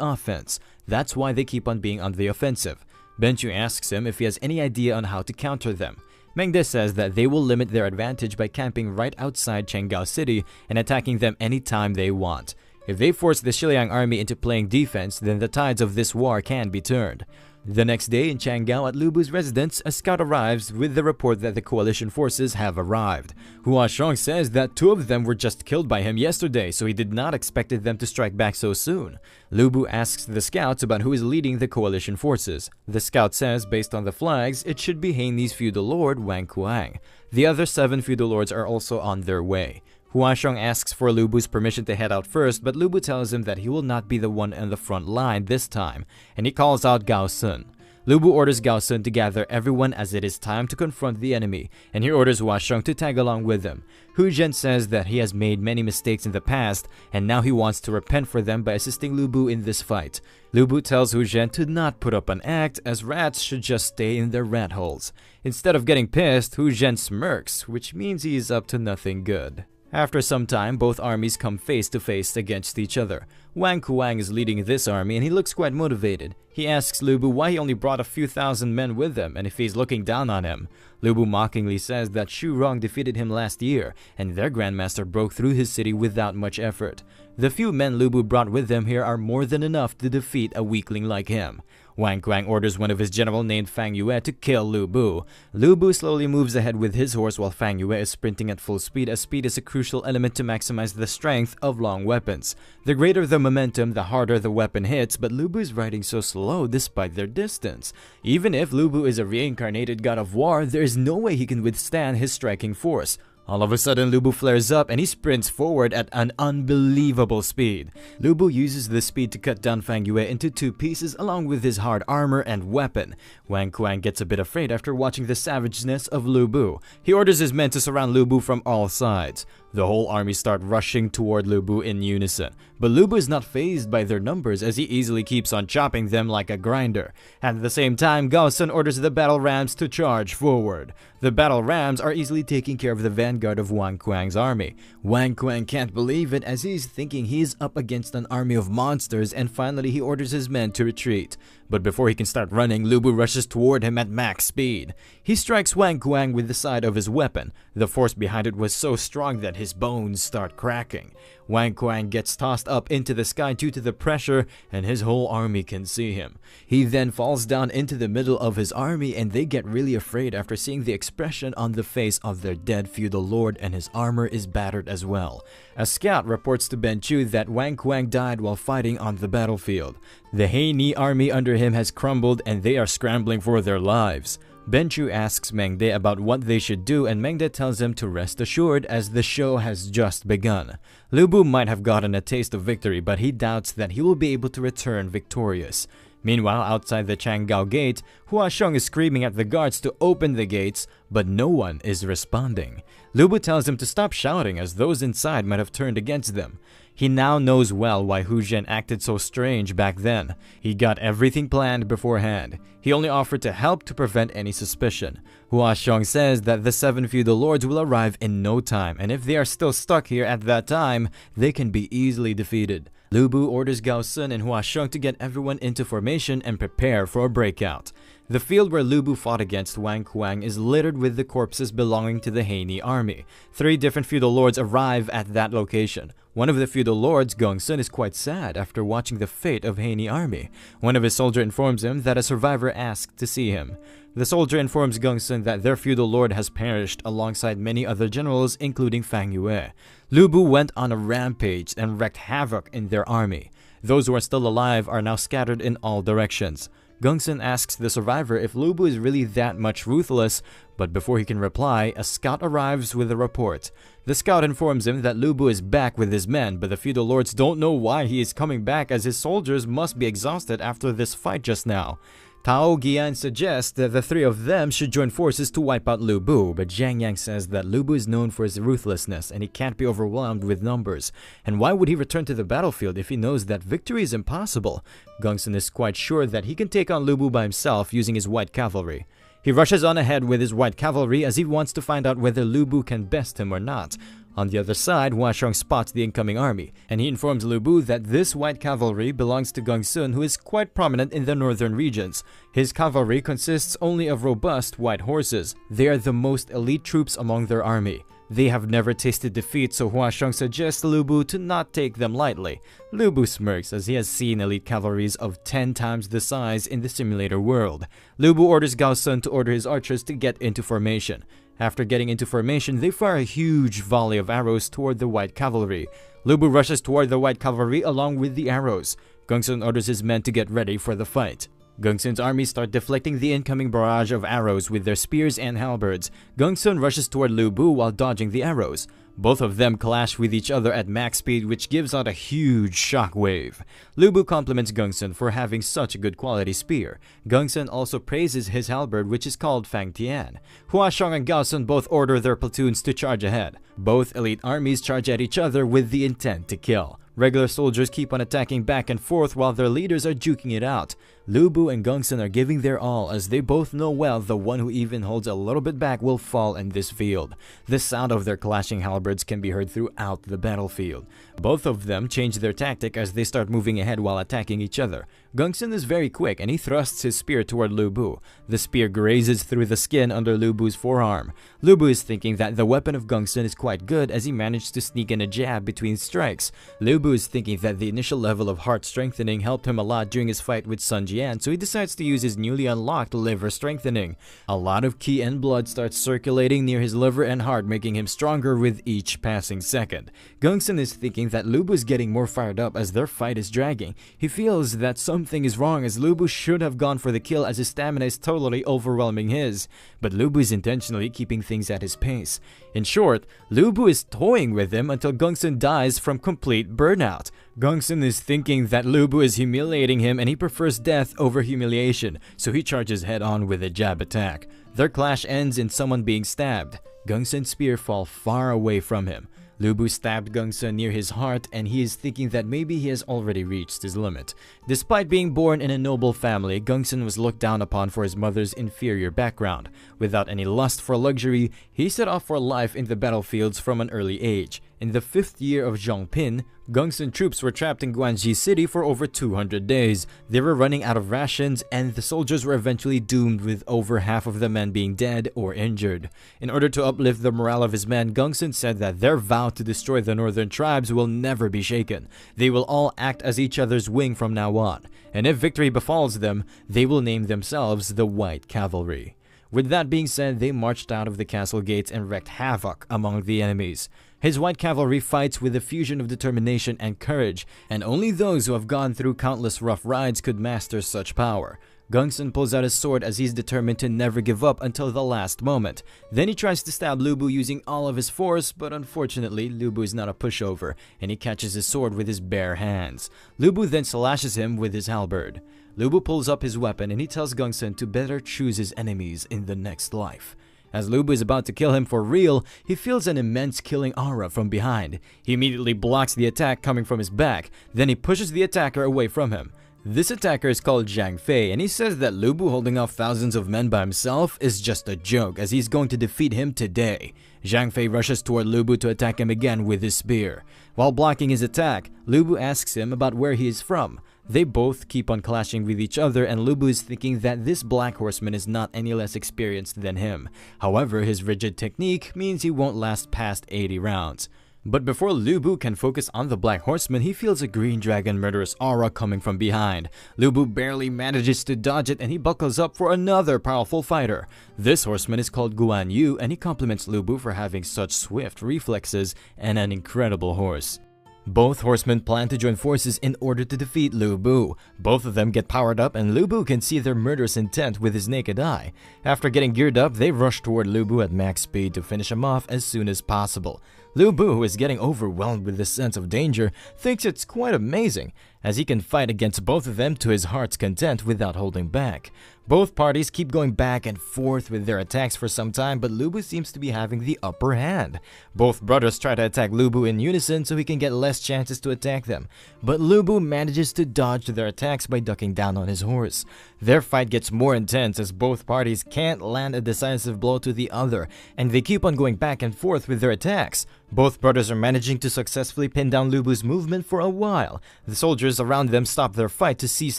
offense. That's why they keep on being on the offensive. Ben Chu asks him if he has any idea on how to counter them. Meng De says that they will limit their advantage by camping right outside Chenggao City and attacking them anytime they want. If they force the Xiliang army into playing defense, then the tides of this war can be turned. The next day in Chenggao at Lebou's residence, a scout arrives with the report that the coalition forces have arrived. Hua Xiong says that two of them were just killed by him yesterday, so he did not expect them to strike back so soon. Lebou asks the scouts about who is leading the coalition forces. The scout says, based on the flags, it should be Hanyi's feudal lord Wang Kuang. The other 7 feudal lords are also on their way. Hua Xiong asks for Lebou's permission to head out first, but Lebou tells him that he will not be the one on the front line this time, and he calls out Gao Sun. Lebou orders Gao Sun to gather everyone as it is time to confront the enemy, and he orders Hua Xiong to tag along with him. Hu Zhen says that he has made many mistakes in the past, and now he wants to repent for them by assisting Lebou in this fight. Lebou tells Hu Zhen to not put up an act, as rats should just stay in their rat holes. Instead of getting pissed, Hu Zhen smirks, which means he is up to nothing good. After some time, both armies come face to face against each other. Wang Kuang is leading this army and he looks quite motivated. He asks Lebou why he only brought a few thousand men with him and if he's looking down on him. Lebou mockingly says that Xu Rong defeated him last year and their grandmaster broke through his city without much effort. The few men Lebou brought with him here are more than enough to defeat a weakling like him. Wang Kuang orders one of his general named Fang Yue to kill Lebou. Lebou slowly moves ahead with his horse while Fang Yue is sprinting at full speed, as speed is a crucial element to maximize the strength of long weapons. The greater the momentum, the harder the weapon hits, but Lebou is riding so slow despite their distance. Even if Lebou is a reincarnated god of war, there is no way he can withstand his striking force. All of a sudden, Lebou flares up and he sprints forward at an unbelievable speed. Lebou uses this speed to cut down Fang Yue into two pieces along with his hard armor and weapon. Wang Kuang gets a bit afraid after watching the savageness of Lebou. He orders his men to surround Lebou from all sides. The whole army start rushing toward Lebou in unison, but Lebou is not fazed by their numbers as he easily keeps on chopping them like a grinder. At the same time, Gao Sun orders the battle rams to charge forward. The battle rams are easily taking care of the vanguard of Wang Kuang's army. Wang Kuang can't believe it as he's thinking he's up against an army of monsters, and finally he orders his men to retreat. But before he can start running, Lebou rushes toward him at max speed. He strikes Wang Kuang with the side of his weapon. The force behind it was so strong that his bones start cracking. Wang Kuang gets tossed up into the sky due to the pressure, and his whole army can see him. He then falls down into the middle of his army, and they get really afraid after seeing the expression on the face of their dead feudal lord, and his armor is battered as well. A scout reports to Ben Chu that Wang Kuang died while fighting on the battlefield. The He army under him has crumbled and they are scrambling for their lives. Ben Chu asks Meng De about what they should do, and Meng De tells him to rest assured as the show has just begun. Lebou might have gotten a taste of victory, but he doubts that he will be able to return victorious. Meanwhile, outside the Changgao gate, Hua Xiong is screaming at the guards to open the gates, but no one is responding. Lebou tells him to stop shouting as those inside might have turned against them. He now knows well why Hu Zhen acted so strange back then. He got everything planned beforehand. He only offered to help to prevent any suspicion. Hua Xiong says that the 7 feudal lords will arrive in no time, and if they are still stuck here at that time, they can be easily defeated. Lebou orders Gao Sun and Hua Xiong to get everyone into formation and prepare for a breakout. The field where Lebou fought against Wang Kuang is littered with the corpses belonging to the He army. 3 different feudal lords arrive at that location. One of the feudal lords, Gong Sun, is quite sad after watching the fate of He army. One of his soldiers informs him that a survivor asked to see him. The soldier informs Gong Sun that their feudal lord has perished alongside many other generals, including Fang Yue. Lebou went on a rampage and wreaked havoc in their army. Those who are still alive are now scattered in all directions. Gong Sun asks the survivor if Lebou is really that much ruthless, but before he can reply, a scout arrives with a report. The scout informs him that Lebou is back with his men, but the feudal lords don't know why he is coming back, as his soldiers must be exhausted after this fight just now. Tao Gian suggests that the 3 of them should join forces to wipe out Lebou, but Zhang Yang says that Lebou is known for his ruthlessness and he can't be overwhelmed with numbers. And why would he return to the battlefield if he knows that victory is impossible? Gong Sun is quite sure that he can take on Lebou by himself using his white cavalry. He rushes on ahead with his white cavalry as he wants to find out whether Lebou can best him or not. On the other side, Hua Xiong spots the incoming army, and he informs Lebou that this white cavalry belongs to Gong Sun, who is quite prominent in the northern regions. His cavalry consists only of robust white horses. They are the most elite troops among their army. They have never tasted defeat, so Hua Xiong suggests Lebou to not take them lightly. Lebou smirks as he has seen elite cavalries of 10 times the size in the simulator world. Lebou orders Gao Sun to order his archers to get into formation. After getting into formation, they fire a huge volley of arrows toward the white cavalry. Lebou rushes toward the white cavalry along with the arrows. Gong Sun orders his men to get ready for the fight. Gong Sun's army start deflecting the incoming barrage of arrows with their spears and halberds. Gong Sun rushes toward Lebou while dodging the arrows. Both of them clash with each other at max speed, which gives out a huge shockwave. Lebou compliments Gong Sun for having such a good quality spear. Gong Sun also praises his halberd, which is called Fang Tian. Hua Xiong and Gao Sun both order their platoons to charge ahead. Both elite armies charge at each other with the intent to kill. Regular soldiers keep on attacking back and forth while their leaders are juking it out. Lebou and Gong Sun are giving their all as they both know well the one who even holds a little bit back will fall in this field. The sound of their clashing halberds can be heard throughout the battlefield. Both of them change their tactic as they start moving ahead while attacking each other. Gong Sun is very quick and he thrusts his spear toward Lebou. The spear grazes through the skin under Lebou's forearm. Lebou is thinking that the weapon of Gong Sun is quite good as he managed to sneak in a jab between strikes. Lebou is thinking that the initial level of heart strengthening helped him a lot during his fight with Sun Jian, Yan, so he decides to use his newly unlocked liver strengthening. A lot of ki and blood starts circulating near his liver and heart, making him stronger with each passing second. Gongsun is thinking that Lebou is getting more fired up as their fight is dragging. He feels that something is wrong as Lebou should have gone for the kill as his stamina is totally overwhelming his. But Lebou is intentionally keeping things at his pace. In short, Lebou is toying with him until Gongsun dies from complete burnout. Gongsun is thinking that Lebou is humiliating him and he prefers death over humiliation, so he charges head-on with a jab attack. Their clash ends in someone being stabbed. Gongsun's spear falls far away from him. Lebou stabbed Gongsun near his heart and he is thinking that maybe he has already reached his limit. Despite being born in a noble family, Gongsun was looked down upon for his mother's inferior background. Without any lust for luxury, he set off for life in the battlefields from an early age. In the 5th year of Zhongpin, Gongsun troops were trapped in Guanji City for over 200 days. They were running out of rations and the soldiers were eventually doomed with over half of the men being dead or injured. In order to uplift the morale of his men, Gongsun said that their vow to destroy the northern tribes will never be shaken. They will all act as each other's wing from now on, and if victory befalls them, they will name themselves the White Cavalry. With that being said, they marched out of the castle gates and wreaked havoc among the enemies. His White Cavalry fights with a fusion of determination and courage, and only those who have gone through countless rough rides could master such power. Gongsun pulls out his sword as he's determined to never give up until the last moment. Then he tries to stab Lebou using all of his force, but unfortunately, Lebou is not a pushover, and he catches his sword with his bare hands. Lebou then slashes him with his halberd. Lebou pulls up his weapon and he tells Gongsun to better choose his enemies in the next life. As Lebou is about to kill him for real, he feels an immense killing aura from behind. He immediately blocks the attack coming from his back, then he pushes the attacker away from him. This attacker is called Zhang Fei, and he says that Lebou holding off thousands of men by himself is just a joke as he's going to defeat him today. Zhang Fei rushes toward Lebou to attack him again with his spear. While blocking his attack, Lebou asks him about where he is from. They both keep on clashing with each other and Lebou is thinking that this black horseman is not any less experienced than him. However, his rigid technique means he won't last past 80 rounds. But before Lebou can focus on the black horseman, he feels a green dragon murderous aura coming from behind. Lebou barely manages to dodge it and he buckles up for another powerful fighter. This horseman is called Guan Yu and he compliments Lebou for having such swift reflexes and an incredible horse. Both horsemen plan to join forces in order to defeat Lebou. Both of them get powered up and Lebou can see their murderous intent with his naked eye. After getting geared up, they rush toward Lebou at max speed to finish him off as soon as possible. Lebou, who is getting overwhelmed with this sense of danger, thinks it's quite amazing, as he can fight against both of them to his heart's content without holding back. Both parties keep going back and forth with their attacks for some time, but Lebou seems to be having the upper hand. Both brothers try to attack Lebou in unison so he can get less chances to attack them, but Lebou manages to dodge their attacks by ducking down on his horse. Their fight gets more intense as both parties can't land a decisive blow to the other, and they keep on going back and forth with their attacks. Both brothers are managing to successfully pin down Lebou's movement for a while. The soldiers around them stop their fight to seize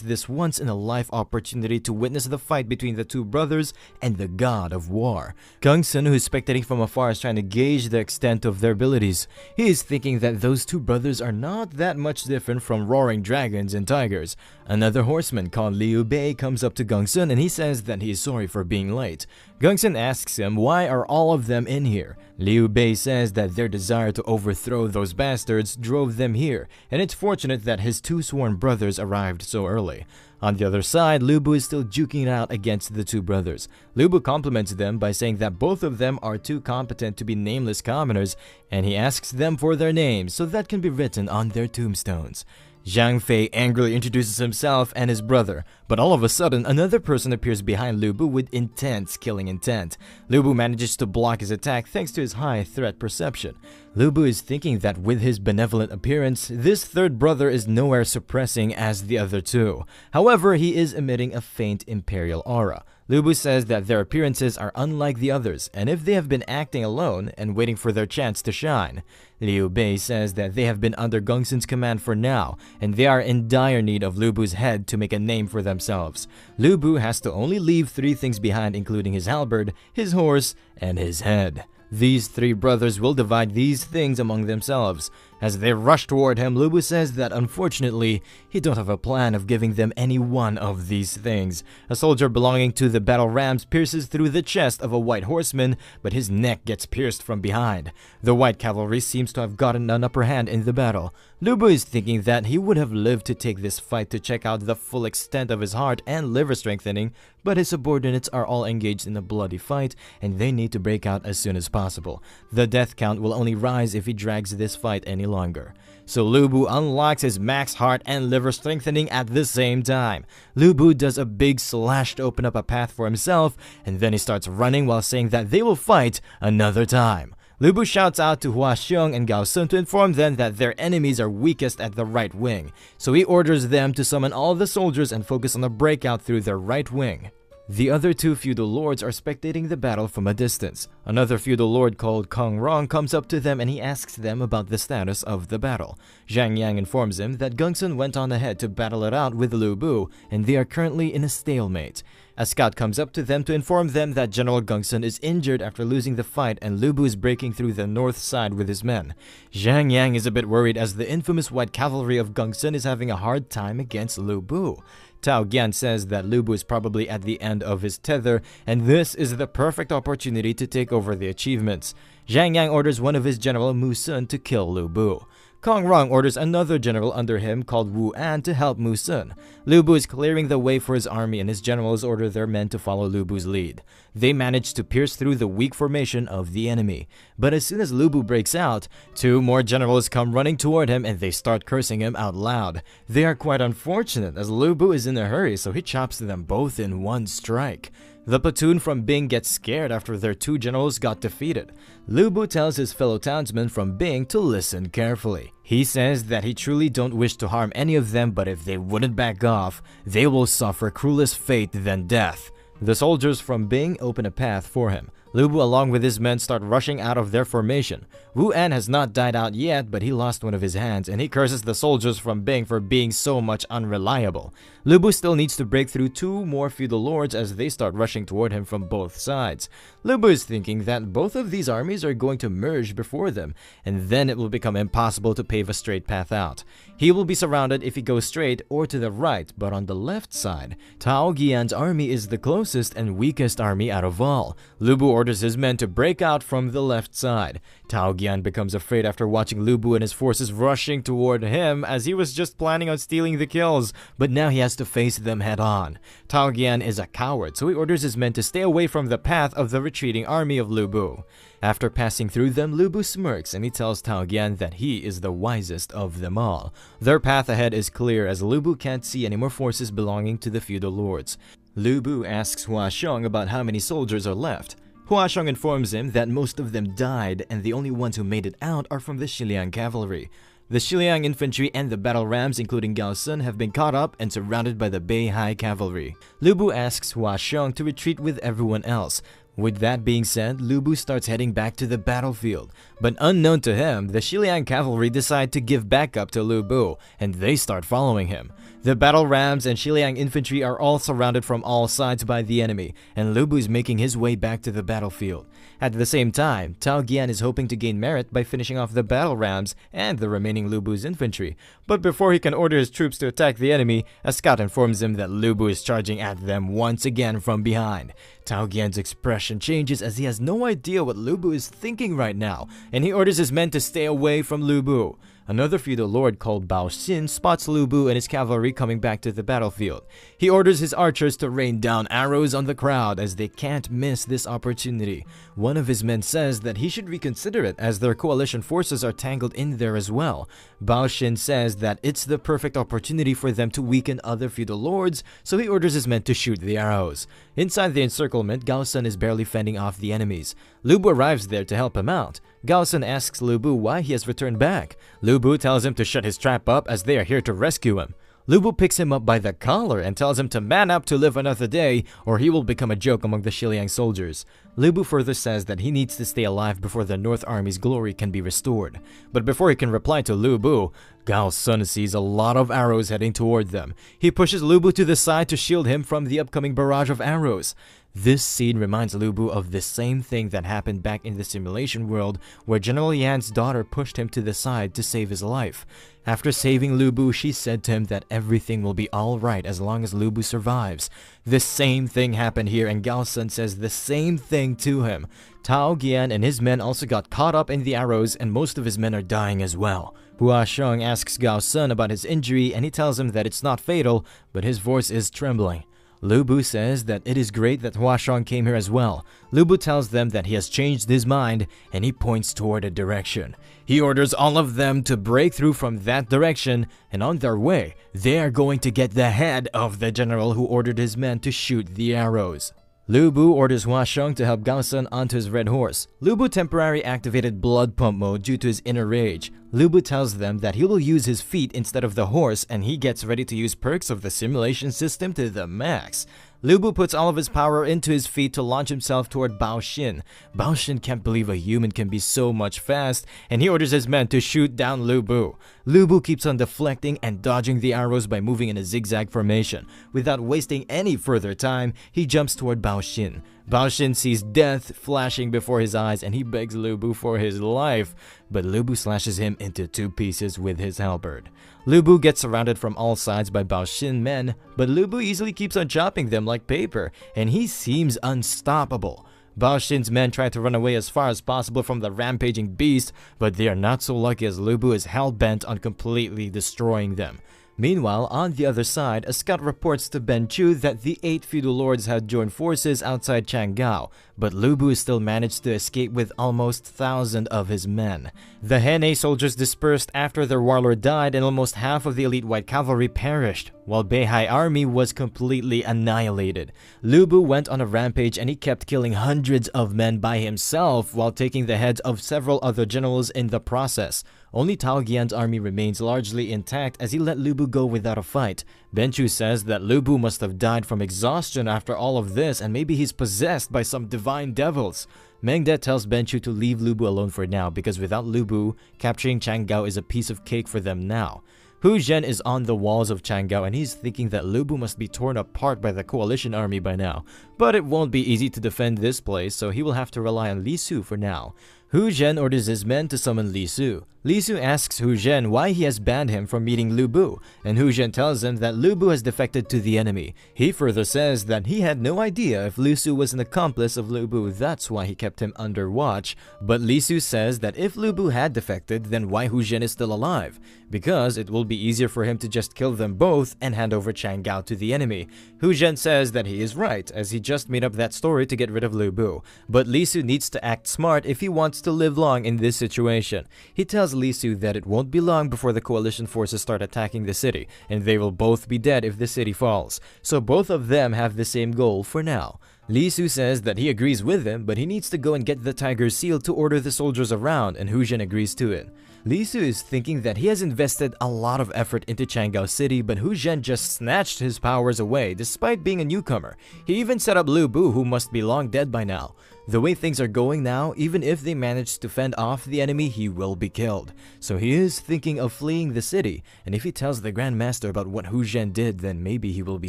this once-in-a-life opportunity to witness the fight between the two brothers and the god of war. Gongsun, who is spectating from afar, is trying to gauge the extent of their abilities. He is thinking that those two brothers are not that much different from roaring dragons and tigers. Another horseman called Liu Bei comes up to Gongsun and he says that he is sorry for being late. Gongsun asks him why are all of them in here. Liu Bei says that their desire to overthrow those bastards drove them here, and it's fortunate that his two sworn brothers arrived so early. On the other side, Lebou is still duking it out against the two brothers. Lebou compliments them by saying that both of them are too competent to be nameless commoners, and he asks them for their names so that can be written on their tombstones. Zhang Fei angrily introduces himself and his brother, but all of a sudden another person appears behind Lebou with intense killing intent. Lebou manages to block his attack thanks to his high threat perception. Lebou is thinking that with his benevolent appearance, this third brother is nowhere suppressing as the other two. However, he is emitting a faint imperial aura. Lebou says that their appearances are unlike the others, and if they have been acting alone and waiting for their chance to shine. Liu Bei says that they have been under Gongsun's command for now, and they are in dire need of Lebou's head to make a name for themselves. Lebou has to only leave 3 things behind, including his halberd, his horse, and his head. These 3 brothers will divide these things among themselves. As they rush toward him, Lebou says that unfortunately, he don't have a plan of giving them any one of these things. A soldier belonging to the battle rams pierces through the chest of a white horseman, but his neck gets pierced from behind. The white cavalry seems to have gotten an upper hand in the battle. Lebou is thinking that he would have lived to take this fight to check out the full extent of his heart and liver strengthening, but his subordinates are all engaged in a bloody fight and they need to break out as soon as possible. The death count will only rise if he drags this fight any longer. So Lebou unlocks his max heart and liver strengthening at the same time. Lebou does a big slash to open up a path for himself, and then he starts running while saying that they will fight another time. Lebou shouts out to Hua Xiong and Gao Sun to inform them that their enemies are weakest at the right wing, so he orders them to summon all the soldiers and focus on a breakout through their right wing. The other two feudal lords are spectating the battle from a distance. Another feudal lord called Kong Rong comes up to them and he asks them about the status of the battle. Zhang Yang informs him that Gongsun went on ahead to battle it out with Lebou and they are currently in a stalemate. A scout comes up to them to inform them that General Gongsun is injured after losing the fight and Lebou is breaking through the north side with his men. Zhang Yang is a bit worried as the infamous white cavalry of Gongsun is having a hard time against Lebou. Tao Gian says that Lebou is probably at the end of his tether and this is the perfect opportunity to take over the achievements. Zhang Yang orders one of his general Mu Sun to kill Lebou. Kong Rong orders another general under him called Wu An to help Mu Sun. Lebou is clearing the way for his army and his generals order their men to follow Lebou's lead. They manage to pierce through the weak formation of the enemy. But as soon as Lebou breaks out, two more generals come running toward him and they start cursing him out loud. They are quite unfortunate as Lebou is in a hurry, so he chops them both in one strike. The platoon from Bing gets scared after their two generals got defeated. Lebou tells his fellow townsmen from Bing to listen carefully. He says that he truly don't wish to harm any of them, but if they wouldn't back off, they will suffer cruelest fate than death. The soldiers from Bing open a path for him. Lebou along with his men start rushing out of their formation. Wu An has not died out yet, but he lost one of his hands and he curses the soldiers from Bing for being so much unreliable. Lebou still needs to break through two more feudal lords as they start rushing toward him from both sides. Lebou is thinking that both of these armies are going to merge before them, and then it will become impossible to pave a straight path out. He will be surrounded if he goes straight or to the right, but on the left side, Tao Gian's army is the closest and weakest army out of all. Lebou orders his men to break out from the left side. Tao Gian becomes afraid after watching Lebou and his forces rushing toward him as he was just planning on stealing the kills, but now he has to face them head on. Tao Gian is a coward, so he orders his men to stay away from the path of the retreating army of Lebou. After passing through them, Lebou smirks and he tells Tao Gian that he is the wisest of them all. Their path ahead is clear as Lebou can't see any more forces belonging to the feudal lords. Lebou asks Hua Xiong about how many soldiers are left. Hua Xiong informs him that most of them died and the only ones who made it out are from the Xiliang cavalry. The Xiliang infantry and the battle rams including Gao Sun have been caught up and surrounded by the Beihai cavalry. Lebou asks Hua Xiong to retreat with everyone else. With that being said, Lebou starts heading back to the battlefield. But unknown to him, the Xiliang cavalry decide to give backup to Lebou, and they start following him. The battle rams and Xiliang infantry are all surrounded from all sides by the enemy, and Lebou is making his way back to the battlefield. At the same time, Tao Gian is hoping to gain merit by finishing off the battle rams and the remaining Lebou's infantry. But before he can order his troops to attack the enemy, a scout informs him that Lebou is charging at them once again from behind. Tao Gian's expression changes as he has no idea what Lebou is thinking right now, and he orders his men to stay away from Lebou. Another feudal lord called Bao Xin spots Lebou and his cavalry coming back to the battlefield. He orders his archers to rain down arrows on the crowd as they can't miss this opportunity. One of his men says that he should reconsider it as their coalition forces are tangled in there as well. Bao Xin says that it's the perfect opportunity for them to weaken other feudal lords, so he orders his men to shoot the arrows. Inside the encirclement, Gao Sun is barely fending off the enemies. Lebou arrives there to help him out. Gao Sun asks Lebou why he has returned back. Lebou tells him to shut his trap up as they are here to rescue him. Lebou picks him up by the collar and tells him to man up to live another day or he will become a joke among the Xiliang soldiers. Lebou further says that he needs to stay alive before the North Army's glory can be restored. But before he can reply to Lebou, Gao Sun sees a lot of arrows heading toward them. He pushes Lebou to the side to shield him from the upcoming barrage of arrows. This scene reminds Lebou of the same thing that happened back in the simulation world where General Yan's daughter pushed him to the side to save his life. After saving Lebou, she said to him that everything will be alright as long as Lebou survives. The same thing happened here and Gao Sun says the same thing to him. Tao Gian and his men also got caught up in the arrows and most of his men are dying as well. Hua Sheng asks Gao Sun about his injury and he tells him that it's not fatal, but his voice is trembling. Lebou says that it is great that Hua Sheng came here as well. Lebou tells them that he has changed his mind and he points toward a direction. He orders all of them to break through from that direction and on their way, they are going to get the head of the general who ordered his men to shoot the arrows. Lebou orders Hua Sheng to help Gao Sun onto his red horse. Lebou temporarily activated blood pump mode due to his inner rage. Lebou tells them that he will use his feet instead of the horse and he gets ready to use perks of the simulation system to the max. Lebou puts all of his power into his feet to launch himself toward Bao Xin. Bao Xin can't believe a human can be so much fast and he orders his men to shoot down Lebou. Lebou keeps on deflecting and dodging the arrows by moving in a zigzag formation. Without wasting any further time, he jumps toward Bao Xin. Bao Xin sees death flashing before his eyes and he begs Lebou for his life, but Lebou slashes him into 2 pieces with his halberd. Lebou gets surrounded from all sides by Bao Xin men, but Lebou easily keeps on chopping them like paper, and he seems unstoppable. Bao Xin's men try to run away as far as possible from the rampaging beast, but they are not so lucky as Lebou is hell-bent on completely destroying them. Meanwhile, on the other side, a scout reports to Ben Chu that the 8 feudal lords had joined forces outside Chang'an, but Lebou still managed to escape with almost 1,000 of his men. The Henne soldiers dispersed after their warlord died and almost half of the elite white cavalry perished, while Beihai army was completely annihilated. Lebou went on a rampage and he kept killing hundreds of men by himself while taking the heads of several other generals in the process. Only Tao Gian's army remains largely intact as he let Lebou go without a fight. Ben Chu says that Lebou must have died from exhaustion after all of this and maybe he's possessed by some divine devils. Meng De tells Ben Chu to leave Lebou alone for now because without Lebou, capturing Chang'an is a piece of cake for them now. Hu Zhen is on the walls of Chang'an and he's thinking that Lebou must be torn apart by the coalition army by now. But it won't be easy to defend this place, so he will have to rely on Li Su for now. Hu Zhen orders his men to summon Li Su. Li Su asks Hu Zhen why he has banned him from meeting Lebou, and Hu Zhen tells him that Lebou has defected to the enemy. He further says that he had no idea if Li Su was an accomplice of Lebou, that's why he kept him under watch. But Li Su says that if Lebou had defected, then why Hu Zhen is still alive? Because it will be easier for him to just kill them both and hand over Chang'an to the enemy. Hu Zhen says that he is right, as he just made up that story to get rid of Lebou. But Li Su needs to act smart if he wants to live long in this situation. He tells Li Su that it won't be long before the coalition forces start attacking the city, and they will both be dead if the city falls. So both of them have the same goal for now. Li Su says that he agrees with him, but he needs to go and get the tiger's seal to order the soldiers around, and Hu Zhen agrees to it. Li Su is thinking that he has invested a lot of effort into Chang'an City, but Hu Zhen just snatched his powers away despite being a newcomer. He even set up Lebou, who must be long dead by now. The way things are going now, even if they manage to fend off the enemy, he will be killed. So he is thinking of fleeing the city, and if he tells the Grand Master about what Hu Zhen did, then maybe he will be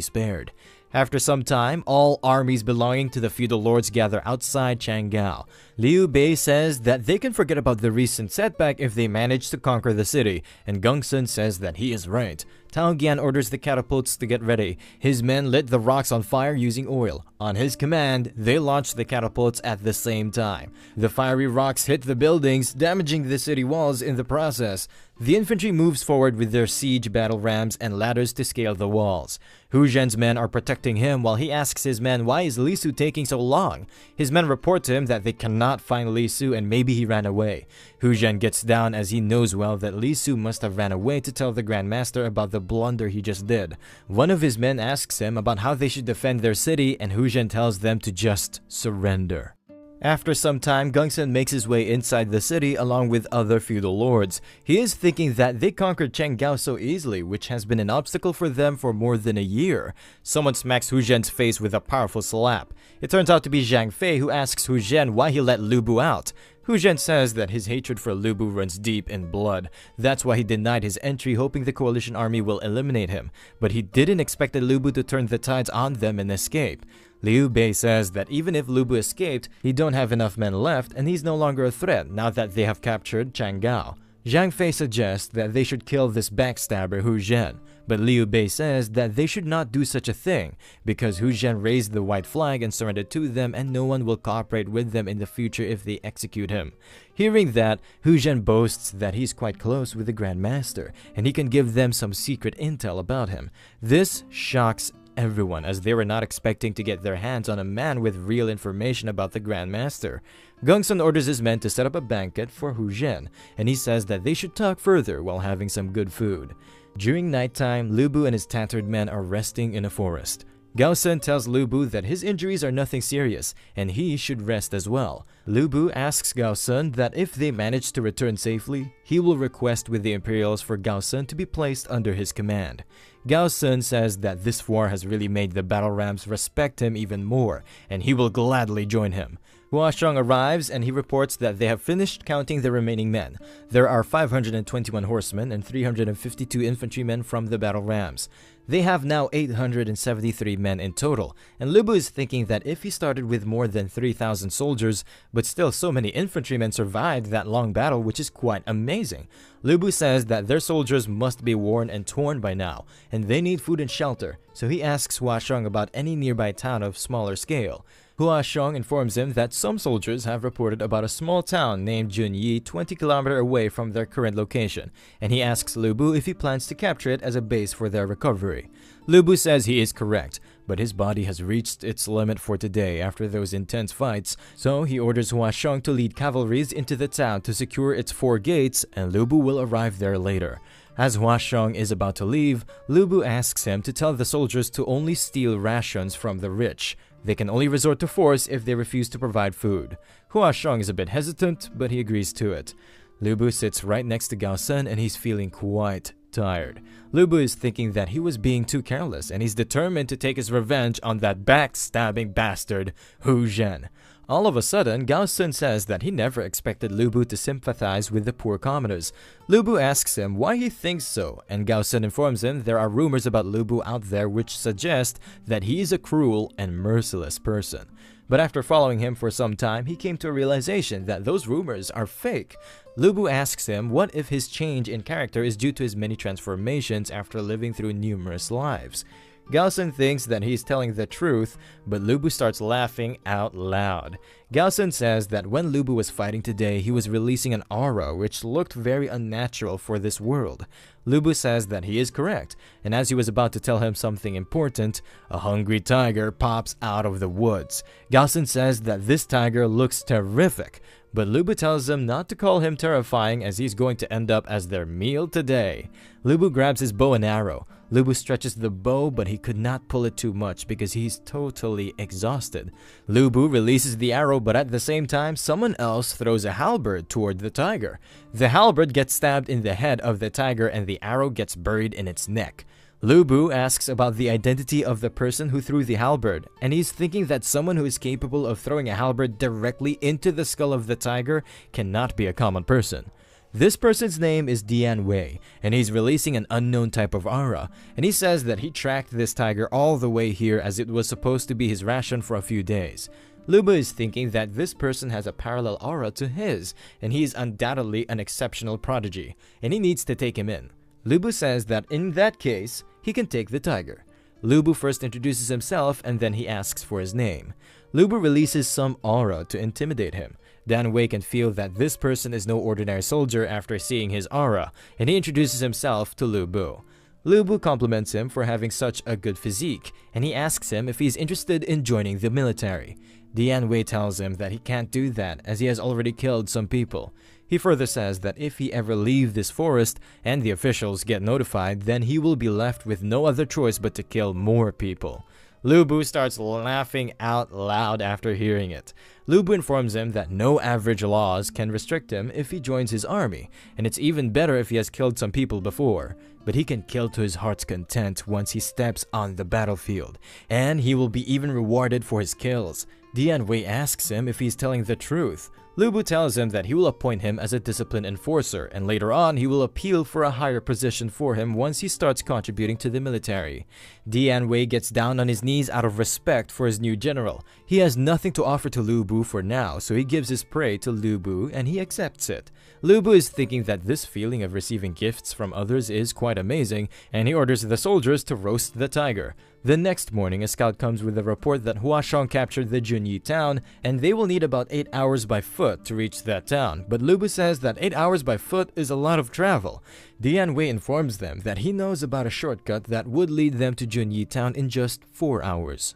spared. After some time, all armies belonging to the feudal lords gather outside Chang'an. Liu Bei says that they can forget about the recent setback if they manage to conquer the city, and Gongsun says that he is right. Tao Gian orders the catapults to get ready. His men lit the rocks on fire using oil. On his command, they launched the catapults at the same time. The fiery rocks hit the buildings, damaging the city walls in the process. The infantry moves forward with their siege battle rams and ladders to scale the walls. Hu Zhen's men are protecting him while he asks his men why is Li Su taking so long. His men report to him that they cannot find Li Su and maybe he ran away. Hu Zhen gets down as he knows well that Li Su must have ran away to tell the Grand Master about the blunder he just did. One of his men asks him about how they should defend their city and Hu Zhen tells them to just surrender. After some time, Gongsun makes his way inside the city along with other feudal lords. He is thinking that they conquered Chang'an so easily, which has been an obstacle for them for more than a year. Someone smacks Hu Zhen's face with a powerful slap. It turns out to be Zhang Fei, who asks Hu Zhen why he let Lebou out. Hu Zhen says that his hatred for Lebou runs deep in blood. That's why he denied his entry, hoping the coalition army will eliminate him. But he didn't expect Lebou to turn the tides on them and escape. Liu Bei says that even if Lebou escaped, he don't have enough men left and he's no longer a threat now that they have captured Chang Gao. Zhang Fei suggests that they should kill this backstabber Hu Zhen, but Liu Bei says that they should not do such a thing because Hu Zhen raised the white flag and surrendered to them and no one will cooperate with them in the future if they execute him. Hearing that, Hu Zhen boasts that he's quite close with the Grand Master and he can give them some secret intel about him. This shocks everyone as they were not expecting to get their hands on a man with real information about the Grand Master. Gongsun orders his men to set up a banquet for Hu Zhen, and he says that they should talk further while having some good food. During nighttime, Lebou and his tattered men are resting in a forest. Gao Sun tells Lebou that his injuries are nothing serious, and he should rest as well. Lebou asks Gao Sun that if they manage to return safely, he will request with the Imperials for Gao Sun to be placed under his command. Gao Sun says that this war has really made the battle rams respect him even more, and he will gladly join him. Hua Xiong arrives and he reports that they have finished counting the remaining men. There are 521 horsemen and 352 infantrymen from the battle rams. They have now 873 men in total, and Lebou is thinking that if he started with more than 3,000 soldiers, but still so many infantrymen survived that long battle, which is quite amazing. Lebou says that their soldiers must be worn and torn by now, and they need food and shelter, so he asks Hua Xiong about any nearby town of smaller scale. Hua Xiong informs him that some soldiers have reported about a small town named Junyi 20 km away from their current location, and he asks Lebou if he plans to capture it as a base for their recovery. Lebou says he is correct, but his body has reached its limit for today after those intense fights, so he orders Hua Xiong to lead cavalries into the town to secure its 4 gates, and Lebou will arrive there later. As Hua Xiong is about to leave, Lebou asks him to tell the soldiers to only steal rations from the rich. They can only resort to force if they refuse to provide food. Hua Xiong is a bit hesitant, but he agrees to it. Lebou sits right next to Gao Sun and he's feeling quite tired. Lebou is thinking that he was being too careless and he's determined to take his revenge on that backstabbing bastard Hu Zhen. All of a sudden, Gao Sun says that he never expected Lebou to sympathize with the poor commoners. Lebou asks him why he thinks so, and Gao Sun informs him there are rumors about Lebou out there which suggest that he is a cruel and merciless person. But after following him for some time, he came to a realization that those rumors are fake. Lebou asks him what if his change in character is due to his many transformations after living through numerous lives. Gao Sun thinks that he's telling the truth, but Lebou starts laughing out loud. Gao Sun says that when Lebou was fighting today, he was releasing an aura which looked very unnatural for this world. Lebou says that he is correct, and as he was about to tell him something important, a hungry tiger pops out of the woods. Gao Sun says that this tiger looks terrific, but Lebou tells him not to call him terrifying as he's going to end up as their meal today. Lebou grabs his bow and arrow. Lebou stretches the bow, but he could not pull it too much because he's totally exhausted. Lebou releases the arrow, but at the same time, someone else throws a halberd toward the tiger. The halberd gets stabbed in the head of the tiger and the arrow gets buried in its neck. Lebou asks about the identity of the person who threw the halberd, and he's thinking that someone who is capable of throwing a halberd directly into the skull of the tiger cannot be a common person. This person's name is Dian Wei, and he's releasing an unknown type of aura, and he says that he tracked this tiger all the way here as it was supposed to be his ration for a few days. Lebou is thinking that this person has a parallel aura to his, and he is undoubtedly an exceptional prodigy, and he needs to take him in. Lebou says that in that case, he can take the tiger. Lebou first introduces himself and then he asks for his name. Lebou releases some aura to intimidate him. Dan Wei can feel that this person is no ordinary soldier after seeing his aura, and he introduces himself to Lebou. Lebou compliments him for having such a good physique, and he asks him if he's interested in joining the military. Dian Wei tells him that he can't do that as he has already killed some people. He further says that if he ever leaves this forest and the officials get notified, then he will be left with no other choice but to kill more people. Lebou starts laughing out loud after hearing it. Lebou informs him that no average laws can restrict him if he joins his army, and it's even better if he has killed some people before. But he can kill to his heart's content once he steps on the battlefield, and he will be even rewarded for his kills. Dian Wei asks him if he's telling the truth. Lebou tells him that he will appoint him as a discipline enforcer, and later on he will appeal for a higher position for him once he starts contributing to the military. Dian Wei gets down on his knees out of respect for his new general. He has nothing to offer to Lebou for now, so he gives his prey to Lebou and he accepts it. Lebou is thinking that this feeling of receiving gifts from others is quite amazing, and he orders the soldiers to roast the tiger. The next morning, a scout comes with a report that Huashong captured the Junyi town, and they will need about 8 hours by foot to reach that town. But Lebou says that 8 hours by foot is a lot of travel. Dian Wei informs them that he knows about a shortcut that would lead them to Junyi town in just 4 hours.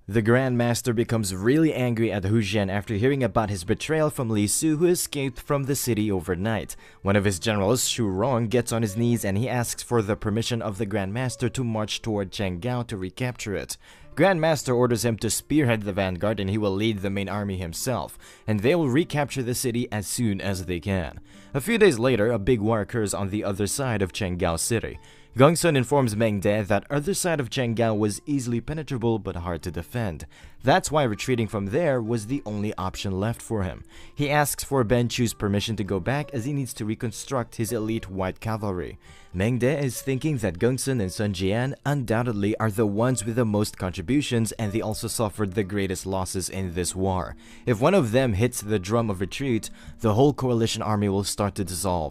The Grand Master becomes really angry at Hu Zhen after hearing about his betrayal from Li Su, who escaped from the city overnight. One of his generals, Shu Rong, gets on his knees and he asks for the permission of the Grand Master to march toward Chengao to recapture it. Grand Master orders him to spearhead the vanguard and he will lead the main army himself, and they will recapture the city as soon as they can. A few days later, a big war occurs on the other side of Chengao City. Gongsun informs Meng De that other side of Chengao was easily penetrable but hard to defend. That's why retreating from there was the only option left for him. He asks for Ben Chu's permission to go back as he needs to reconstruct his elite white cavalry. Meng De is thinking that Gongsun and Sun Jian undoubtedly are the ones with the most contributions, and they also suffered the greatest losses in this war. If one of them hits the drum of retreat, the whole coalition army will start to dissolve.